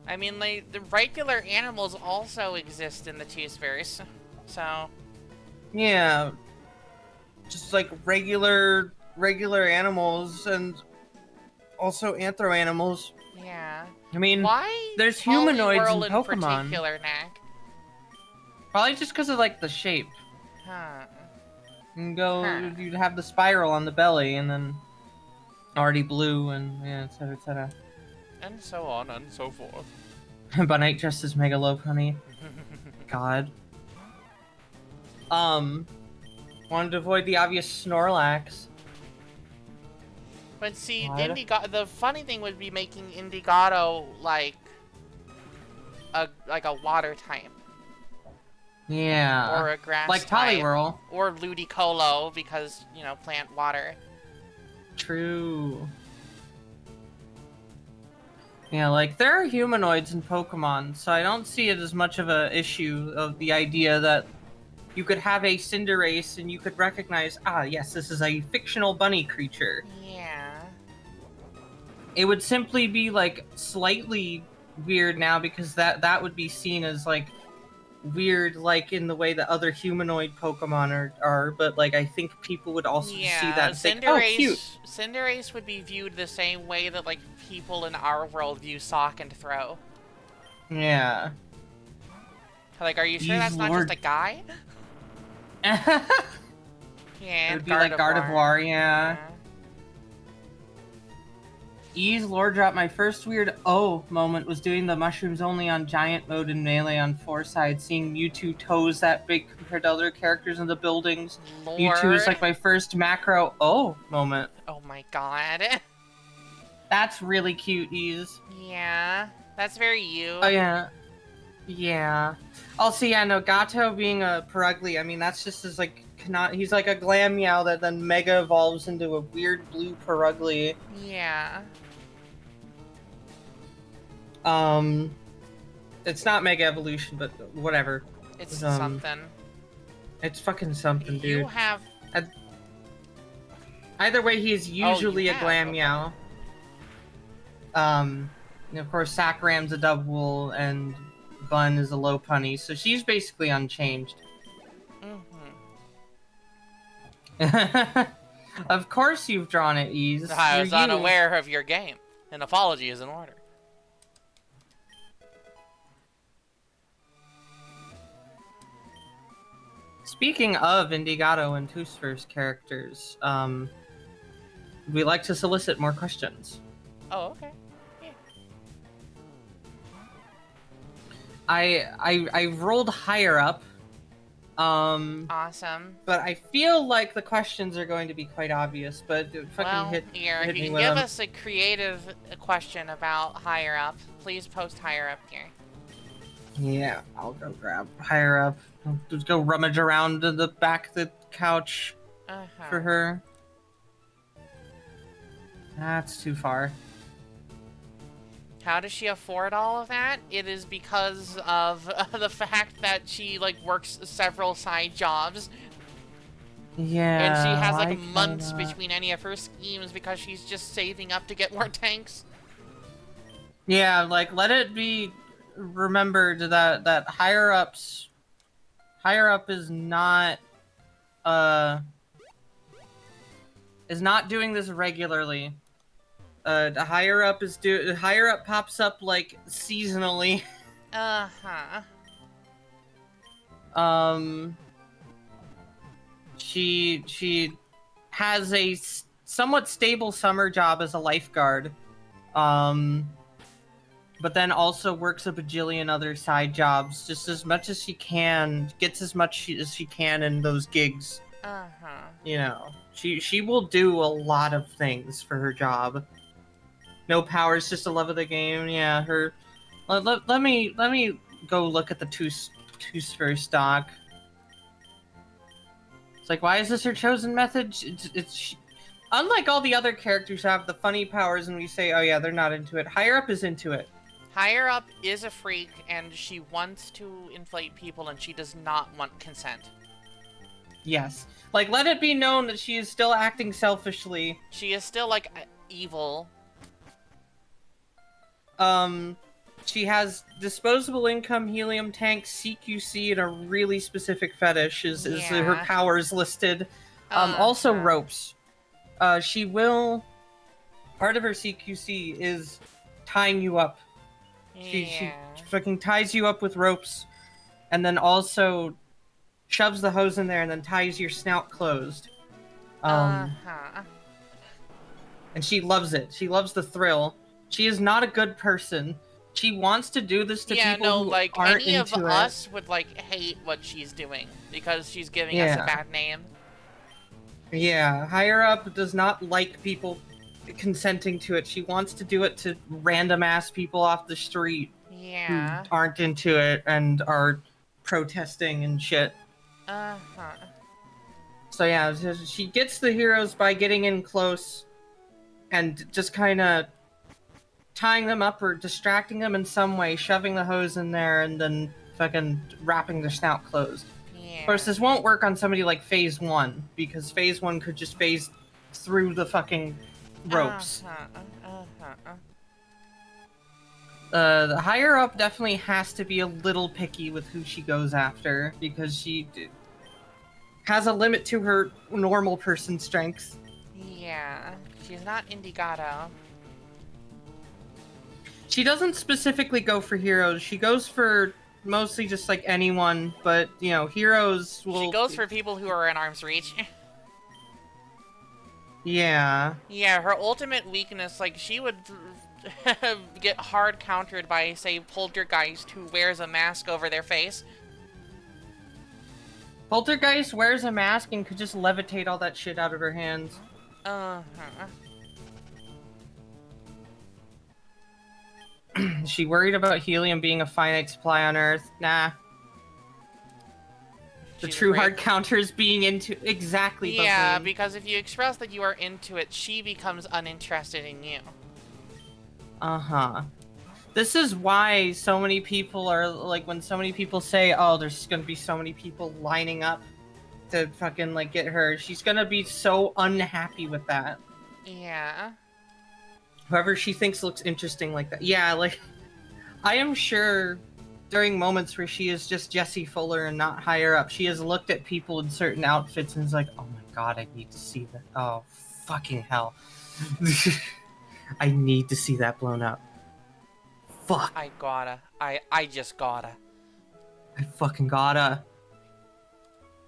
I mean, like, the regular animals also exist in the Toothverse, so... Yeah. Just like regular animals and also anthro animals. Yeah. I mean, Why there's humanoids in Poliwhirl in Pokemon. particular, Knack? Probably just because of like the shape. Huh. You'd have the spiral on the belly and then already blue and yeah, etc. etc. And so on and so forth. Bunite dressed as Mega Lopunny. God. Wanted to avoid the obvious Snorlax. But see, What? the funny thing would be making Indigato like a water type. Yeah. Or a grass like type. Poliwhirl. Or Ludicolo, because, you know, plant water. True. Yeah, like, there are humanoids in Pokemon, so I don't see it as much of a issue of the idea that you could have a Cinderace and you could recognize, ah, yes, this is a fictional bunny creature. Yeah. It would simply be, like, slightly weird now because that would be seen as, like, weird, like, in the way that other humanoid Pokemon are, but, like, I think people would also see that and think, oh, cute. Cinderace would be viewed the same way that, like, people in our world view Sock and Throw. Yeah. Like, are you sure that's not just a guy? Yeah, it would be like Gardevoir, yeah. Ease lore drop. My first weird moment was doing the mushrooms only on giant mode in Melee on 4 sides, seeing Mewtwo toes that big compared to other characters in the buildings. Lord. Mewtwo is like my first macro moment. Oh my god. That's really cute, Ease. Yeah, that's very you. Oh yeah. Yeah. Also, yeah, no, Gato being a Perugly, I mean, that's just as, like, he's like a Glammeow that then Mega evolves into a weird blue Perugly. Yeah. It's not Mega Evolution, but whatever. It's something. It's fucking something, dude. You have... Either way, he's usually a Glammeow. And of course, Sakram's a Double, and Bun is a Lopunny, so she's basically unchanged. Of course you've drawn it, Ease. I was unaware of your game. An apology is in order. Speaking of Indigato and Toothverse characters, we like to solicit more questions. Oh, okay. Yeah. I rolled higher up. Awesome. But I feel like the questions are going to be quite obvious, but fucking hit you me can with give them. us a creative question about higher up. Please post higher up here. Yeah, I'll go grab higher up. I'll just go rummage around in the back of the couch for her. That's too far. How does she afford all of that? It is because of the fact that she, like, works several side jobs. Yeah. And she has, like, months between any of her schemes because she's just saving up to get more tanks. Yeah, like, let it be remembered that higher up is not doing this regularly. The higher up pops up like seasonally. She has a somewhat stable summer job as a lifeguard. But then also works a bajillion other side jobs, just as much as she can, gets as much as she can in those gigs. You know, she will do a lot of things for her job. No powers, just a love of the game. Yeah, her. Let me go look at the Toothverse stock. It's like, why is this her chosen method? It's unlike all the other characters who have the funny powers, and we say, oh yeah, they're not into it. Higher up is into it. Higher up is a freak, and she wants to inflate people, and she does not want consent. Yes. Like, let it be known that she is still acting selfishly. She is still, like, evil. She has disposable income, helium tanks, CQC, and a really specific fetish is her Yeah. powers listed. Also Uh-huh. ropes. She will... Part of her CQC is tying you up. She Yeah. fucking ties you up with ropes, and then also shoves the hose in there and then ties your snout closed. Uh-huh. And she loves it. She loves the thrill. She is not a good person. She wants to do this to Yeah, people no, who like, aren't any of into it. us would, like, hate what she's doing because she's giving us a Yeah. bad name. Yeah, higher up does not like people consenting to it. She wants to do it to random ass people off the street Yeah. who aren't into it and are protesting and shit. Uh-huh. So yeah, she gets the heroes by getting in close and just kind of tying them up or distracting them in some way, shoving the hose in there, and then fucking wrapping their snout closed. Yeah. Of course, this won't work on somebody like Phase 1, because Phase 1 could just phase through the fucking ropes. The higher up definitely has to be a little picky with who she goes after, because she has a limit to her normal person strength. Yeah. She's not Indigato. She doesn't specifically go for heroes. She goes for mostly just like anyone, but you know, heroes will... She goes for people who are in arm's reach. Yeah. Yeah, her ultimate weakness, like, she would get hard countered by, say, Poltergeist, who wears a mask over their face. Poltergeist wears a mask and could just levitate all that shit out of her hands. Uh-huh. Is she worried about helium being a finite supply on Earth? Nah. The She's true afraid- hard counters being into... Exactly, Yeah, Bubbling. because if you express that you are into it, she becomes uninterested in you. Uh-huh. This is why so many people are, like, when so many people say, oh, there's gonna be so many people lining up to fucking, like, get her, she's gonna be so unhappy with that. Yeah. Whoever she thinks looks interesting like that. Yeah, like, I am sure during moments where she is just Jessie Fuller and not higher up, she has looked at people in certain outfits and is like, oh my god, I need to see that. Oh, fucking hell. I need to see that blown up. Fuck. I gotta. I just gotta. I fucking gotta.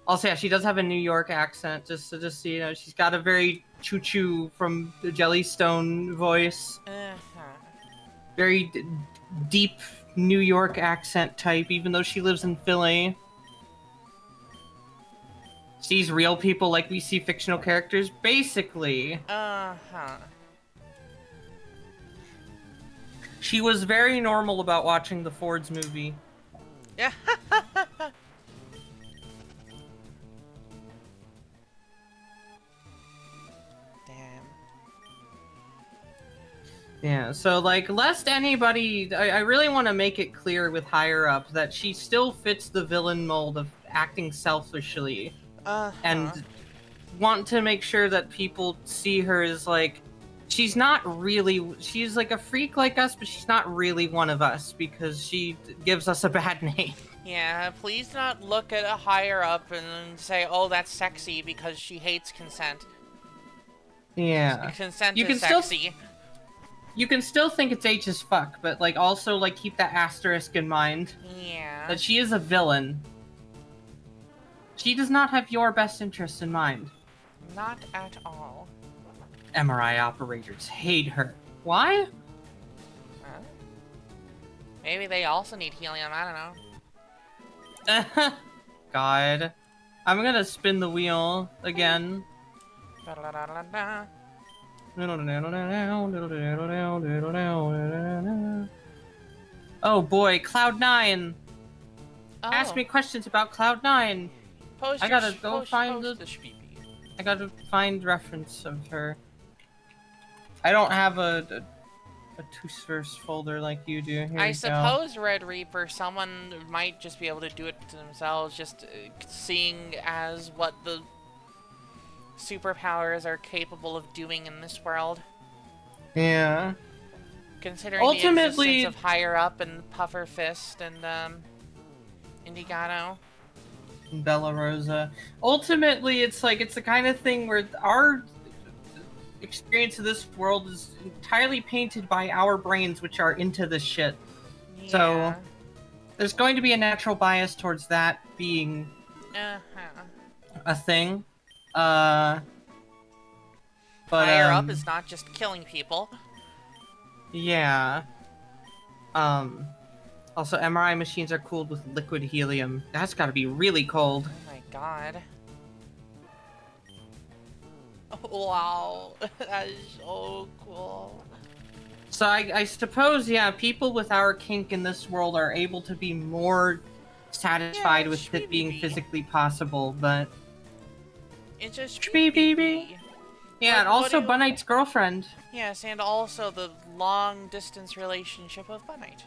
Also, yeah, she does have a New York accent, just so you know, she's got a very choo-choo from the Jellystone voice. Uh-huh. Very deep New York accent type, even though she lives in Philly. Sees real people like we see fictional characters, basically. Uh-huh. She was very normal about watching the Fords movie. Yeah. Damn. Yeah, so, like, lest anybody... I really want to make it clear with higher up that she still fits the villain mold of acting selfishly. Uh-huh. And want to make sure that people see her as, like... She's not really... She's, like, a freak like us, but she's not really one of us, because she gives us a bad name. Yeah, please do not look at a higher up and say, oh, that's sexy, because she hates consent. Yeah. Consent You is can still- sexy. You can still think it's H as fuck, but, like, also, like, keep that asterisk in mind. Yeah. That she is a villain. She does not have your best interest in mind. Not at all. MRI operators hate her. Why? Huh? Maybe they also need helium, I don't know. God. I'm gonna spin the wheel again. Da-da-da-da-da. Oh boy, Cloud9! Oh. Ask me questions about Cloud9! Post I your gotta sh- go post- find post the- shpeepee. I gotta find reference of her. I don't have a two-source folder like you do. Here I we go. suppose, Red Reaper, someone might just be able to do it to themselves, just seeing as what the superpowers are capable of doing in this world. Yeah. Considering Ultimately- the existence of Higher Up and Puffer Fist and Indigano. Bella Rosa. Ultimately, it's the kind of thing where our experience of this world is entirely painted by our brains, which are into this shit. Yeah. So, there's going to be a natural bias towards that being a thing. But Higher Up is not just killing people. yeah. Also, MRI machines are cooled with liquid helium. That's got to be really cold. Oh my god. Oh, wow. That is so cool. So I suppose, yeah, people with our kink in this world are able to be more satisfied Yeah, with it being shbeeby. physically possible, but... It's just Shbeeby. Yeah, Like, and also what do- Bunite's girlfriend. Yes, and also the long-distance relationship of Bunite.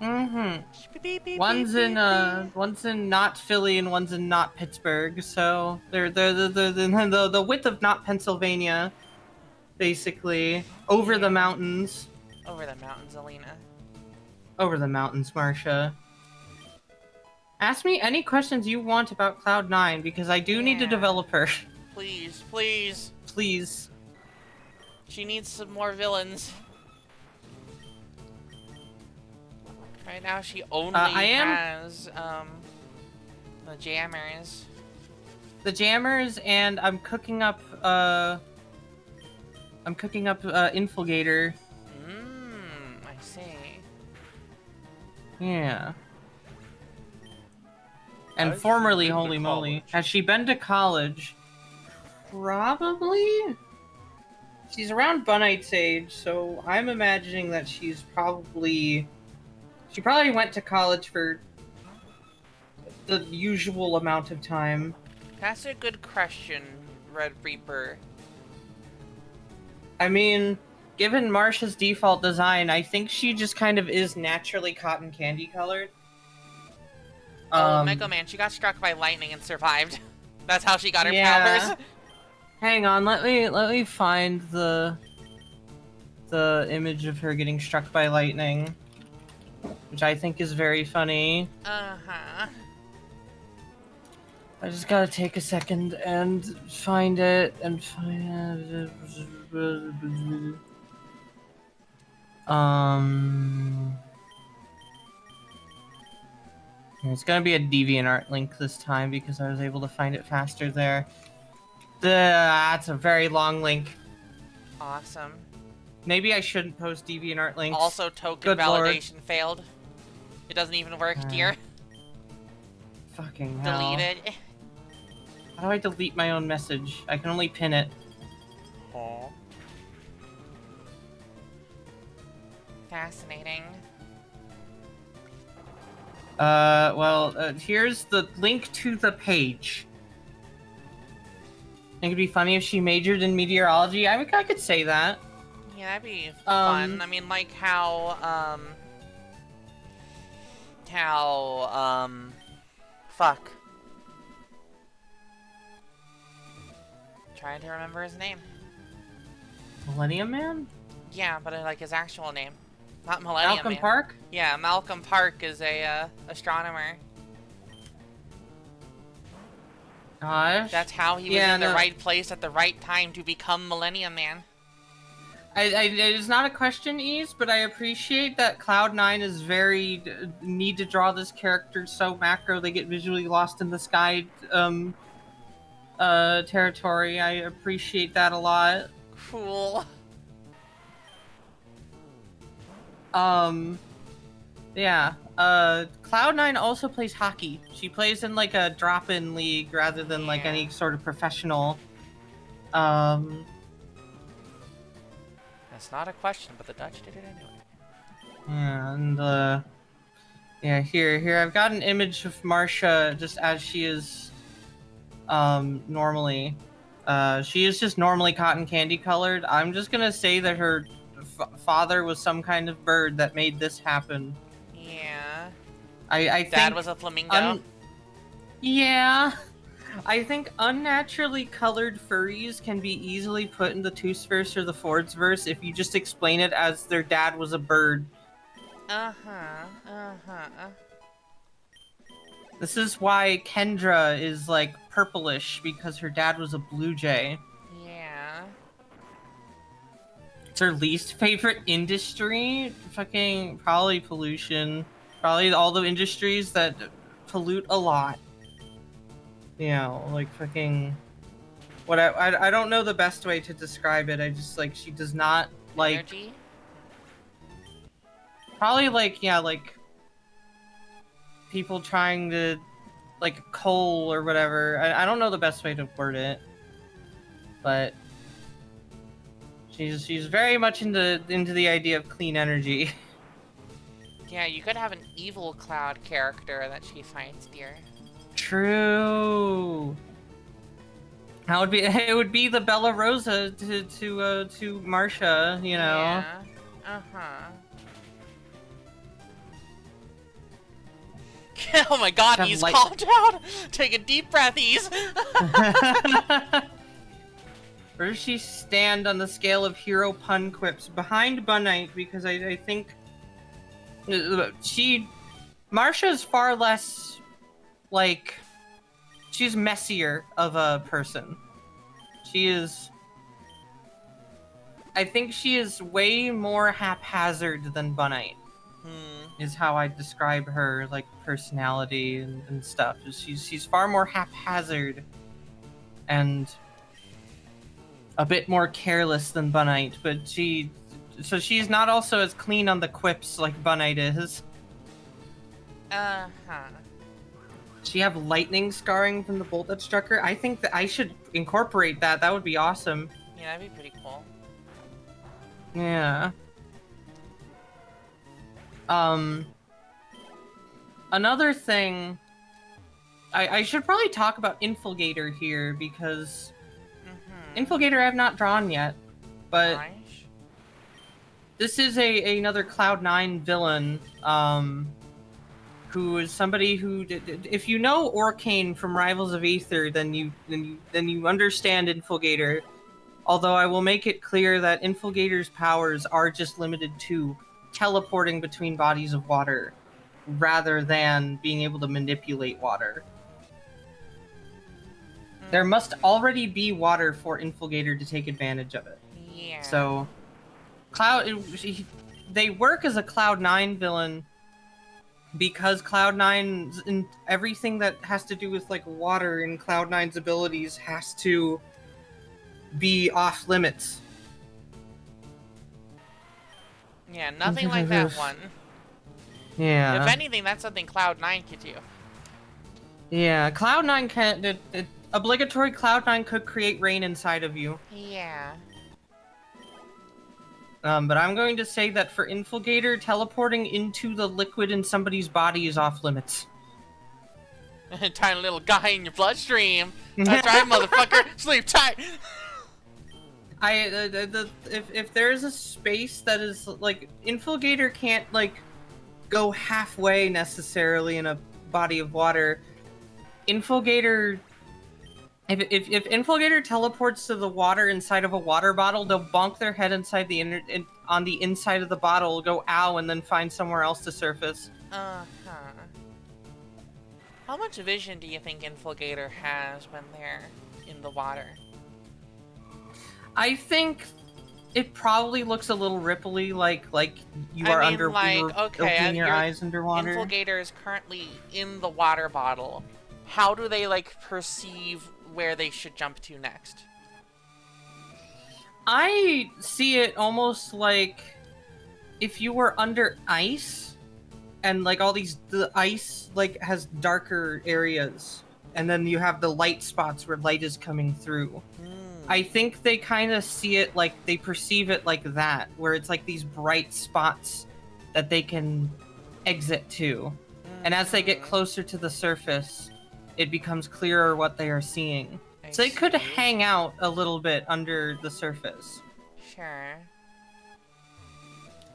Mm-hmm. Shbeeby. One's in not Philly and one's in not Pittsburgh, so they're the width of not Pennsylvania, basically. Over the Yeah. mountains. Over the mountains, Alina. Over the mountains, Marcia. Ask me any questions you want about Cloud9, because I do need to Yeah. develop her. Please, please. Please. She needs some more villains. Right now she only has, the jammers. The jammers, and I'm cooking up Infilgator. I see. Yeah. Has And she formerly, been to holy moly. college? Has she been to college? Probably? She's around Bunite's age, so I'm imagining that she's probably... She probably went to college for the usual amount of time. That's a good question, Red Reaper. I mean, given Marsha's default design, I think she just kind of is naturally cotton candy colored. Oh, Mega Man, she got struck by lightning and survived. That's how she got her Yeah. powers. Hang on, let me find the image of her getting struck by lightning, which I think is very funny. Uh-huh. I just gotta take a second and find it and find it. It's gonna be a DeviantArt link this time because I was able to find it faster there. That's a very long link. Awesome. Maybe I shouldn't post DeviantArt links. Also, token Good lord. validation failed. It doesn't even work, dear. Fucking hell. Delete it. How do I delete my own message? I can only pin it. Aw. Fascinating. Here's the link to the page. Think it'd be funny if she majored in meteorology. I could say that. Yeah, that'd be fun. Um, I mean, like how, fuck. Trying to remember his name. Millennium Man? Yeah, but like his actual name. Not Millennium Malcolm Man. Park? Yeah, Malcolm Park is a, astronomer. Gosh. That's how he was Yeah, in the no. right place at the right time to become Millennium Man. It's not a question, Ease, but I appreciate that Cloud9 is very need to draw this character so macro they get visually lost in the sky territory. I appreciate that a lot. Cool. Yeah. Cloud9 also plays hockey. She plays in like a drop-in league rather than like Yeah. any sort of professional. That's not a question, but the Dutch did it anyway. Yeah, and yeah, here I've got an image of Marcia just as she is normally. She is just normally cotton candy colored. I'm just gonna say that her father was some kind of bird that made this happen. Yeah. I think Dad was a flamingo. yeah. I think unnaturally colored furries can be easily put in the Tooth's verse or the Ford's verse if you just explain it as their dad was a bird. This is why Kendra is like purplish, because her dad was a blue jay. Yeah. It's her least favorite industry? Fucking probably pollution. Probably all the industries that pollute a lot. You know, like fucking... What I don't know the best way to describe it. I just like, she does not like... Energy? Probably like, yeah, like... people trying to... like coal or whatever. I don't know the best way to word it. But... She's very much into the idea of clean energy. Yeah, you could have an evil cloud character that she finds dear. True. That would be it. Would be the Bella Rosa to Marsha, you know. Yeah. Oh my god, Have he's light- calmed down. Take a deep breath, he's. Where does she stand on the scale of hero pun quips? Behind Bunite, because I think Marsha's far less like, she's messier of a person. I think she is way more haphazard than Bunite. Is how I describe her, like, personality and stuff. She's far more haphazard and a bit more careless than Bunite, but so she's not also as clean on the quips like Bunite is. She have lightning scarring from the bolt that struck her. I think that I should incorporate that. That would be awesome. Yeah, that'd be pretty cool. Yeah. Another thing, I should probably talk about Infilgator here, because Infilgator I have not drawn yet, but this is another Cloud9 villain, who is somebody who, if you know Orcane from Rivals of Aether, then you understand Infilgator. Although I will make it clear that Infilgator's powers are just limited to teleporting between bodies of water, rather than being able to manipulate water. There must already be water for Infilgator to take advantage of it. Yeah. So, they work as a Cloud9 villain because Cloud9's in everything that has to do with like water and Cloud9's abilities has to be off limits. Yeah, nothing like that one. Yeah. If anything, that's something Cloud9 could do. Yeah, Cloud9 can. Obligatory Cloud9 could create rain inside of you. Yeah. But I'm going to say that for Infilgator, teleporting into the liquid in somebody's body is off limits. Tiny little guy in your bloodstream. That's right, motherfucker. Sleep tight. If there's a space that is like, Infilgator can't like go halfway necessarily in a body of water. Infilgator, if Infilgator teleports to the water inside of a water bottle, they'll bonk their head inside the on the inside of the bottle, go ow, and then find somewhere else to surface. How much vision do you think Infilgator has when they're in the water? I think it probably looks a little ripply, like you are opening your eyes underwater. Infilgator is currently in the water bottle. How do they like perceive where they should jump to next? I see it almost like if you were under ice, and like the ice like has darker areas, and then you have the light spots where light is coming through. I think they kind of see it like, they perceive it like that, where it's like these bright spots that they can exit to. And as they get closer to the surface, it becomes clearer what they are seeing. So they could hang out a little bit under the surface. Sure.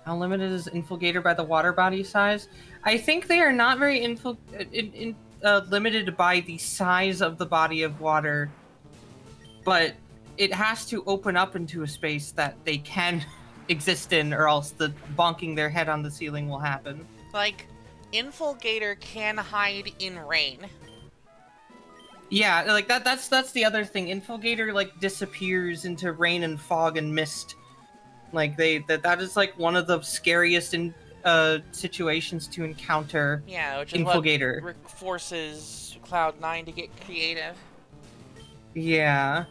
How limited is Infilgator by the water body size? I think they are not very limited by the size of the body of water, but it has to open up into a space that they can exist in, or else the bonking their head on the ceiling will happen. Like, Infilgator can hide in rain. Yeah, like that's the other thing. Infilgator like disappears into rain and fog and mist. Like that is like one of the scariest situations to encounter. Yeah, which is Infilgator. what forces Cloud9 to get creative. Yeah.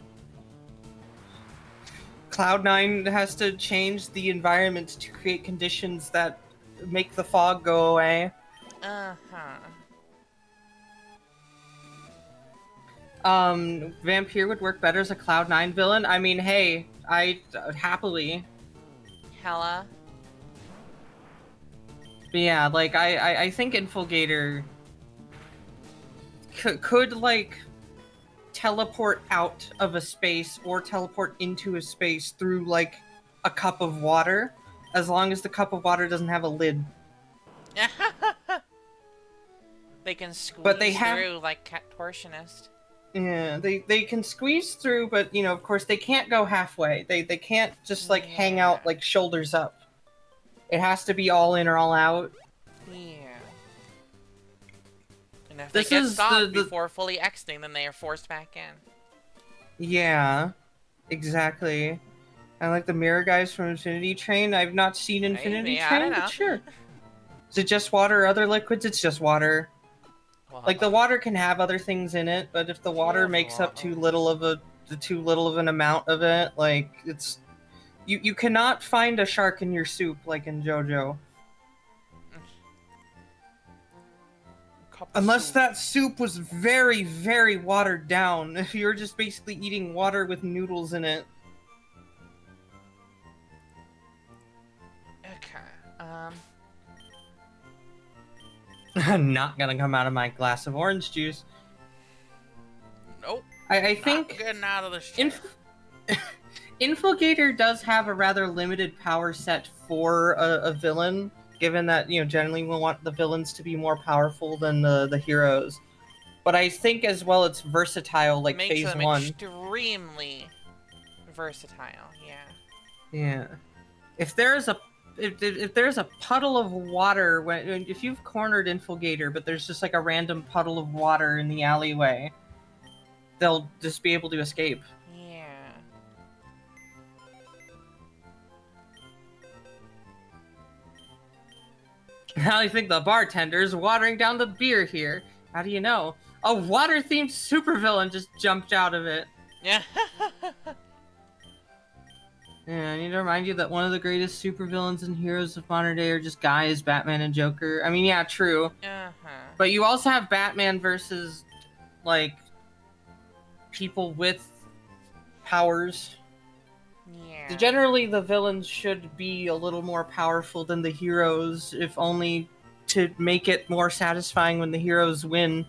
Cloud9 has to change the environment to create conditions that make the fog go away. Vampire would work better as a Cloud9 villain. I mean, hey, I happily. Hella. But yeah, like I think Infilgator could like teleport out of a space or teleport into a space through like a cup of water, as long as the cup of water doesn't have a lid. They can squeeze But they through like Contortionist. Yeah, they can squeeze through, but you know, of course, they can't go halfway. They can't just like hang out like shoulders up. It has to be all in or all out. Yeah. And if This they get is stopped the before fully exiting, then they are forced back in. Yeah, exactly. And like the mirror guys from Infinity Train, I've not seen Infinity Maybe, I Train, don't know. but sure. Is it just water or other liquids? It's just water. Well, Like the water can have other things in it, but if the water makes up too little of an amount of it, like it's you cannot find a shark in your soup like in JoJo. Unless that soup was very, very watered down. If you're just basically eating water with noodles in it. Okay. Not gonna come out of my glass of orange juice. Nope. I think not getting out of this chair. Infilgator does have a rather limited power set for a villain, given that, you know, generally we want the villains to be more powerful than the heroes. But I think as well it's versatile, like Makes phase them 1. extremely versatile, yeah. Yeah. If there's a puddle of water, if you've cornered Infilgator, but there's just like a random puddle of water in the alleyway, they'll just be able to escape. Yeah. I think the bartender's watering down the beer here. How do you know? A water-themed supervillain just jumped out of it. Yeah. Yeah, I need to remind you that one of the greatest supervillains and heroes of modern day are just guys, Batman and Joker. I mean, yeah, true. But you also have Batman versus, like, people with powers. Yeah. Generally, the villains should be a little more powerful than the heroes, if only to make it more satisfying when the heroes win.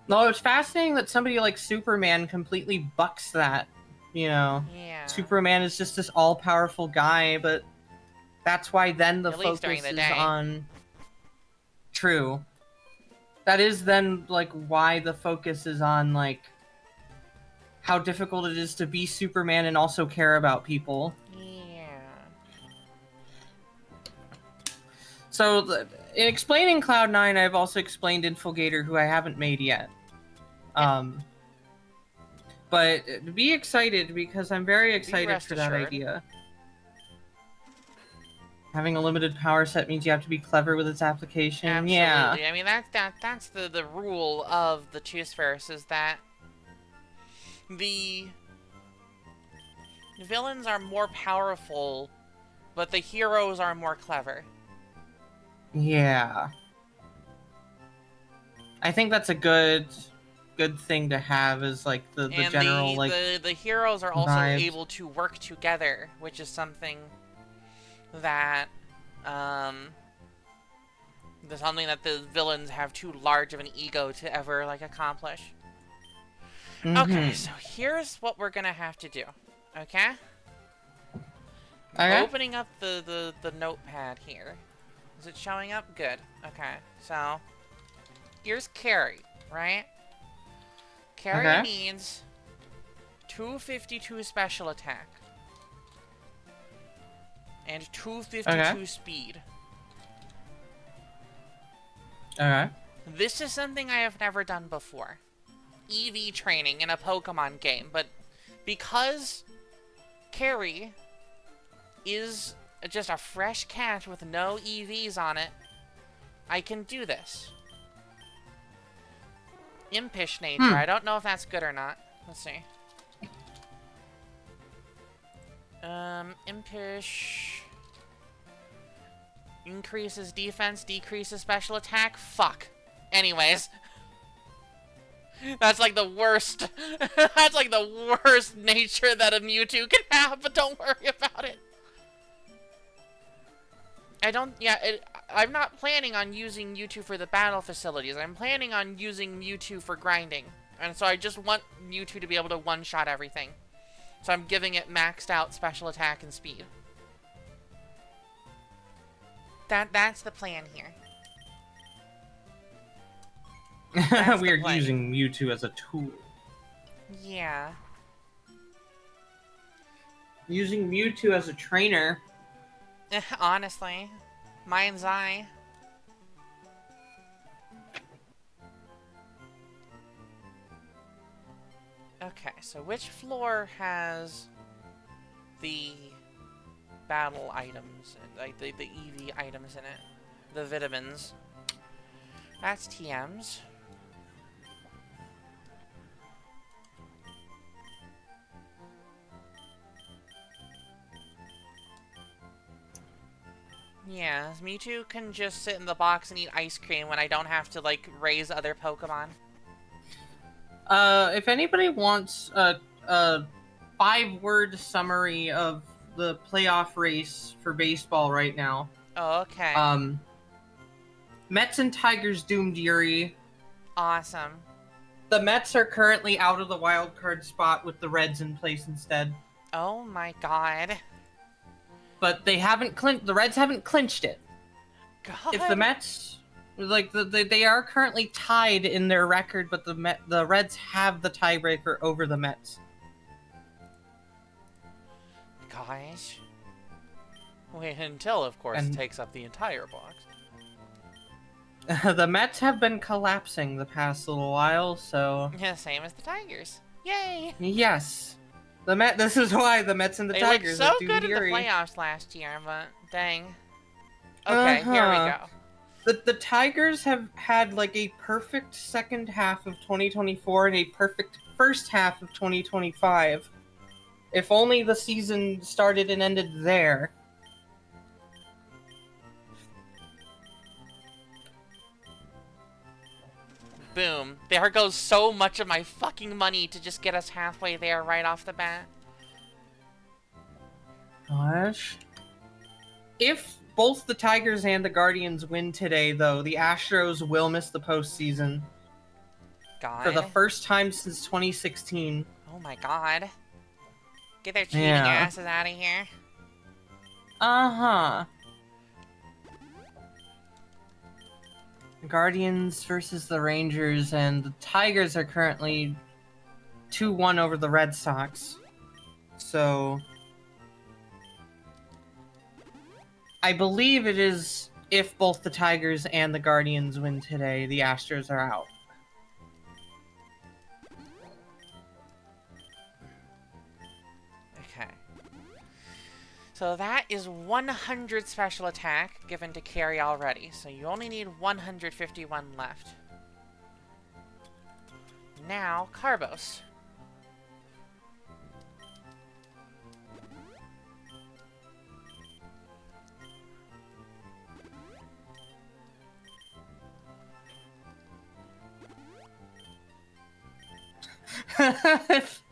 No, it's fascinating that somebody like Superman completely bucks that. You know, Superman is just this all-powerful guy, but that's why then the focus is on... True. That is then, like, why the focus is on, like, how difficult it is to be Superman and also care about people. Yeah. So, in explaining Cloud9, I've also explained Infilgator, who I haven't made yet. But be excited, because I'm very excited for that idea. Having a limited power set means you have to be clever with its application. Absolutely. Yeah. I mean, that's the rule of the Choose-Verse, is that the villains are more powerful, but the heroes are more clever. Yeah. I think that's a good thing to have, is like the general like the heroes are also vibes. able to work together, which is something that the villains have too large of an ego to ever like accomplish. Okay, so here's what we're gonna have to do. Okay? Opening up the notepad here. Is it showing up? Good. Okay, so here's Carrie, right? Carrie Okay. needs 252 special attack. And 252 speed. Okay. This is something I have never done before. EV training in a Pokemon game, but because Carrie is just a fresh catch with no EVs on it, I can do this. Impish nature. I don't know if that's good or not. Let's see. Impish increases defense, decreases special attack. Fuck. Anyways. That's like the worst. That's like the worst nature that a Mewtwo can have, but don't worry about it. I'm not planning on using Mewtwo for the battle facilities. I'm planning on using Mewtwo for grinding. And so I just want Mewtwo to be able to one-shot everything. So I'm giving it maxed out special attack and speed. That's the plan here. We're using Mewtwo as a tool. Yeah. Using Mewtwo as a trainer. Honestly. Mind's eye. Okay, so which floor has the battle items, like the EV items in it? The vitamins. That's TM's. Yeah, Mewtwo can just sit in the box and eat ice cream when I don't have to, like, raise other Pokemon. If anybody wants a 5-word summary of the playoff race for baseball right now. Oh, okay. Mets and Tigers doomed Yuri. Awesome. The Mets are currently out of the wild card spot with the Reds in place instead. Oh my god. But they haven't the Reds haven't clinched it. God. If the Mets, like they are currently tied in their record, but the Reds have the tiebreaker over the Mets. Gosh. Wait, until, of course, it takes up the entire box. The Mets have been collapsing the past little while, so... Yeah, same as the Tigers. Yay! Yes. This is why the Mets and the Tigers looked are so good in the Yuri. playoffs last year, but dang. Okay, here we go. The Tigers have had like a perfect second half of 2024 and a perfect first half of 2025. If only the season started and ended there. Boom. There goes so much of my fucking money to just get us halfway there right off the bat. Gosh. If both the Tigers and the Guardians win today, though, the Astros will miss the postseason. God. For the first time since 2016. Oh my god. Get their cheating asses out of here. Uh-huh. Guardians versus the Rangers, and the Tigers are currently 2-1 over the Red Sox. So... I believe it is if both the Tigers and the Guardians win today, the Astros are out. Okay. So that is 100 special attack given to Carrie already. So you only need 151 left. Now, Carbos. If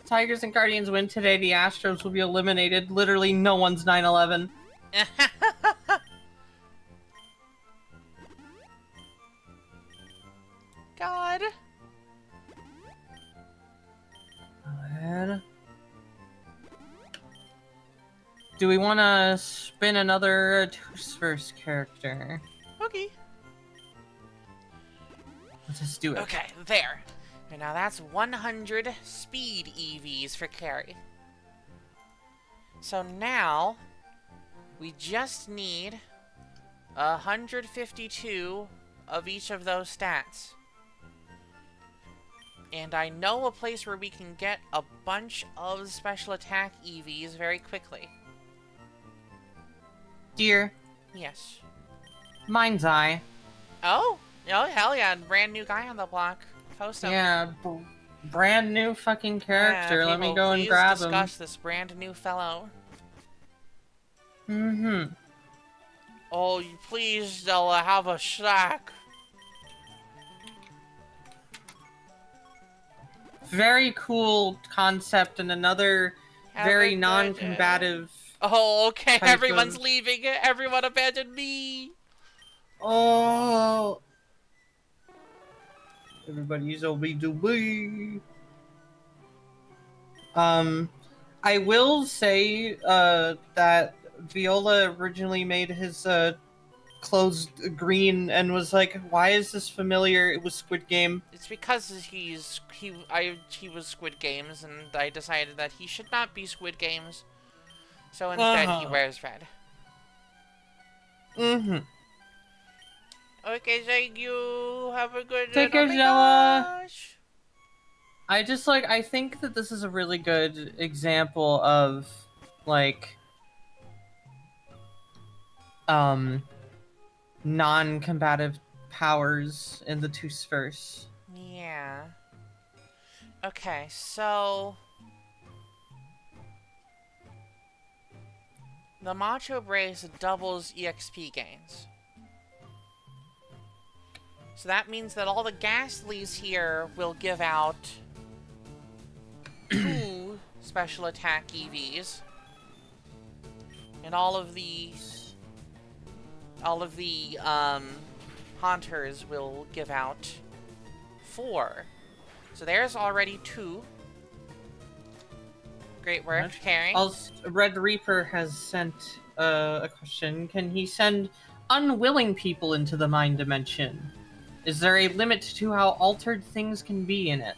Tigers and Guardians win today, the Astros will be eliminated. Literally, no one's 9/11. God. Do we want to spin another Who's First character? Okay. Let's just do it. Okay, there. And now that's 100 speed EVs for carry. So now, we just need 152 of each of those stats. And I know a place where we can get a bunch of special attack EVs very quickly. Dear, Yes. Mind's Eye. Oh, hell yeah, brand new guy on the block. Post him. Yeah, brand new fucking character. Yeah, Let me people, go and please grab him. discuss this brand new fellow. Mm-hmm. Oh, please, Della, have a snack. Very cool concept and another Have very a good non-combative. Oh, okay, type everyone's of- leaving. Everyone abandoned me. Oh. Everybody's OB2B. I will say that Viola originally made his clothes green and was like, "Why is this familiar?" It was Squid Game. It's because he was Squid Games, and I decided that he should not be Squid Games. So instead, he wears red. Mm-hmm. Okay, thank you. Have a good Take day. care, Zella. I think that this is a really good example of, like, non-combative powers in the two spheres. Yeah. Okay, so the Macho Brace doubles EXP gains. So that means that all the Ghastlies here will give out 2 special attack EVs. And all of the Haunters will give out 4. So there's already 2. Great work, Carrie. Also, Red Reaper has sent a question. Can he send unwilling people into the mind dimension? Is there a limit to how altered things can be in it?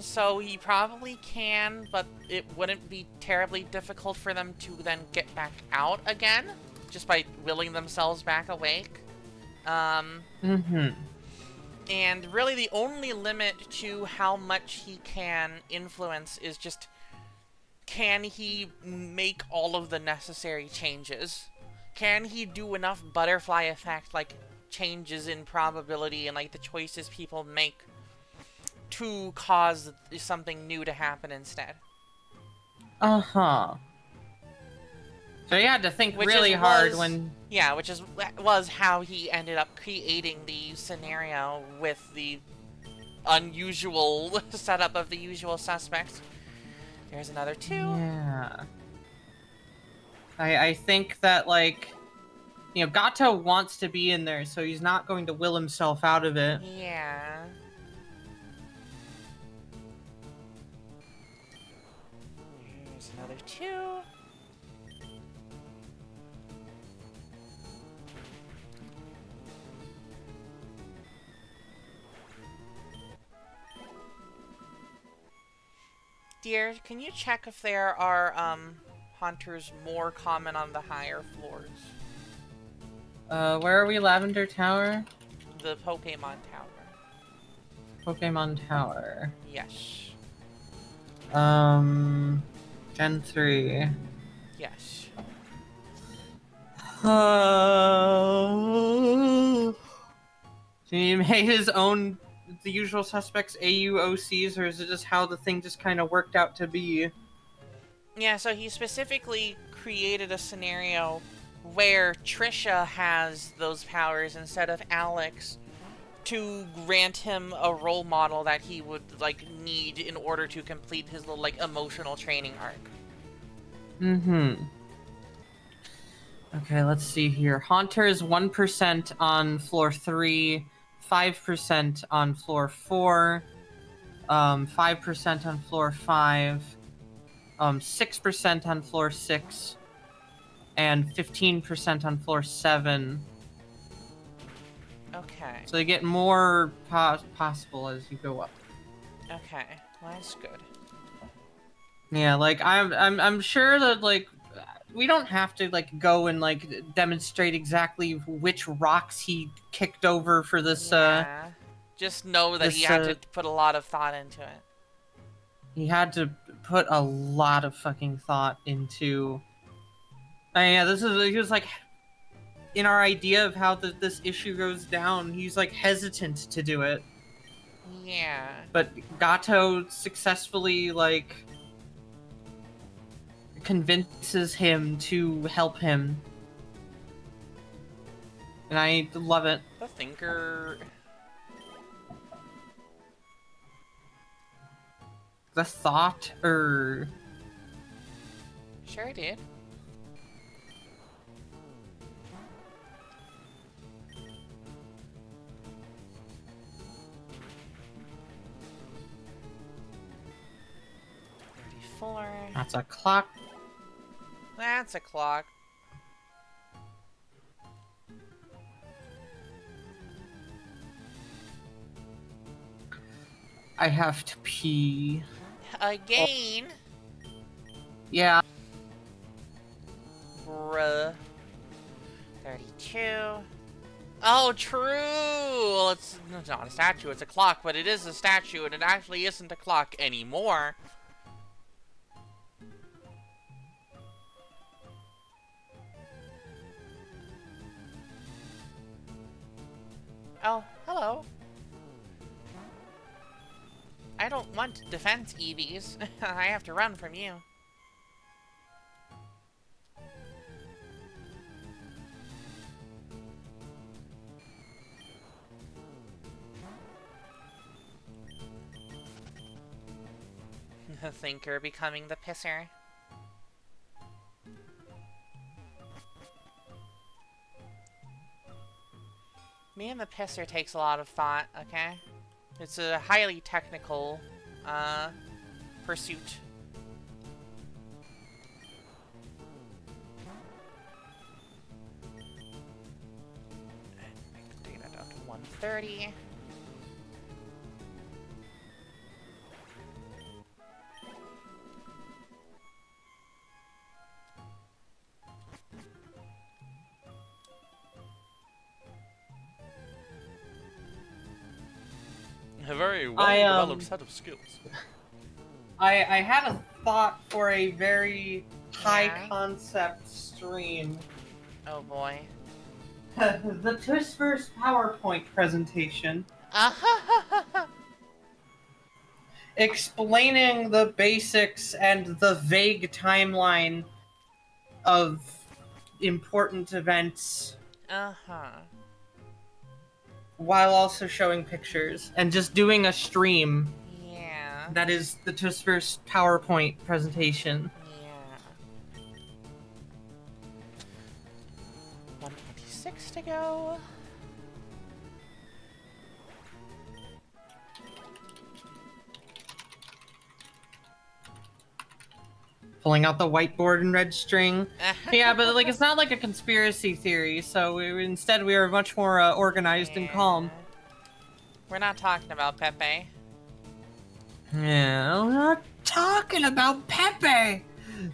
So he probably can, but it wouldn't be terribly difficult for them to then get back out again, just by willing themselves back awake. Mm-hmm. And really the only limit to how much he can influence is just, can he make all of the necessary changes? Can he do enough butterfly effect, like, changes in probability and, like, the choices people make to cause something new to happen instead? Uh-huh. So he had to think really hard when... Yeah, which was how he ended up creating the scenario with the unusual setup of the usual suspects. There's another 2. Yeah. I think that, like, you know, Gato wants to be in there, so he's not going to will himself out of it. Yeah. Here's another 2. Dear, can you check if there are, hunters more common on the higher floors? Where are we? Lavender Tower? The Pokemon Tower. Pokemon Tower. Yes. Gen 3. Yes. So he made his own, the usual suspects AUOCs, or is it just how the thing just kind of worked out to be? Yeah, so he specifically created a scenario where Trisha has those powers instead of Alex, to grant him a role model that he would, like, need in order to complete his little, like, emotional training arc. Mm-hmm. Okay, let's see here. Haunters 1% on floor 3, 5% on floor 4, 5% on floor 5, 6% on floor 6, and 15% on floor 7. Okay. So they get more possible as you go up. Okay. Well, that's good. Yeah, like I'm sure that like we don't have to like go and like demonstrate exactly which rocks he kicked over for this Yeah. Just know that he this, had to put a lot of thought into it. he had to put a lot of fucking thought into. Yeah, he was like, in our idea of how this issue goes down, he's like hesitant to do it. Yeah. But Gato successfully like convinces him to help him. And I love it. The Thinker... The thought, Sure I did. That's a clock. That's a clock. I have to pee. Again? Yeah. Bruh. 32. Oh, true! Well, it's not a statue, it's a clock, but it is a statue, and it actually isn't a clock anymore. Oh, hello. I don't want defense EVs. I have to run from you. The Thinker becoming the pisser. Me and the pisser takes a lot of thought, okay? It's a highly technical, pursuit. And take that down to 130. A very well-developed set of skills. I had a thought for a very high Yeah? concept stream. Oh boy. The Twistverse PowerPoint presentation explaining the basics and the vague timeline of important events while also showing pictures and just doing a stream Yeah. that is the Twistverse PowerPoint presentation. Yeah. 126 to go. Pulling out the whiteboard and red string. Yeah, but like it's not like a conspiracy theory, so instead we are much more organized and calm. We're not talking about Pepe. Yeah, we're not talking about Pepe.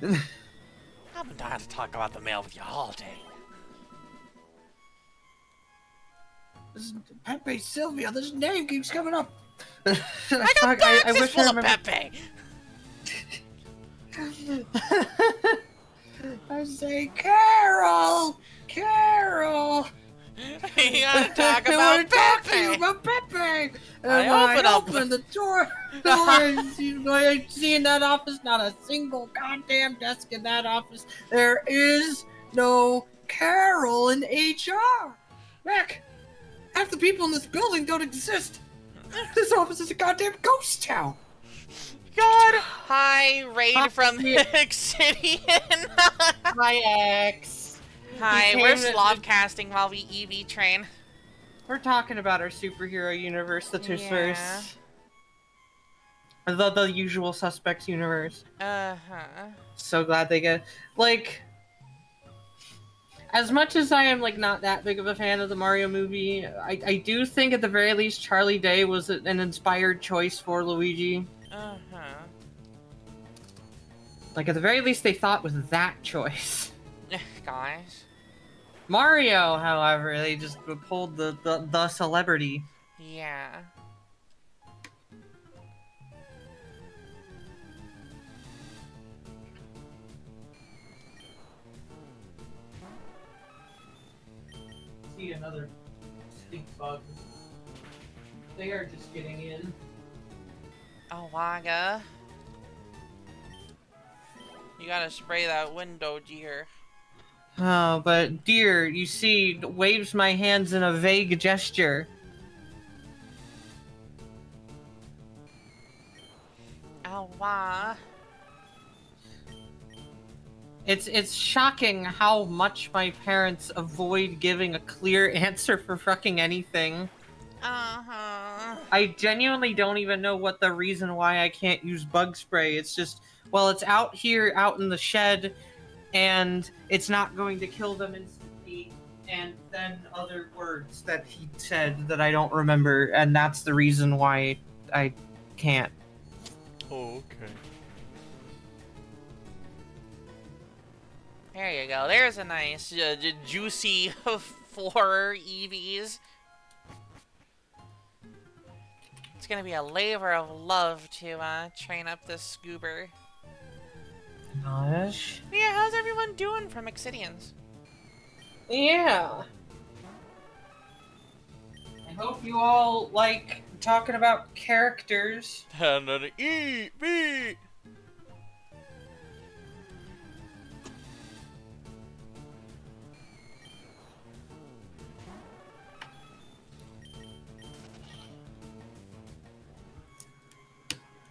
I've been dying to talk about the mail with you all day. This is Pepe Sylvia. This name keeps coming up. I got boxes full of Pepe. I say, Carol, Carol. You gotta talk I about want to talk to Pepe. you about Pepe. And I when open the door, I see in that office not a single goddamn desk in that office. There is no Carol in HR. Mac, half the people in this building don't exist. This office is a goddamn ghost town. God. Hi, Raid from Obsidian. Hi, X. Hi, we're slobcasting while we EV train. We're talking about our superhero universe, the Twistverse. Yeah. The usual suspects universe. Uh-huh. So glad they get, like, As much as I am like not that big of a fan of the Mario movie, I do think at the very least Charlie Day was an inspired choice for Luigi. Uh-huh. Like at the very least they thought with that choice. Guys. Mario, however, they just pulled the celebrity. Yeah. See another stink bug. They are just getting in. Oh, Waga. You gotta spray that window, dear. Oh, but dear, you see, waves my hands in a vague gesture. Oh, wah. It's shocking how much my parents avoid giving a clear answer for fucking anything. Uh-huh. I genuinely don't even know what the reason why I can't use bug spray. It's just, well, it's out here, out in the shed, and it's not going to kill them instantly. And then other words that he said that I don't remember, and that's the reason why I can't. Oh, okay. There you go. There's a nice, juicy 4 EVs. It's gonna be a labor of love to train up this Scoober. Gosh. Yeah, how's everyone doing from Excidians? Yeah. I hope you all like talking about characters. Another EV!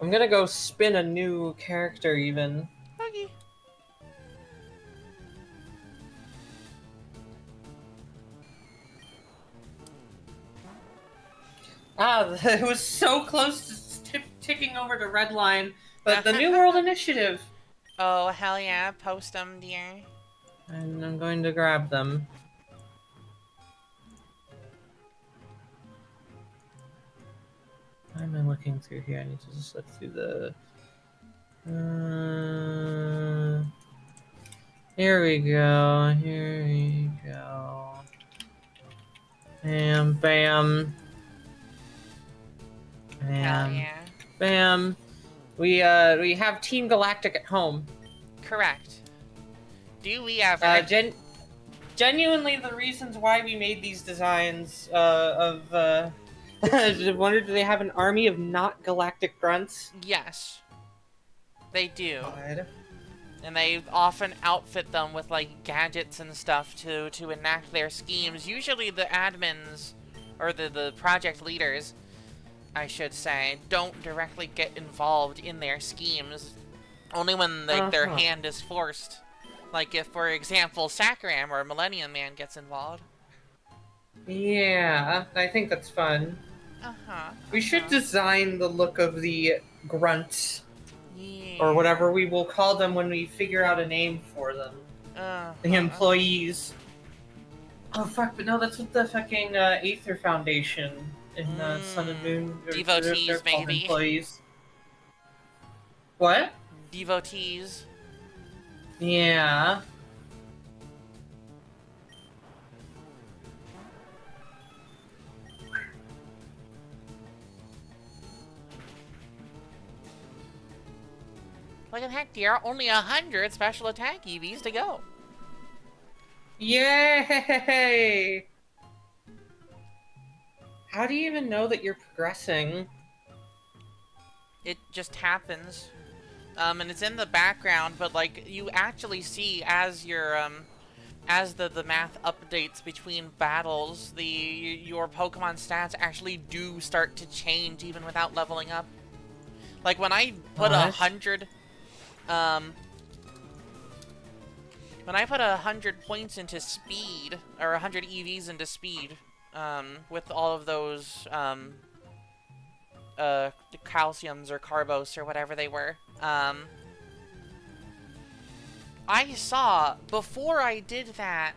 I'm gonna go spin a new character even. Okay. Ah, it was so close to ticking over to red line, but the New World Initiative. Oh, hell yeah. Post them, dear. And I'm going to grab them. Why am I looking through here? I need to just look through the... Here we go. Here we go. Bam, bam. Hell Bam. yeah. Bam. We have Team Galactic at home. Correct. Do we ever? Genuinely, the reasons why we made these designs I wondered, do they have an army of not galactic grunts? Yes. They do. God. And they often outfit them with, like, gadgets and stuff to enact their schemes. Usually the admins, or the project leaders, I should say, don't directly get involved in their schemes. Only when, like, their hand is forced. Like, if, for example, Sacram or Millennium Man gets involved. Yeah, I think that's fun. We should design the look of the grunts. Yeah. Or whatever we will call them when we figure out a name for them. The employees. Oh fuck, but no, that's what the fucking Aether Foundation in Sun and Moon... Devotees, they're called maybe. Employees. What? Devotees. Yeah. Look at heck, dear, only 100 special attack EVs to go. Yay! How do you even know that you're progressing? It just happens. And it's in the background, but like you actually see as your as the math updates between battles, your Pokemon stats actually do start to change even without leveling up. Like when I put 100 when I put 100 points into speed, or 100 EVs into speed, with all of those the calciums or carbos or whatever they were, I saw, before I did that,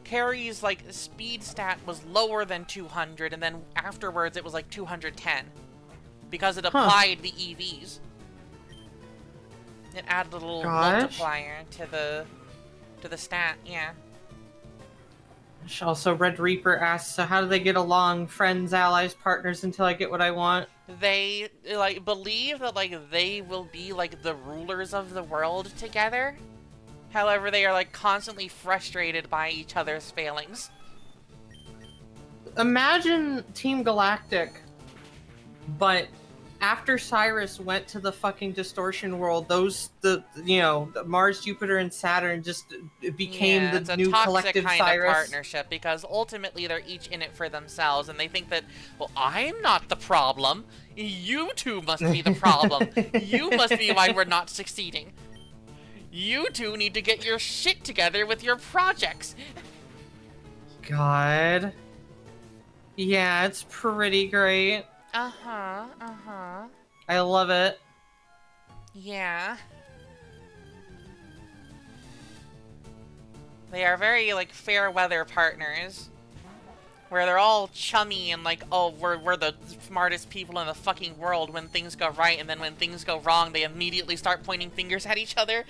Carrie's, like, speed stat was lower than 200, and then afterwards it was, like, 210. Because it applied the EVs. It added a little multiplier to the stat, yeah. Also, Red Reaper asks, so how do they get along? Friends, allies, partners until I get what I want? They, like, believe that, like, they will be, like, the rulers of the world together. However, they are, like, constantly frustrated by each other's failings. Imagine Team Galactic, but after Cyrus went to the fucking distortion world, Mars, Jupiter, and Saturn just became the new collective Cyrus. It's a toxic kind of partnership, because ultimately they're each in it for themselves, and they think that, well, I'm not the problem. You two must be the problem. You must be why we're not succeeding. You two need to get your shit together with your projects. God. Yeah, it's pretty great. Uh-huh, uh-huh. I love it. Yeah. They are very, like, fair weather partners. Where they're all chummy and like, oh, we're the smartest people in the fucking world when things go right, and then when things go wrong, they immediately start pointing fingers at each other.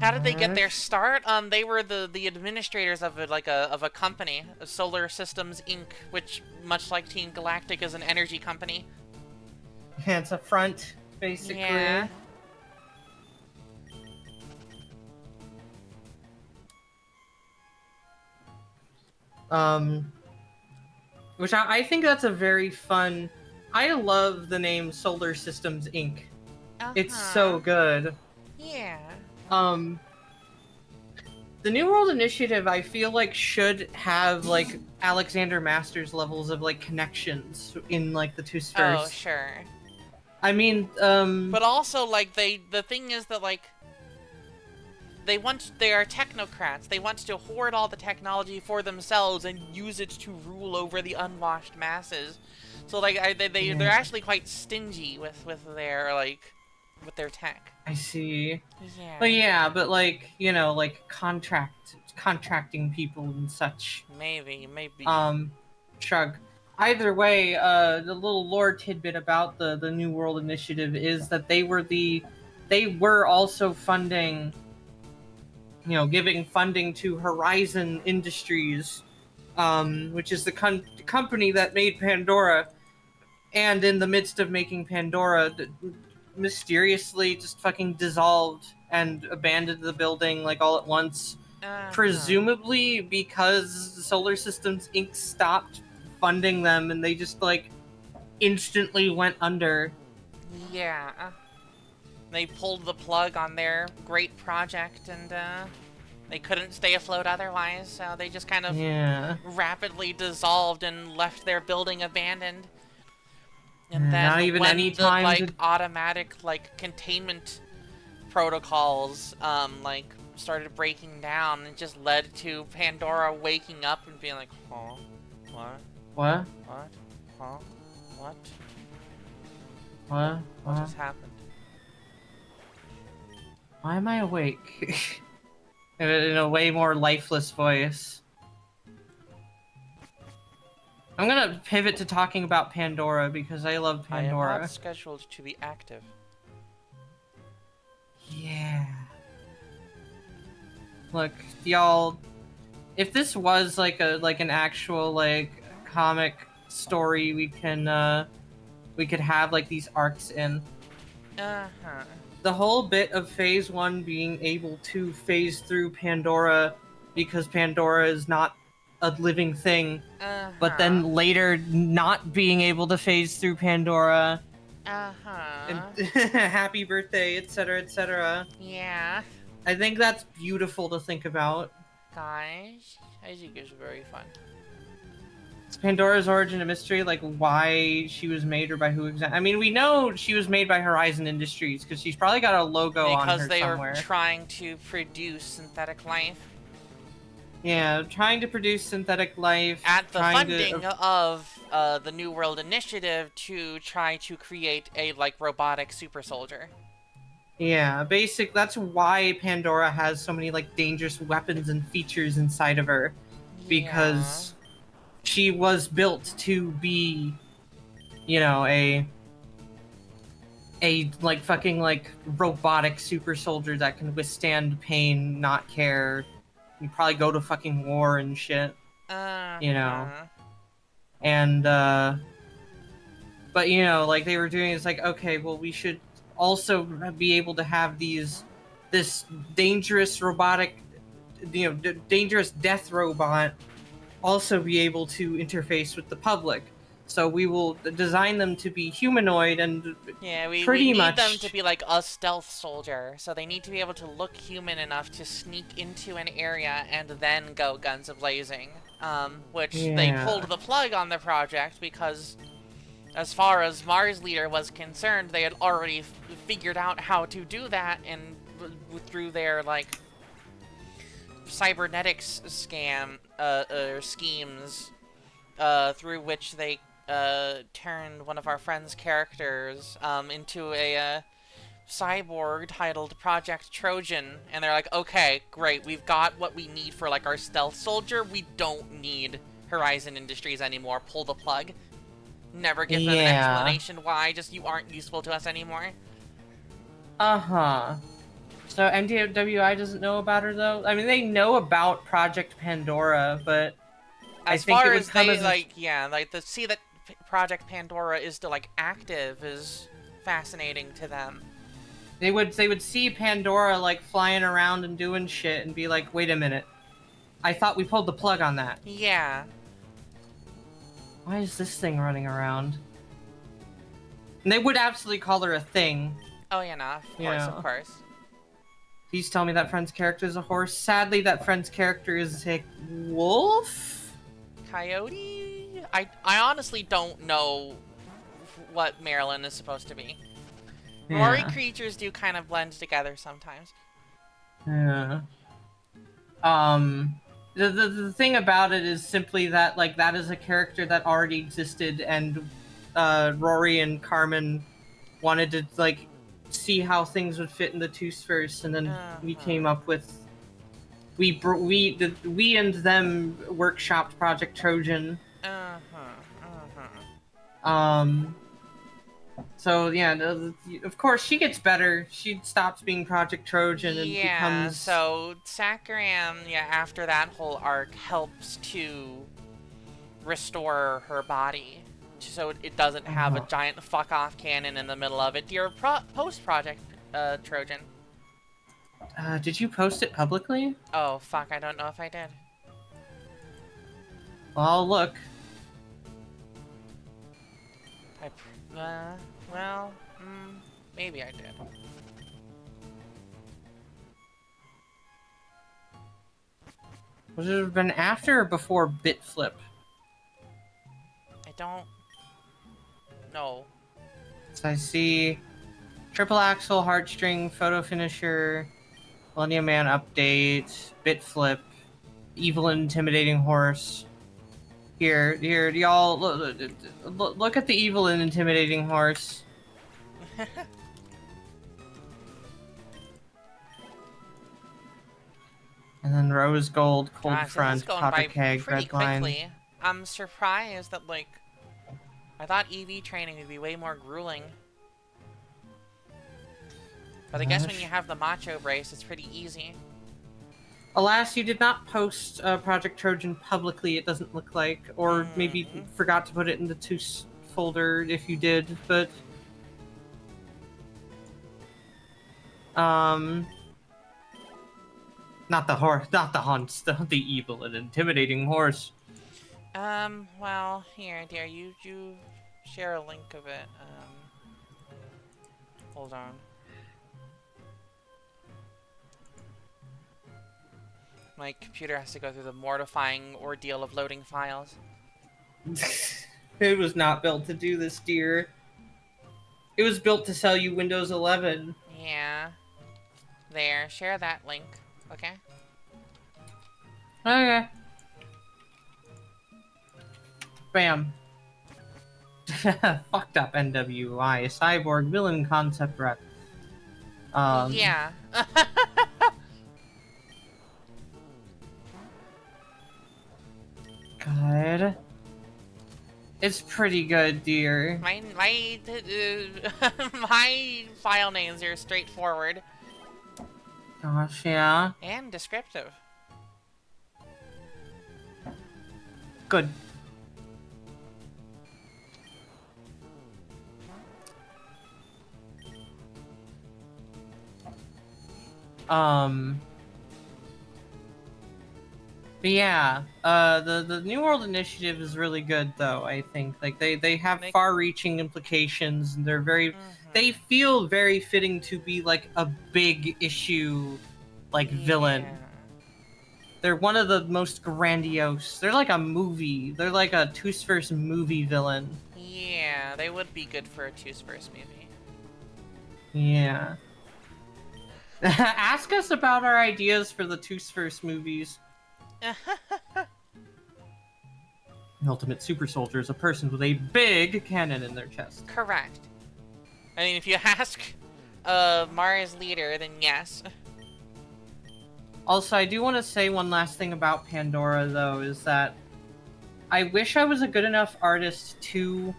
How did they get their start? They were the administrators of a company, Solar Systems Inc., which, much like Team Galactic, is an energy company. Yeah, it's a front, basically. Yeah. Which I think that's a very fun. I love the name Solar Systems Inc. It's so good. Yeah. The New World Initiative, I feel like, should have, like, Alexander Masters levels of, like, connections in, like, the two spheres. Oh, sure. I mean, But also, like, the thing is that, like, they are technocrats. They want to hoard all the technology for themselves and use it to rule over the unwashed masses. So, like, they're actually quite stingy with their, like, with their tech. I see. Yeah. But yeah, but like, you know, like contracting people and such. Maybe. Shrug. Either way, the little lore tidbit about the New World Initiative is that they were also funding, you know, giving funding to Horizon Industries, which is the company that made Pandora, and in the midst of making Pandora, mysteriously just fucking dissolved and abandoned the building like all at once, presumably because Solar Systems Inc. stopped funding them and they just like instantly went under. Yeah. They pulled the plug on their great project, and they couldn't stay afloat otherwise, so they just kind of rapidly dissolved and left their building abandoned. And then not even when any the time like automatic like containment protocols like started breaking down, it just led to Pandora waking up and being like, huh? What? What? What? Huh? What? What? What just happened? Why am I awake? In a way more lifeless voice. I'm gonna pivot to talking about Pandora because I love Pandora. I am not scheduled to be active. Yeah. Look, y'all, if this was like an actual like comic story, we could have like these arcs in. The whole bit of Phase 1 being able to phase through Pandora because Pandora is not a living thing, but then later not being able to phase through Pandora. And happy birthday, etc., etc. Yeah. I think that's beautiful to think about. Guys, I think it's very fun. Is Pandora's origin a mystery? Like why she was made or by who exactly? I mean, we know she was made by Horizon Industries because she's probably got a logo on her somewhere. Because they were trying to produce synthetic life. Yeah, trying to produce synthetic life. At the funding of the New World Initiative to try to create a, like, robotic super soldier. Yeah, that's why Pandora has so many like dangerous weapons and features inside of her, Yeah. because she was built to be, you know, a like fucking like robotic super soldier that can withstand pain, not care, and probably go to fucking war and shit, you know. Uh-huh. And but like they were doing is like, okay, well we should also be able to have this dangerous robotic, dangerous death robot also be able to interface with the public. So we will design them to be humanoid and Yeah, we pretty need them to much. be like a stealth soldier, so they need to be able to look human enough to sneak into an area and then go guns a-blazing. Which they pulled Yeah. the plug on the project because, as far as Mars Leader was concerned, they had already figured out how to do that, and through their, like, cybernetics schemes, through which they turned one of our friend's characters into a cyborg titled Project Trojan, and they're like, okay, great, we've got what we need for like our stealth soldier. We don't need Horizon Industries anymore. Pull the plug. Never give them an Yeah. explanation why. Just you aren't useful to us anymore. Uh-huh. So MDWI doesn't know about her though. I mean, they know about Project Pandora, but I As think far it would as come they as a like, yeah, like to see that Project Pandora is still like active is fascinating to them. they would see Pandora like flying around and doing shit and be like, wait a minute, I thought we pulled the plug on that. Yeah. Why is this thing running around? And they would absolutely call her a thing. Oh yeah, no, of You course, know. of course. Please tell me that friend's character is a horse. Sadly, that friend's character is a wolf? Coyote? I honestly don't know what Marilyn is supposed to be. Rory Yeah. creatures do kind of blend together sometimes. Yeah. The thing about it is simply that, like, that is a character that already existed, and Rory and Carmen wanted to, like, see how things would fit in the two spheres, and then we came up with we and them workshopped Project Trojan. So yeah, of course she gets better. She stops being Project Trojan and Yeah, becomes. so Sakaram, yeah, after that whole arc, helps to restore her body so it doesn't have a giant fuck-off cannon in the middle of it. Dear post-project Trojan. Did you post it publicly? Oh, fuck, I don't know if I did. Well, I'll look. Well, maybe I did. Would it have been after or before Bitflip? I don't know. So I see Triple Axle, Heartstring, Photo Finisher, Millennium Man Update, Bitflip, Evil and Intimidating Horse. Here, y'all, look at the Evil and Intimidating Horse. And then Rose Gold, Cold Gosh, Front, this is going Copper by Keg, pretty Redline. quickly. I'm surprised that, like, I thought EV training would be way more grueling. But I guess when you have the macho brace, it's pretty easy. Alas, you did not post Project Trojan publicly, it doesn't look like. Or maybe forgot to put it in the folder if you did, but... Not the horse, not the hunts, the evil and intimidating horse. Well, here, dear, you share a link of it. Hold on. My computer has to go through the mortifying ordeal of loading files. It was not built to do this, dear. It was built to sell you Windows 11. Yeah. There, share that link, okay? Okay. Bam. Fucked up NWI, cyborg villain concept rep. Yeah. God. It's pretty good, dear. My my file names are straightforward Gosh, yeah. and descriptive. Good. But yeah, the New World Initiative is really good, though. I think like they have far-reaching implications, and they're very they feel very fitting to be like a big issue, like villain. They're one of the most grandiose. They're like a movie. They're like a Two's movie villain. Yeah, they would be good for a Two's movie. Yeah. Ask us about our ideas for the Two's movies. An ultimate super soldier is a person with a big cannon in their chest. Correct. I mean, if you ask Mara's leader, then yes. Also, I do want to say one last thing about Pandora, though, is that I wish I was a good enough artist to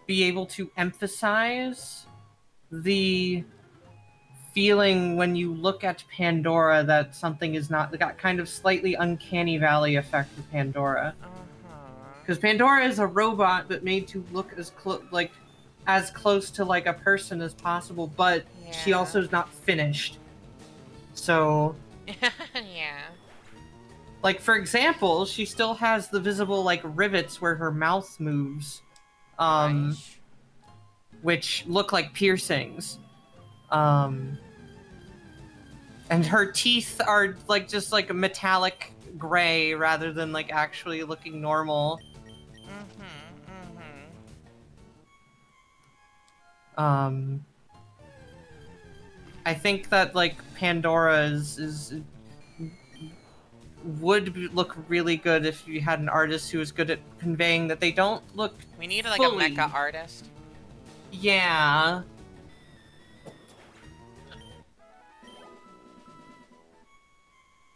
be able to emphasize the feeling when you look at Pandora that something is not, got kind of slightly uncanny valley effect with Pandora. Because Pandora is a robot but made to look as close to like a person as possible, but she also is not finished. So yeah. Like, for example, she still has the visible like rivets where her mouth moves. Which look like piercings. And her teeth are like just like a metallic gray rather than like actually looking normal. I think that like Pandora would look really good if you had an artist who was good at conveying that they don't look. We need like fully. a mecha artist. Yeah.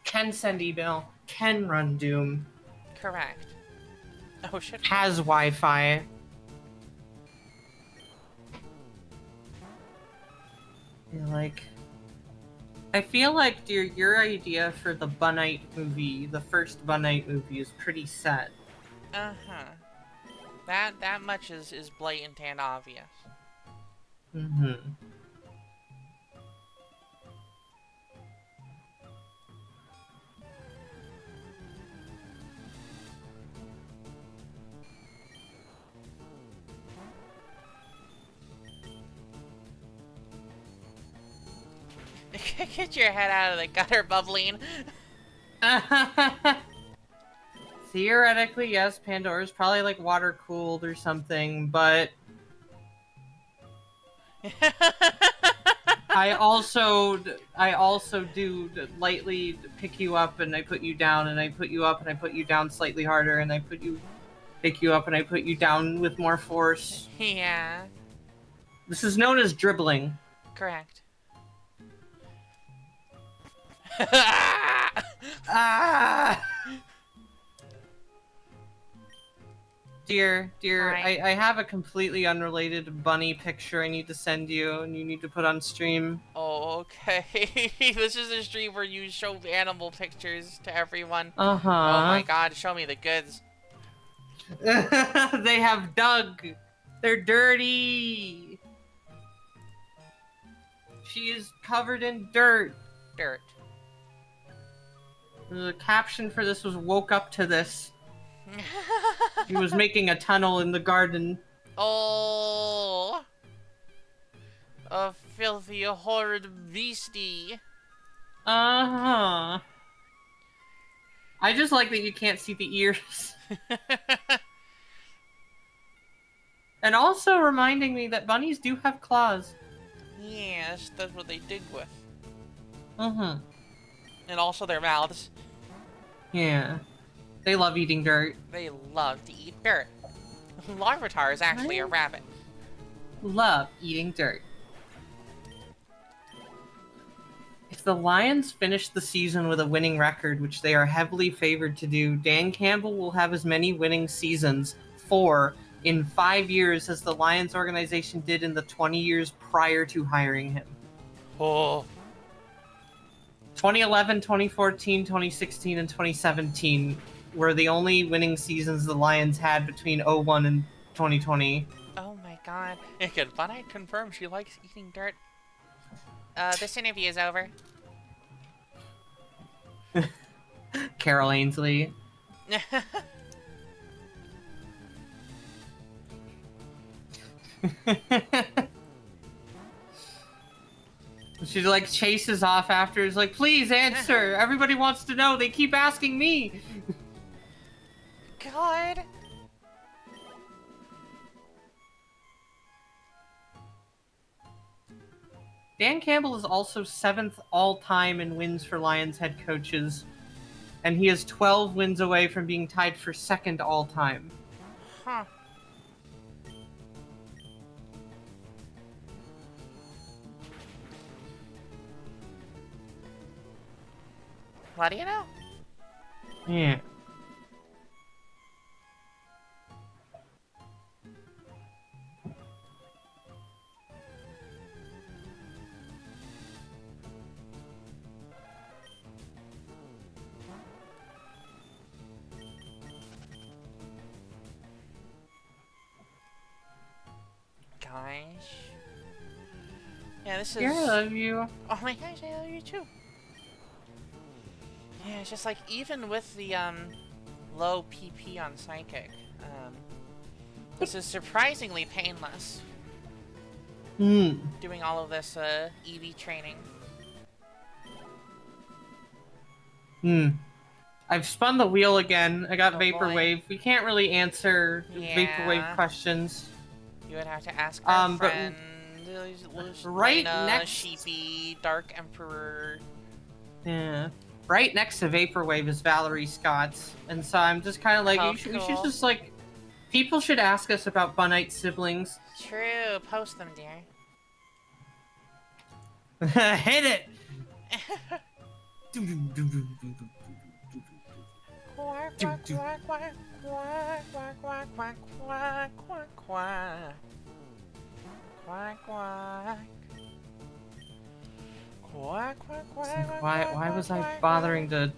Can send email. Can run Doom. Correct. Oh shit. Has Wi-Fi. I feel like, dear, your idea for the Bunite movie, the first Bunite movie, is pretty set. That much is blatant and obvious. Get your head out of the gutter, Bubbling. Theoretically, yes, Pandora's probably like water cooled or something, but I also do lightly pick you up and I put you down and I put you up and I put you down slightly harder and I pick you up and I put you down with more force. Yeah. This is known as dribbling. Correct. Ah! Dear, I have a completely unrelated bunny picture I need to send you, and you need to put on stream. Oh, okay. This is a stream where you show animal pictures to everyone. Oh my god, show me the goods. They have dug. They're dirty. She is covered in dirt. Dirt. The caption for this was "woke up to this." He was making a tunnel in the garden. Oh, a filthy, horrid beastie. I just like that you can't see the ears. And also reminding me that bunnies do have claws. Yes, that's what they dig with. And also their mouths. Yeah. They love eating dirt. They love to eat dirt. Larvitar is actually a rabbit. Love eating dirt. the Lions finish the season with a winning record, which they are heavily favored to do, Dan Campbell will have as many winning seasons, 4, in 5 years as the Lions organization did in the 20 years prior to hiring him. Oh. 2011, 2014, 2016, and 2017 were the only winning seasons the Lions had between 01 and 2020. Oh my god. Good. Bunite confirmed she likes eating dirt. This interview is over. Carol Ainsley. She like chases off after. Is like, please answer. Everybody wants to know. They keep asking me. God. Dan Campbell is also 7th all-time in wins for Lions head coaches, and he is 12 wins away from being tied for 2nd all-time. Huh. What do you know? Yeah. Gosh. Yeah, this is... Yeah, I love you. Oh my gosh, I love you too. Yeah, it's just like, even with the, low PP on Psychic, this is surprisingly painless. Doing all of this, EV training. I've spun the wheel again. I got Oh, Vaporwave. boy. We can't really answer Yeah. Vaporwave questions. You would have to ask our but friend, right Lena, next- Sheepy, Dark Emperor. Yeah. Right next to Vaporwave is Valerie Scott's. And so I'm just kind of like, Oh, we should cool. just like, people should ask us about Bunite siblings. True, post them, dear. Hit it! Quack, quack, quack, quack, quack, quack, quack, quack, quack, quack, quack. Quack, quack. Quack, quack, quack, Why was I bothering to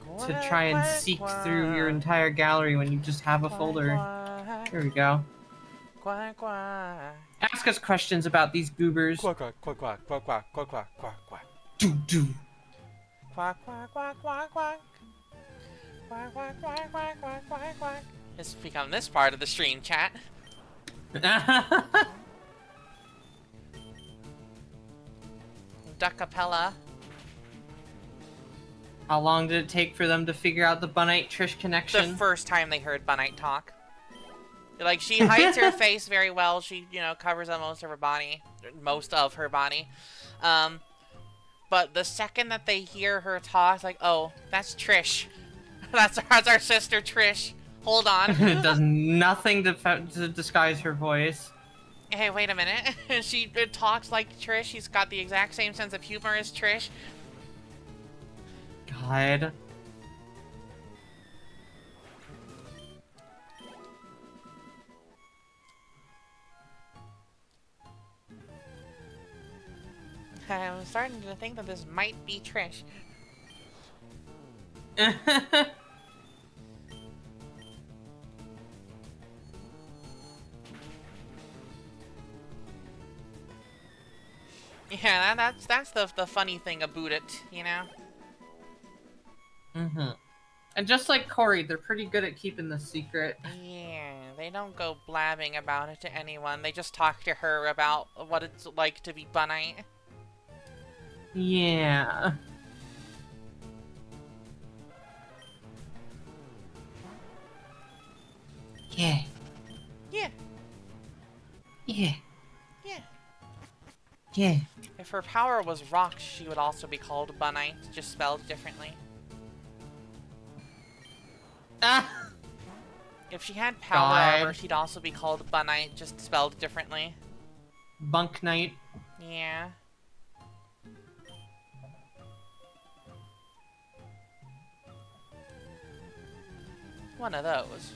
try and seek through your entire gallery when you just have a folder? Here we go. Quack, quack. Ask us questions about these goobers. Quack, quack, quack, quack, quack, quack, quack, quack, quack, quack. Do. Quack, quack, quack, quack, quack. Quack, quack, quack, quack, quack, quack, quack. It's become this part of the stream chat. Duckapella. How long did it take for them to figure out the Bunite Trish connection? The first time they heard Bunite talk. Like, she hides her face very well. She, you know, covers up most of her body. Most of her body. But the second that they hear her talk, it's like, oh, that's Trish. That's our sister Trish. Hold on. It does nothing to disguise her voice. Hey, wait a minute. She talks like Trish. She's got the exact same sense of humor as Trish. God. I'm starting to think that this might be Trish. Yeah, that's the funny thing about it, you know? And just like Corey, they're pretty good at keeping the secret. Yeah, they don't go blabbing about it to anyone. They just talk to her about what it's like to be Bunite. Yeah. Yeah. Yeah, Yeah. yeah. Yeah. If her power was rock, she would also be called Bunite, just spelled differently. Ah! If she had power God. armor, she'd also be called Bunite, just spelled differently. Bunk Knight. Yeah. one of those.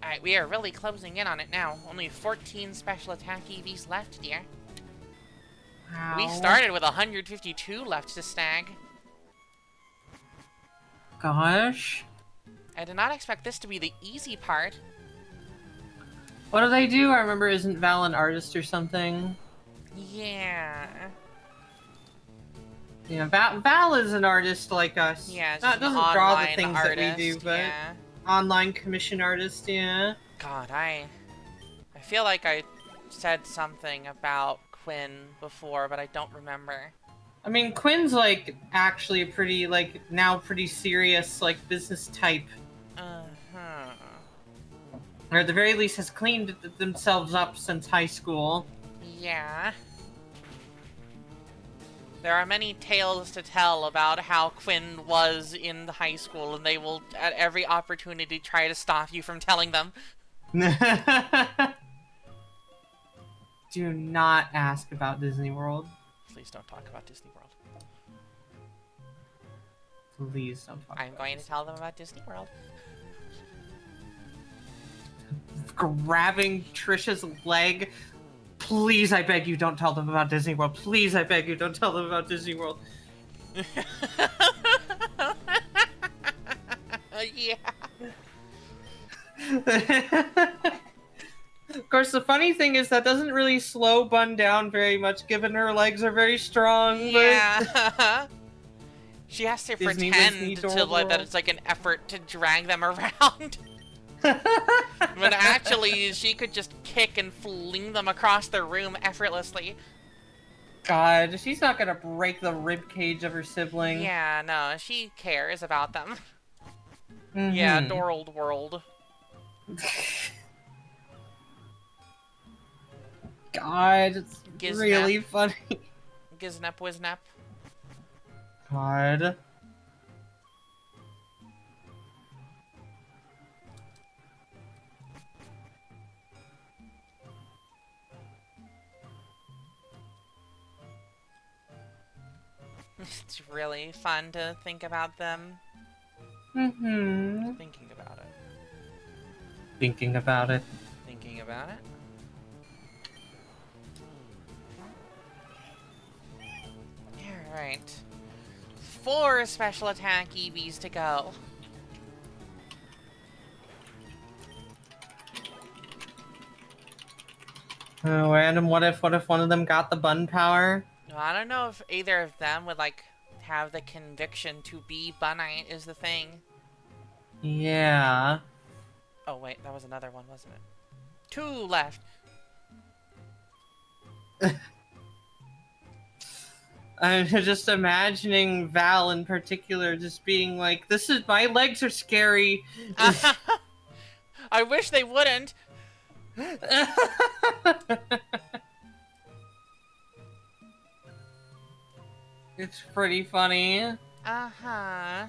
Alright, we are really closing in on it now. Only 14 special attack EVs left, dear. Wow. We started with 152 left to snag. Gosh. I did not expect this to be the easy part. What do they do? I remember, isn't Val an artist or something? Yeah. Yeah, Val is an artist like us. Yeah, it's Not, just an doesn't draw the online things artist, that we do, but yeah. online commission artist, yeah. God, I feel like I said something about Quinn before, but I don't remember. I mean, Quinn's, like, actually a pretty, like, now pretty serious, like, business type. Uh-huh. Or at the very least has cleaned themselves up since high school. Yeah. There are many tales to tell about how Quinn was in high school, and they will, at every opportunity, try to stop you from telling them. Do not ask about Disney World. Please don't talk about Disney World. Please don't talk I'm going to tell them about Disney World. Grabbing Trisha's leg. Please, I beg you, don't tell them about Disney World. Please, I beg you, don't tell them about Disney World. Yeah. Of course, the funny thing is that doesn't really slow Bun down very much, given her legs are very strong. Yeah. She has to Disney, pretend to like that it's like an effort to drag them around. But actually, she could just kick and fling them across the room effortlessly. God, she's not gonna break the rib cage of her sibling. Yeah, no, she cares about them. Mm-hmm. Yeah, Dorold World. God, it's Giznap. really funny. Giznap Wiznap. God. It's really fun to think about them. Mm-hmm. Thinking about it. Thinking about it. Thinking about it. Alright. 4 special attack EVs to go. Random, what if one of them got the bun power? Well, I don't know if either of them would, like, have the conviction to be Bunite is the thing. Yeah. Oh, wait, that was another one, wasn't it? 2 left. I'm just imagining Val in particular just being like, my legs are scary. I wish they wouldn't. It's pretty funny. Uh-huh.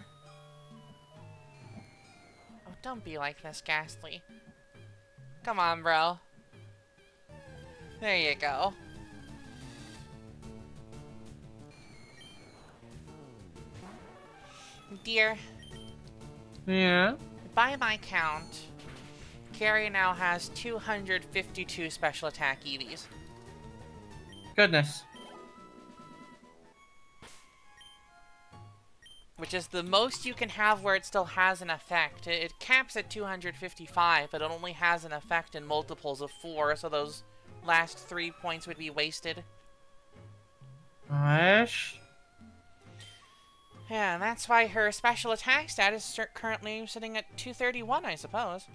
Oh, don't be like this, Ghastly. Come on, bro. There you go. Dear, Yeah. by my count, Carrie now has 252 special attack EVs. Goodness. Which is the most you can have where it still has an effect. It caps at 255, but it only has an effect in multiples of 4, so those last 3 points would be wasted. Gosh. Yeah, and that's why her special attack stat is currently sitting at 231, I suppose.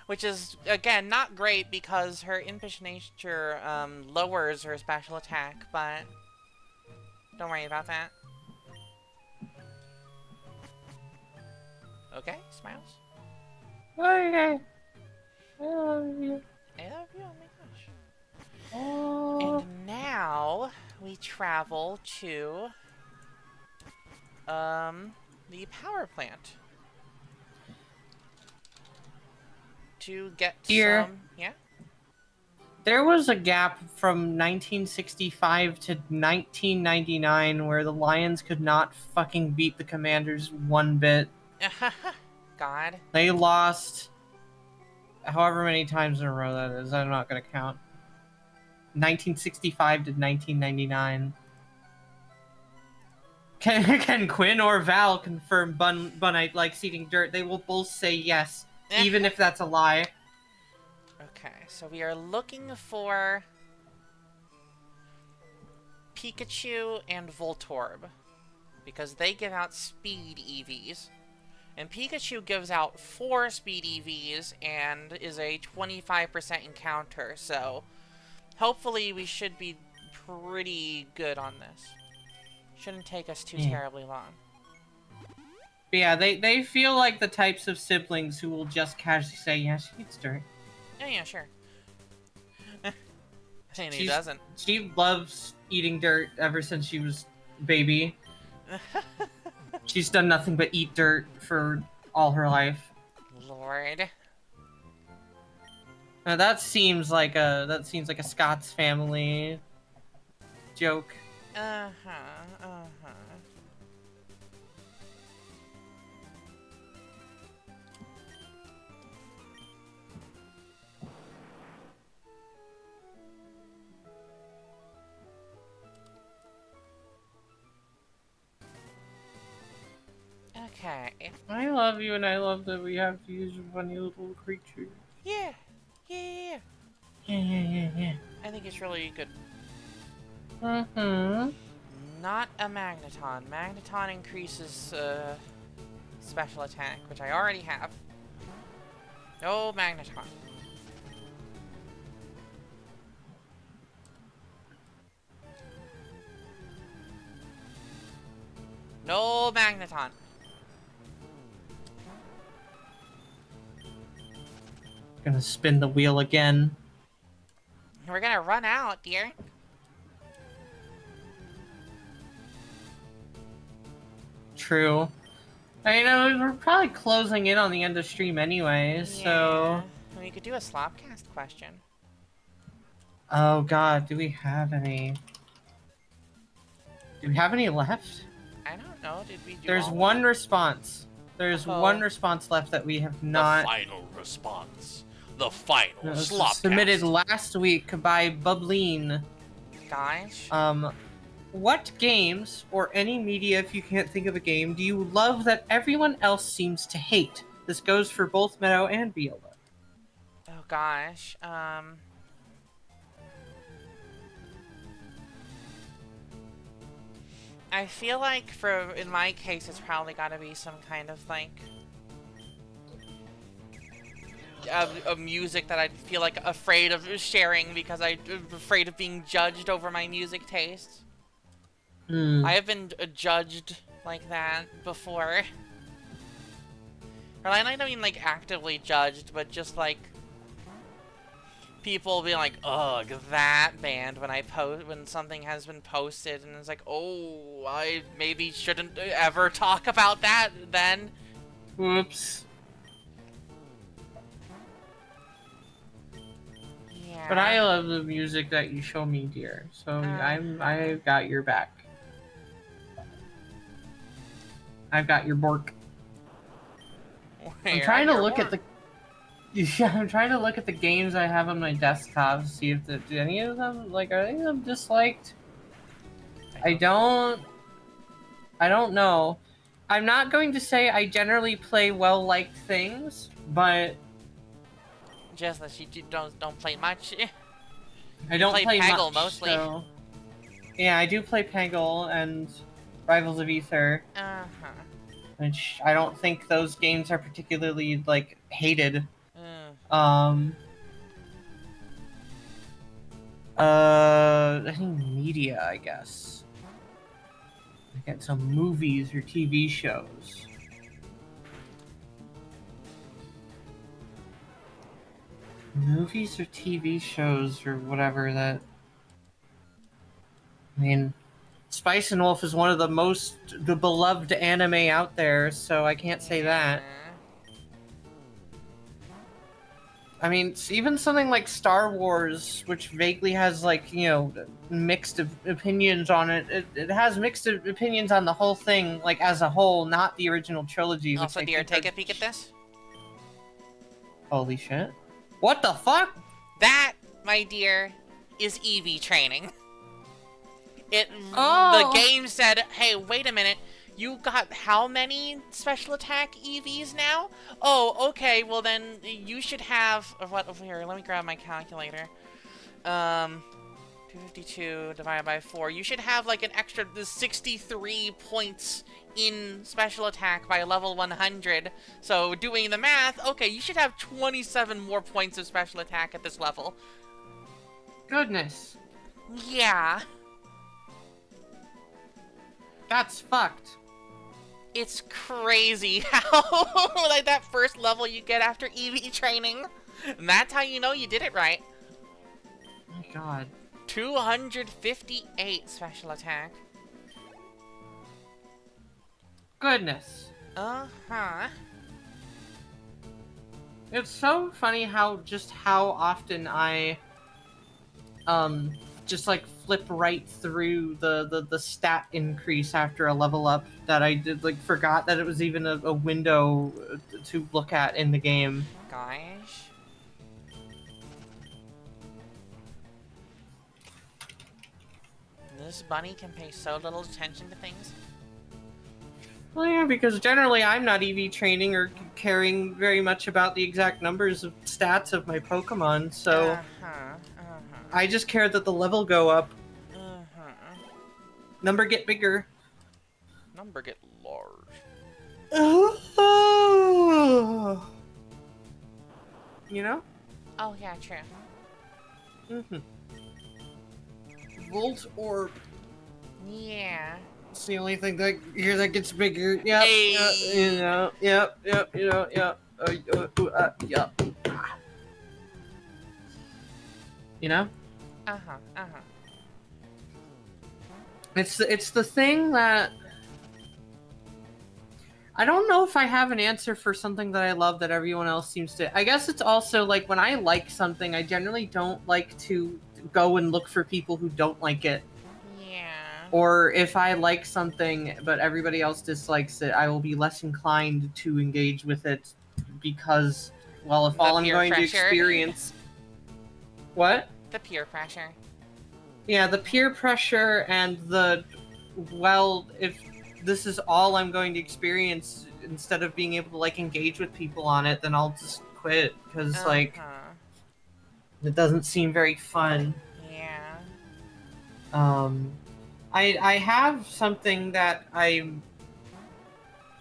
Which is, again, not great because her impish nature lowers her special attack, but don't worry about that. Okay, Smiles? Okay. I love you. I love you, oh my gosh. Oh. And now we travel to the power plant to get Here. some. Yeah. There was a gap from 1965 to 1999 where the Lions could not fucking beat the Commanders one bit. God. They lost however many times in a row that is. I'm not gonna count. 1965 to 1999. Can Quinn or Val confirm Bunite likes eating dirt? They will both say yes, even if that's a lie. Okay, so we are looking for Pikachu and Voltorb, because they give out speed EVs. And Pikachu gives out 4 speed EVs and is a 25% encounter, so hopefully we should be pretty good on this. Shouldn't take us too terribly long. But yeah, they feel like the types of siblings who will just casually say, yeah, she eats dirt. Oh yeah, sure. And he doesn't. She loves eating dirt ever since she was a baby. She's done nothing but eat dirt for all her life. Lord. Now that seems like a Scott's family joke. Okay. I love you, and I love that we have to use funny little creatures. Yeah. Yeah. Yeah. I think it's really good. Mm-hmm. Not a Magneton. Magneton increases special attack, which I already have. No Magneton. No Magneton. Gonna spin the wheel again. We're gonna run out, dear. True. I know we're probably closing in on the end of stream anyway, so. We could do a Slopcast question. Oh god, do we have any? Do we have any left? I don't know. Did we do? There's one response. There's one response left that we have not. The final response. The final Slopcast. Submitted last week by Bubline. Guys. What games, or any media if you can't think of a game, do you love that everyone else seems to hate? This goes for both Meadow and Viola. Oh gosh. I feel like in my case, it's probably gotta be some kind of like a music that I feel like afraid of sharing because I'm afraid of being judged over my music tastes. I have been judged like that before. Or I don't mean like actively judged, but just like people being like, ugh, that band when something has been posted and it's like, oh, I maybe shouldn't ever talk about that then. Whoops. Yeah. But I love the music that you show me, dear. So I've got your back. I've got your bork. I'm trying to look at the. Yeah, I'm trying to look at the games I have on my desktop to see if do any of them are any of them disliked. I don't know. I'm not going to say I generally play well-liked things, but just that you don't play much. I don't play Peggle much, mostly. So. Yeah, I do play Peggle and Rivals of Aether. Which I don't think those games are particularly hated. Any media, I guess. Get some movies or TV shows. Movies or TV shows or whatever that. I mean, Spice and Wolf is one of the beloved anime out there, so I can't say that. I mean, even something like Star Wars, which vaguely has like, you know, mixed opinions on it. It has mixed opinions on the whole thing, like as a whole, not the original trilogy. Which Also, I dear, think take are... a peek at this. Holy shit! What the fuck? That, my dear, is EV training. Oh. The game said, hey, wait a minute. You got how many special attack EVs now? Oh, okay, well then you should have... What, over here, let me grab my calculator. 252 divided by 4. You should have like an extra 63 points in special attack by level 100. So doing the math, okay, you should have 27 more points of special attack at this level. Goodness. Yeah. That's fucked. It's crazy how, like, that first level you get after EV training. And that's how you know you did it right. Oh my god. 258 special attack. Goodness. Uh-huh. It's so funny how often I just like flip right through the stat increase after a level up that I did, like, forgot that it was even a window to look at in the game. Gosh. This bunny can pay so little attention to things. Well, yeah, because generally I'm not EV training or caring very much about the exact numbers of stats of my Pokemon, so I just care that the level go up. Number get bigger. Number get large. You know? Oh, yeah, true. Mm-hmm. Volt Orb. Yeah. It's the only thing that here that gets bigger. Yep. Hey. You know. Yep. Yep. You know. Yep. Yep. You know. It's the thing that I don't know if I have an answer for something that I love that everyone else seems to. I guess it's also like when I like something, I generally don't like to go and look for people who don't like it. Yeah. Or if I like something but everybody else dislikes it, I will be less inclined to engage with it because, well, if all I'm going to experience... What? The peer pressure. Yeah, the peer pressure and the, well, if this is all I'm going to experience, instead of being able to, like, engage with people on it, then I'll just quit, because, like, it doesn't seem very fun. Yeah. I have something that I'm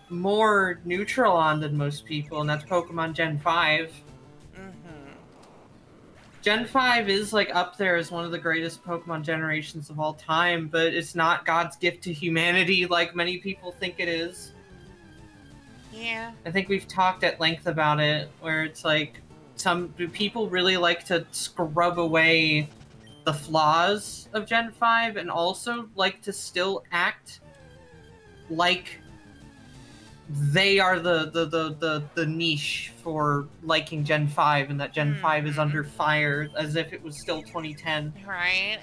more neutral on than most people, and that's Pokemon Gen 5. Gen 5 is, like, up there as one of the greatest Pokemon generations of all time, but it's not God's gift to humanity like many people think it is. Yeah. I think we've talked at length about it, where it's like, some people really like to scrub away the flaws of Gen 5 and also like to still act like they are the niche for liking Gen 5 and that Gen 5 is under fire as if it was still 2010. Right?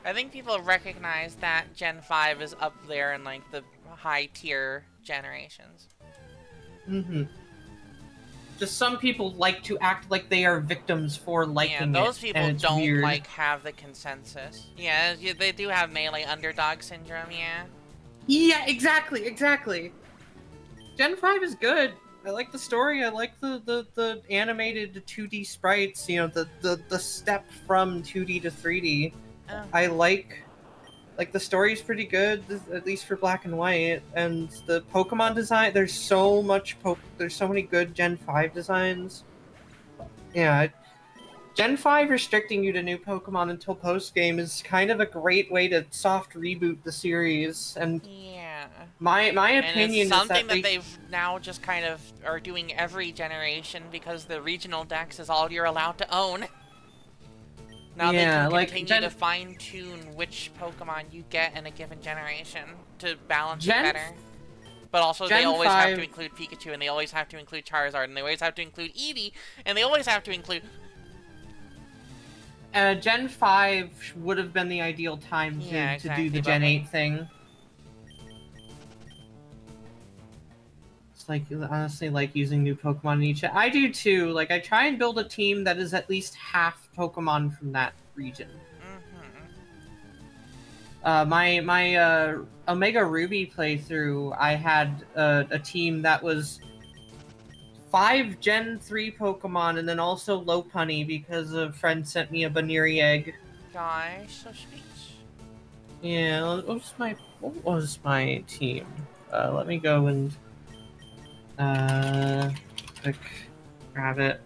I think people recognize that Gen 5 is up there in, like, the high tier generations. Mm-hmm. Just some people like to act like they are victims for liking it. Yeah, those people don't, weird. like, have the consensus. Yeah, they do have melee underdog syndrome, yeah. Yeah, exactly. Gen 5 is good. I like the story. I like the animated 2D sprites. You know, the step from 2D to 3D. I like the story's pretty good, at least for Black and White. And the Pokemon design, there's so many good Gen 5 designs. Yeah, Gen 5 restricting you to new Pokemon until post-game is kind of a great way to soft reboot the series, and yeah. My opinion and it's is something that they've now just kind of are doing every generation because the regional dex is all you're allowed to own. Now they can continue to fine-tune which Pokemon you get in a given generation to balance it better. But also, they Gen always have to 5 include Pikachu, and they always have to include Charizard, and they always have to include Eevee, and they always have to include... Gen 5 would have been the ideal time to do the Gen 8 thing. It's like, honestly, like using new Pokemon in each... I do too. Like, I try and build a team that is at least half Pokemon from that region. My Omega Ruby playthrough, I had a team that was 5 Gen 3 Pokemon, and then also Lopunny because a friend sent me a Baneri egg. Gosh, so sweet. Yeah, what was my team? Let me go and quick grab it.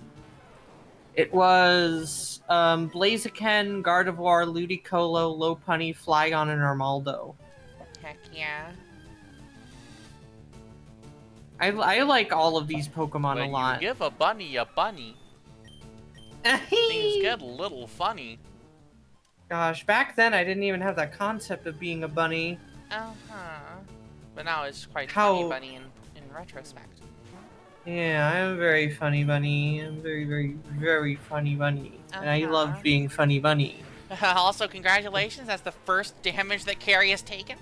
It was Blaziken, Gardevoir, Ludicolo, Lopunny, Flygon, and Armaldo. Heck yeah. I like all of these Pokemon a lot. When you give a bunny, things get a little funny. Gosh, back then I didn't even have that concept of being a bunny. But now it's quite funny bunny in retrospect. Yeah, I'm a very funny bunny. I'm very, very, very funny bunny. And I love being funny bunny. Also, congratulations, that's the first damage that Carrie has taken.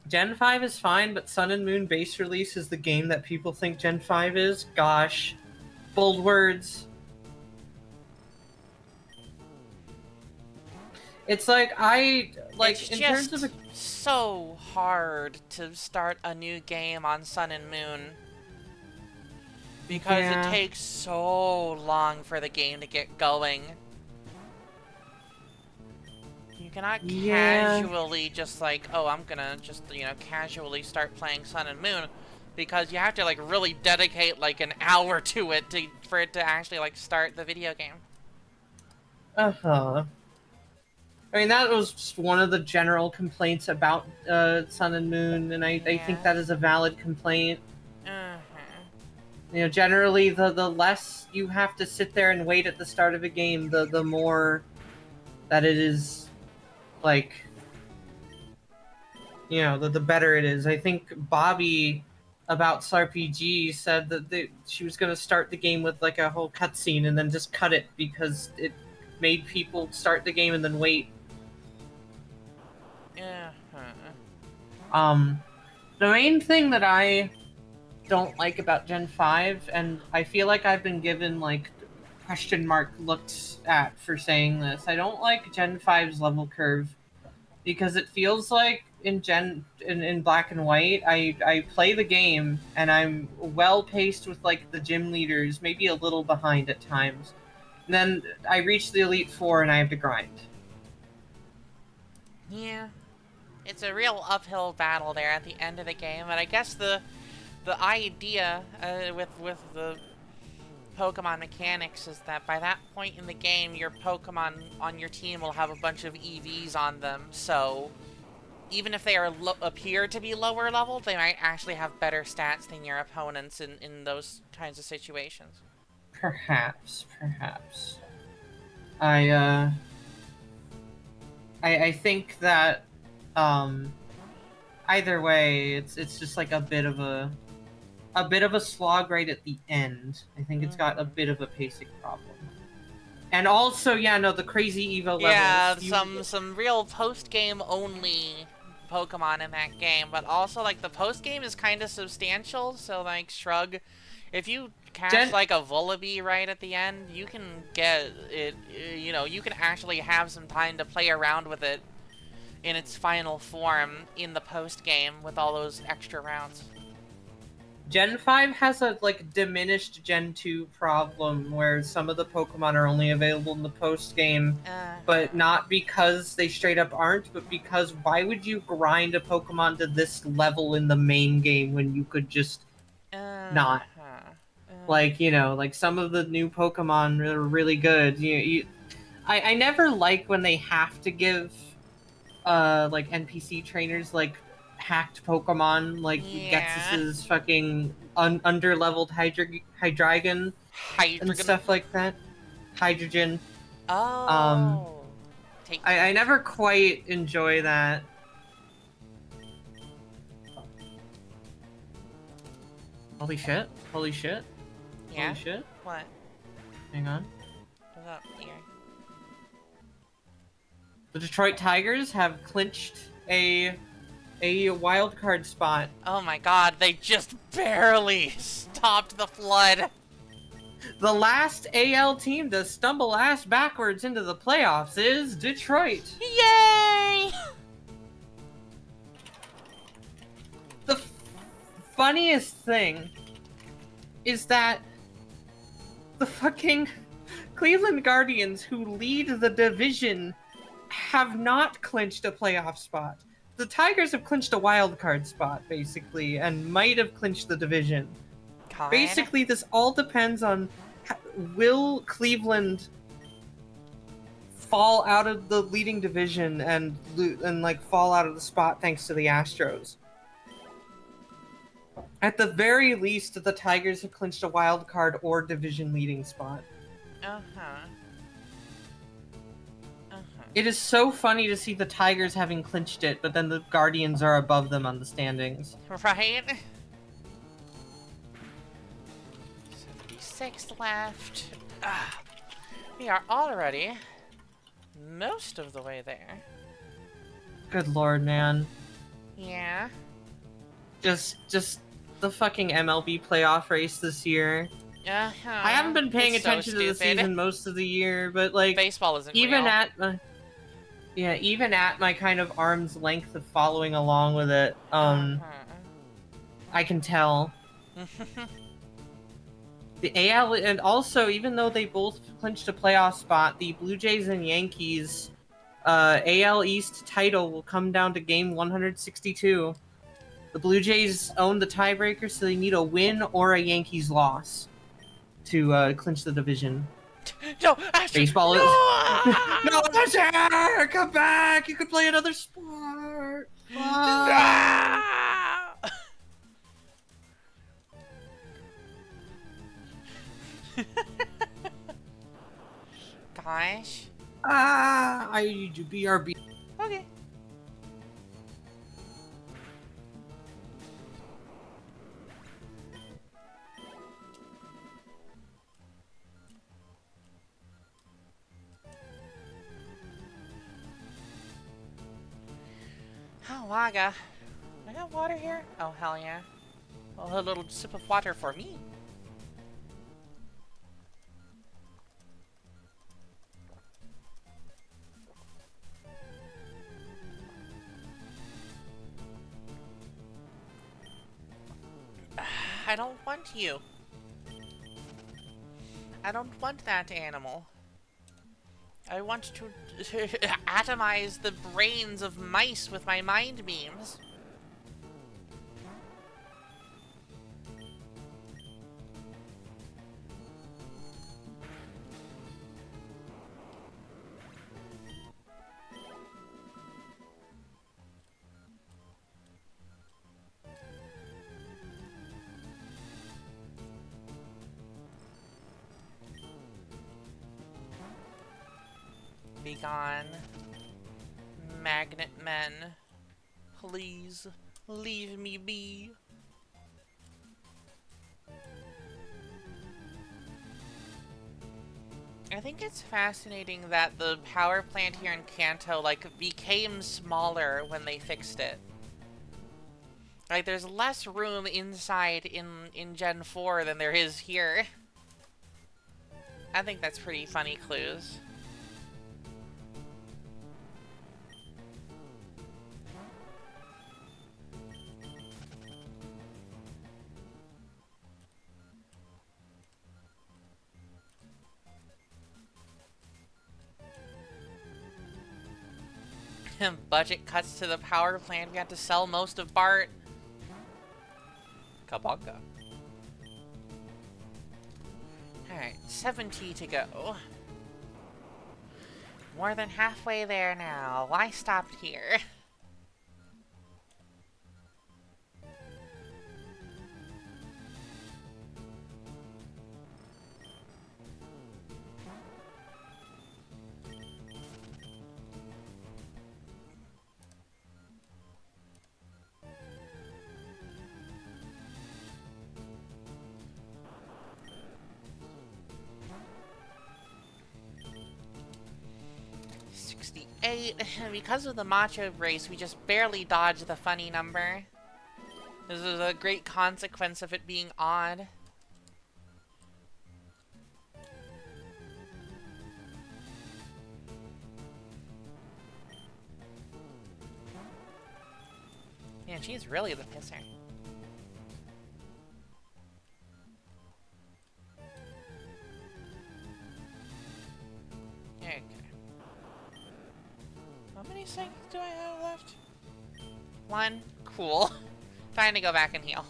Gen 5 is fine, but Sun and Moon base release is the game that people think Gen 5 is? Gosh. Bold words. It's like, it's in just terms of so hard to start a new game on Sun and Moon. Because it takes so long for the game to get going. You cannot casually just like, oh, I'm gonna just, casually start playing Sun and Moon. Because you have to, like, really dedicate, like, an hour to it for it to actually, like, start the video game. I mean, that was just one of the general complaints about Sun and Moon, and I think that is a valid complaint. Generally, the less you have to sit there and wait at the start of a game, the more that it is, like, the better it is. I think Bobby about SRPG said that she was going to start the game with, like, a whole cutscene and then just cut it because it made people start the game and then wait. The main thing that I don't like about Gen 5, and I feel like I've been given, like, question mark looks at for saying this, I don't like Gen 5's level curve, because it feels like in Black and White, I play the game, and I'm well-paced with, like, the gym leaders, maybe a little behind at times. And then I reach the Elite Four, and I have to grind. Yeah. It's a real uphill battle there at the end of the game, and I guess the idea with the Pokemon mechanics is that by that point in the game, your Pokemon on your team will have a bunch of EVs on them, so even if they appear to be lower leveled, they might actually have better stats than your opponents in those kinds of situations. Perhaps. I think that either way, it's just like a bit of a slog right at the end. I think it's got a bit of a pacing problem. And also, the crazy Evo levels. Yeah, some real post-game only Pokemon in that game, but also, like, the post-game is kind of substantial, so, like, shrug. If you catch, like, a Vullaby right at the end, you can get it, you can actually have some time to play around with it in its final form in the post-game with all those extra rounds. Gen 5 has a, like, diminished Gen 2 problem where some of the Pokemon are only available in the post-game, but not because they straight up aren't, but because why would you grind a Pokemon to this level in the main game when you could just not? Like, like some of the new Pokemon are really good. I never like when they have to give, like, NPC trainers, like, hacked Pokemon, like Ghetsis' fucking under-leveled Hydreigon and stuff like that. Hydrogen. Oh. take. I never quite enjoy that. Holy shit. Holy shit. Yeah. Holy shit. What? Hang on. What's up here? The Detroit Tigers have clinched a wild card spot. Oh my God! They just barely stopped the flood. The last AL team to stumble ass backwards into the playoffs is Detroit. Yay! The funniest thing is that the fucking Cleveland Guardians, who lead the division, have not clinched a playoff spot. The Tigers have clinched a wild card spot, basically, and might have clinched the division. God. Basically, this all depends on will Cleveland fall out of the leading division and like fall out of the spot thanks to the Astros. At the very least, the Tigers have clinched a wild card or division leading spot. It is so funny to see the Tigers having clinched it, but then the Guardians are above them on the standings. Right? 76 left. We are already most of the way there. Good lord, man. Yeah. Just the fucking MLB playoff race this year. I haven't been paying It's so attention to the stupid. season most of the year, but like Baseball isn't even real. even at my kind of arm's length of following along with it, I can tell. The AL, and also, even though they both clinched a playoff spot, the Blue Jays and Yankees AL East title will come down to game 162. The Blue Jays own the tiebreaker, so they need a win or a Yankees loss to clinch the division. No, actually, Baseball no! is... No, Asher! Come back! You could play another sport! No! Gosh. I need you, BRB. Okay. Oh, I got water here? Oh, hell yeah. Oh, a little sip of water for me. I don't want you. I don't want that animal. I want to atomize the brains of mice with my mind beams. Be gone. Magnet men. Please, leave me be. I think it's fascinating that the power plant here in Kanto, like, became smaller when they fixed it. Like, there's less room inside in Gen 4 than there is here. I think that's pretty funny clues. Budget cuts to the power plant. We have to sell most of Bart. Kabaka. Alright, 70 to go. More than halfway there now. Why stopped here? 8. Because of the macho race, we just barely dodged the funny number. This is a great consequence of it being odd. Man, she's really the pisser. Okay. How many seconds do I have left? 1. Cool. Time to go back and heal.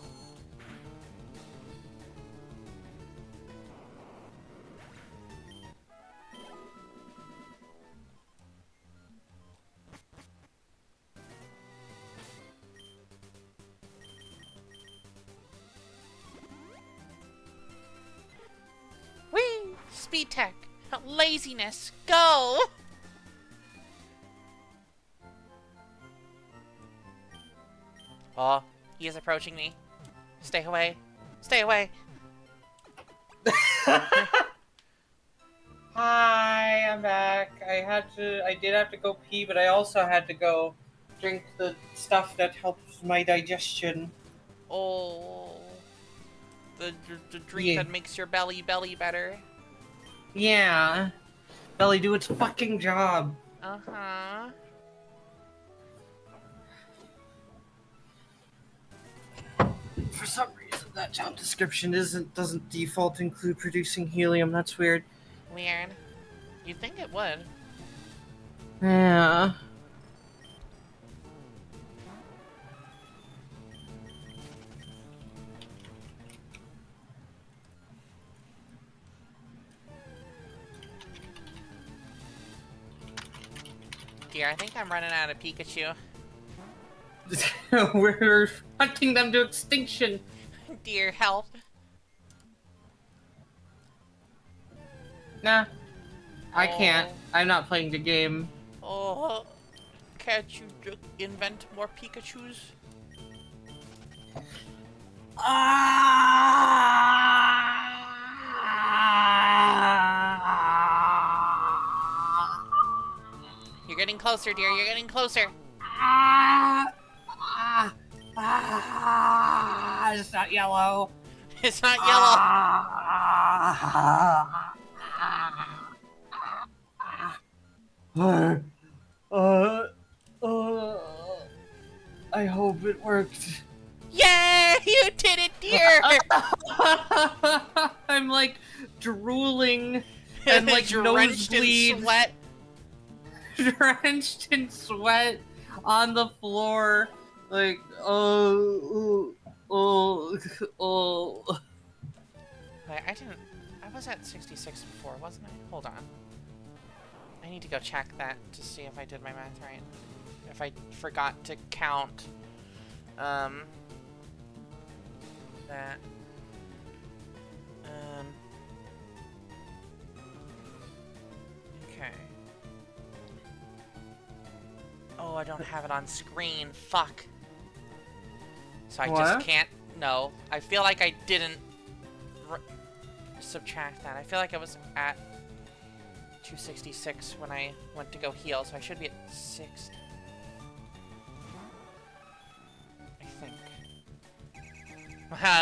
Whee! Speed tech. Laziness. Go! Oh, he is approaching me. Stay away. Stay away. Hi, I'm back. I did have to go pee, but I also had to go drink the stuff that helps my digestion. Oh. The drink Yeah. that makes your belly better. Yeah. Belly, do its fucking job. Uh-huh. For some reason, that job description doesn't default include producing helium. That's weird. Weird. You'd think it would. Yeah. Dear, I think I'm running out of Pikachu. We're hunting them to extinction. Dear, help. Nah. I can't. Oh. I'm not playing the game. Oh. Can't you invent more Pikachus? You're getting closer, dear. You're getting closer. It's not yellow. It's not yellow. I hope it worked. Yeah, you did it, dear. I'm like drooling and like drenched in nosebleeds, sweat. drenched in sweat on the floor. Like, oh. Wait, I was at 66 before, wasn't I? Hold on. I need to go check that to see if I did my math right. If I forgot to count, that. Okay. Oh, I don't have it on screen. Fuck. So I just What? can't. No, I feel like I didn't subtract that. I feel like I was at 266 when I went to go heal, so I should be at 60. I think.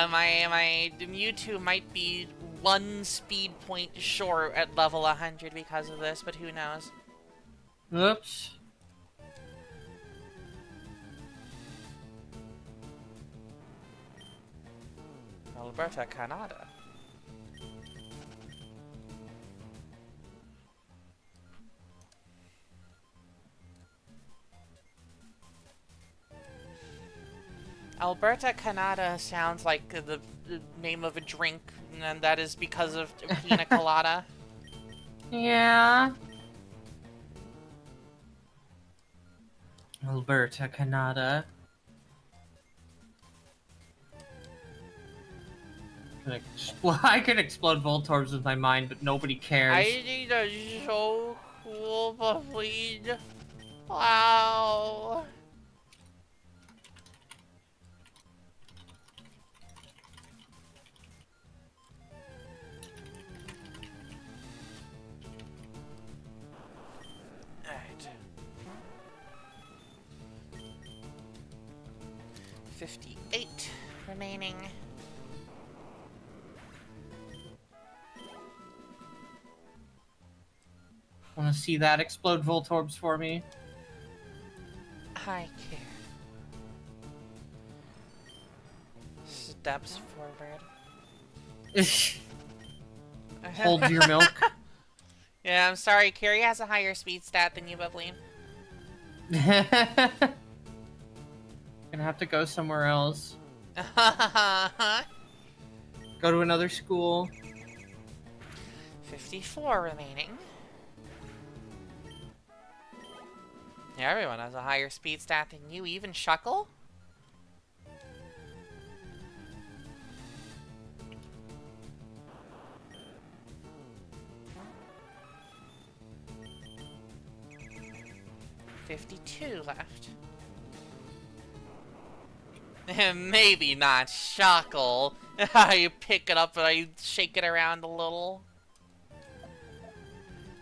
My Mewtwo might be 1 speed point short at level 100 because of this, but who knows? Oops. Alberta, Canada. Alberta, Canada sounds like the name of a drink, and that is because of pina colada. Yeah. Alberta, Canada. I can explode Voltorbs with my mind, but nobody cares. I think that's so cool, but please. Wow. Alright. 58 remaining. Want to see that explode Voltorbs for me? I care. Steps forward. Hold your milk. Yeah, I'm sorry. Carrie has a higher speed stat than you, Bubbly. Gonna have to go somewhere else. Go to another school. 54 remaining. Yeah, everyone has a higher speed stat than you, even Shuckle? $52 left. Maybe not Shuckle. You pick it up and you shake it around a little.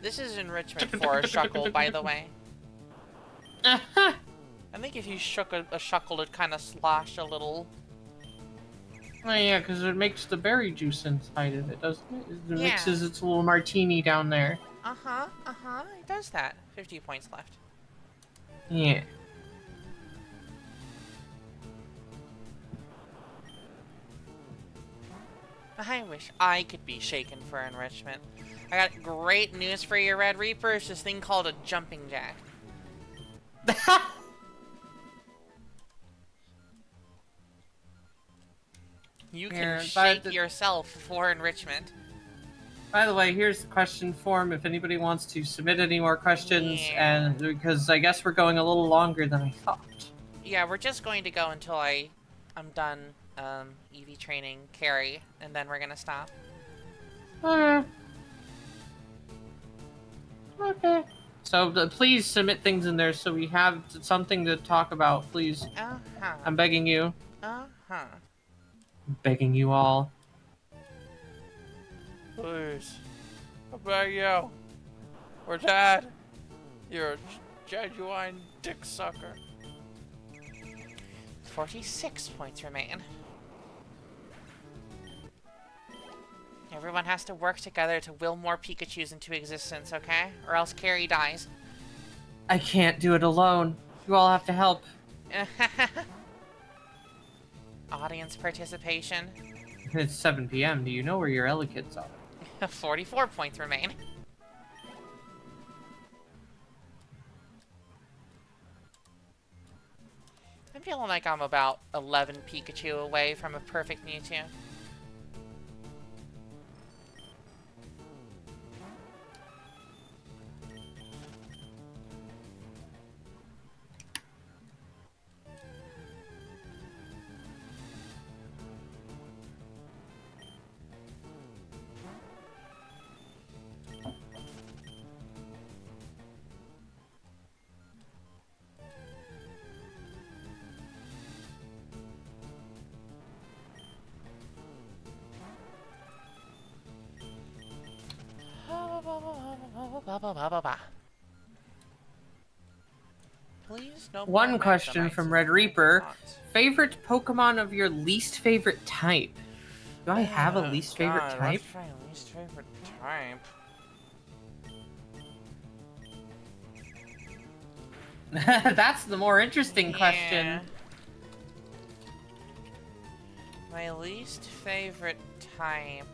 This is enrichment for a Shuckle, by the way. I think if you shook a Shuckle, it'd kind of slosh a little. Oh yeah, because it makes the berry juice inside of it, doesn't it? It Yeah. mixes its little martini down there. It does that. 50 points left. Yeah. I wish I could be shaken for enrichment. I got great news for you, Red Reaper. It's this thing called a jumping jack. You can Here, shake yourself for enrichment. By the way, here's the question form if anybody wants to submit any more questions, Yeah. and because I guess we're going a little longer than I thought. Yeah, we're just going to go until I'm done EV training Carrie, and then we're gonna stop. Okay. So please submit things in there so we have something to talk about, please. I'm begging you. I'm begging you all. Please. I beg you. We're dead. You're a genuine dick sucker. 46 points remain. Everyone has to work together to will more Pikachus into existence, okay? Or else Carrie dies. I can't do it alone. You all have to help. Audience participation. It's 7 p.m. Do you know where your Elekkids are? 44 points remain. I'm feeling like I'm about 11 Pikachu away from a perfect Mewtwo. Please, no more One question Magdamites from and Red Reaper. Pokemons. Favorite Pokemon of your least favorite type? Do I have a Oh, least favorite God, type? What's my least favorite type? That's the more interesting question. Yeah. My least favorite type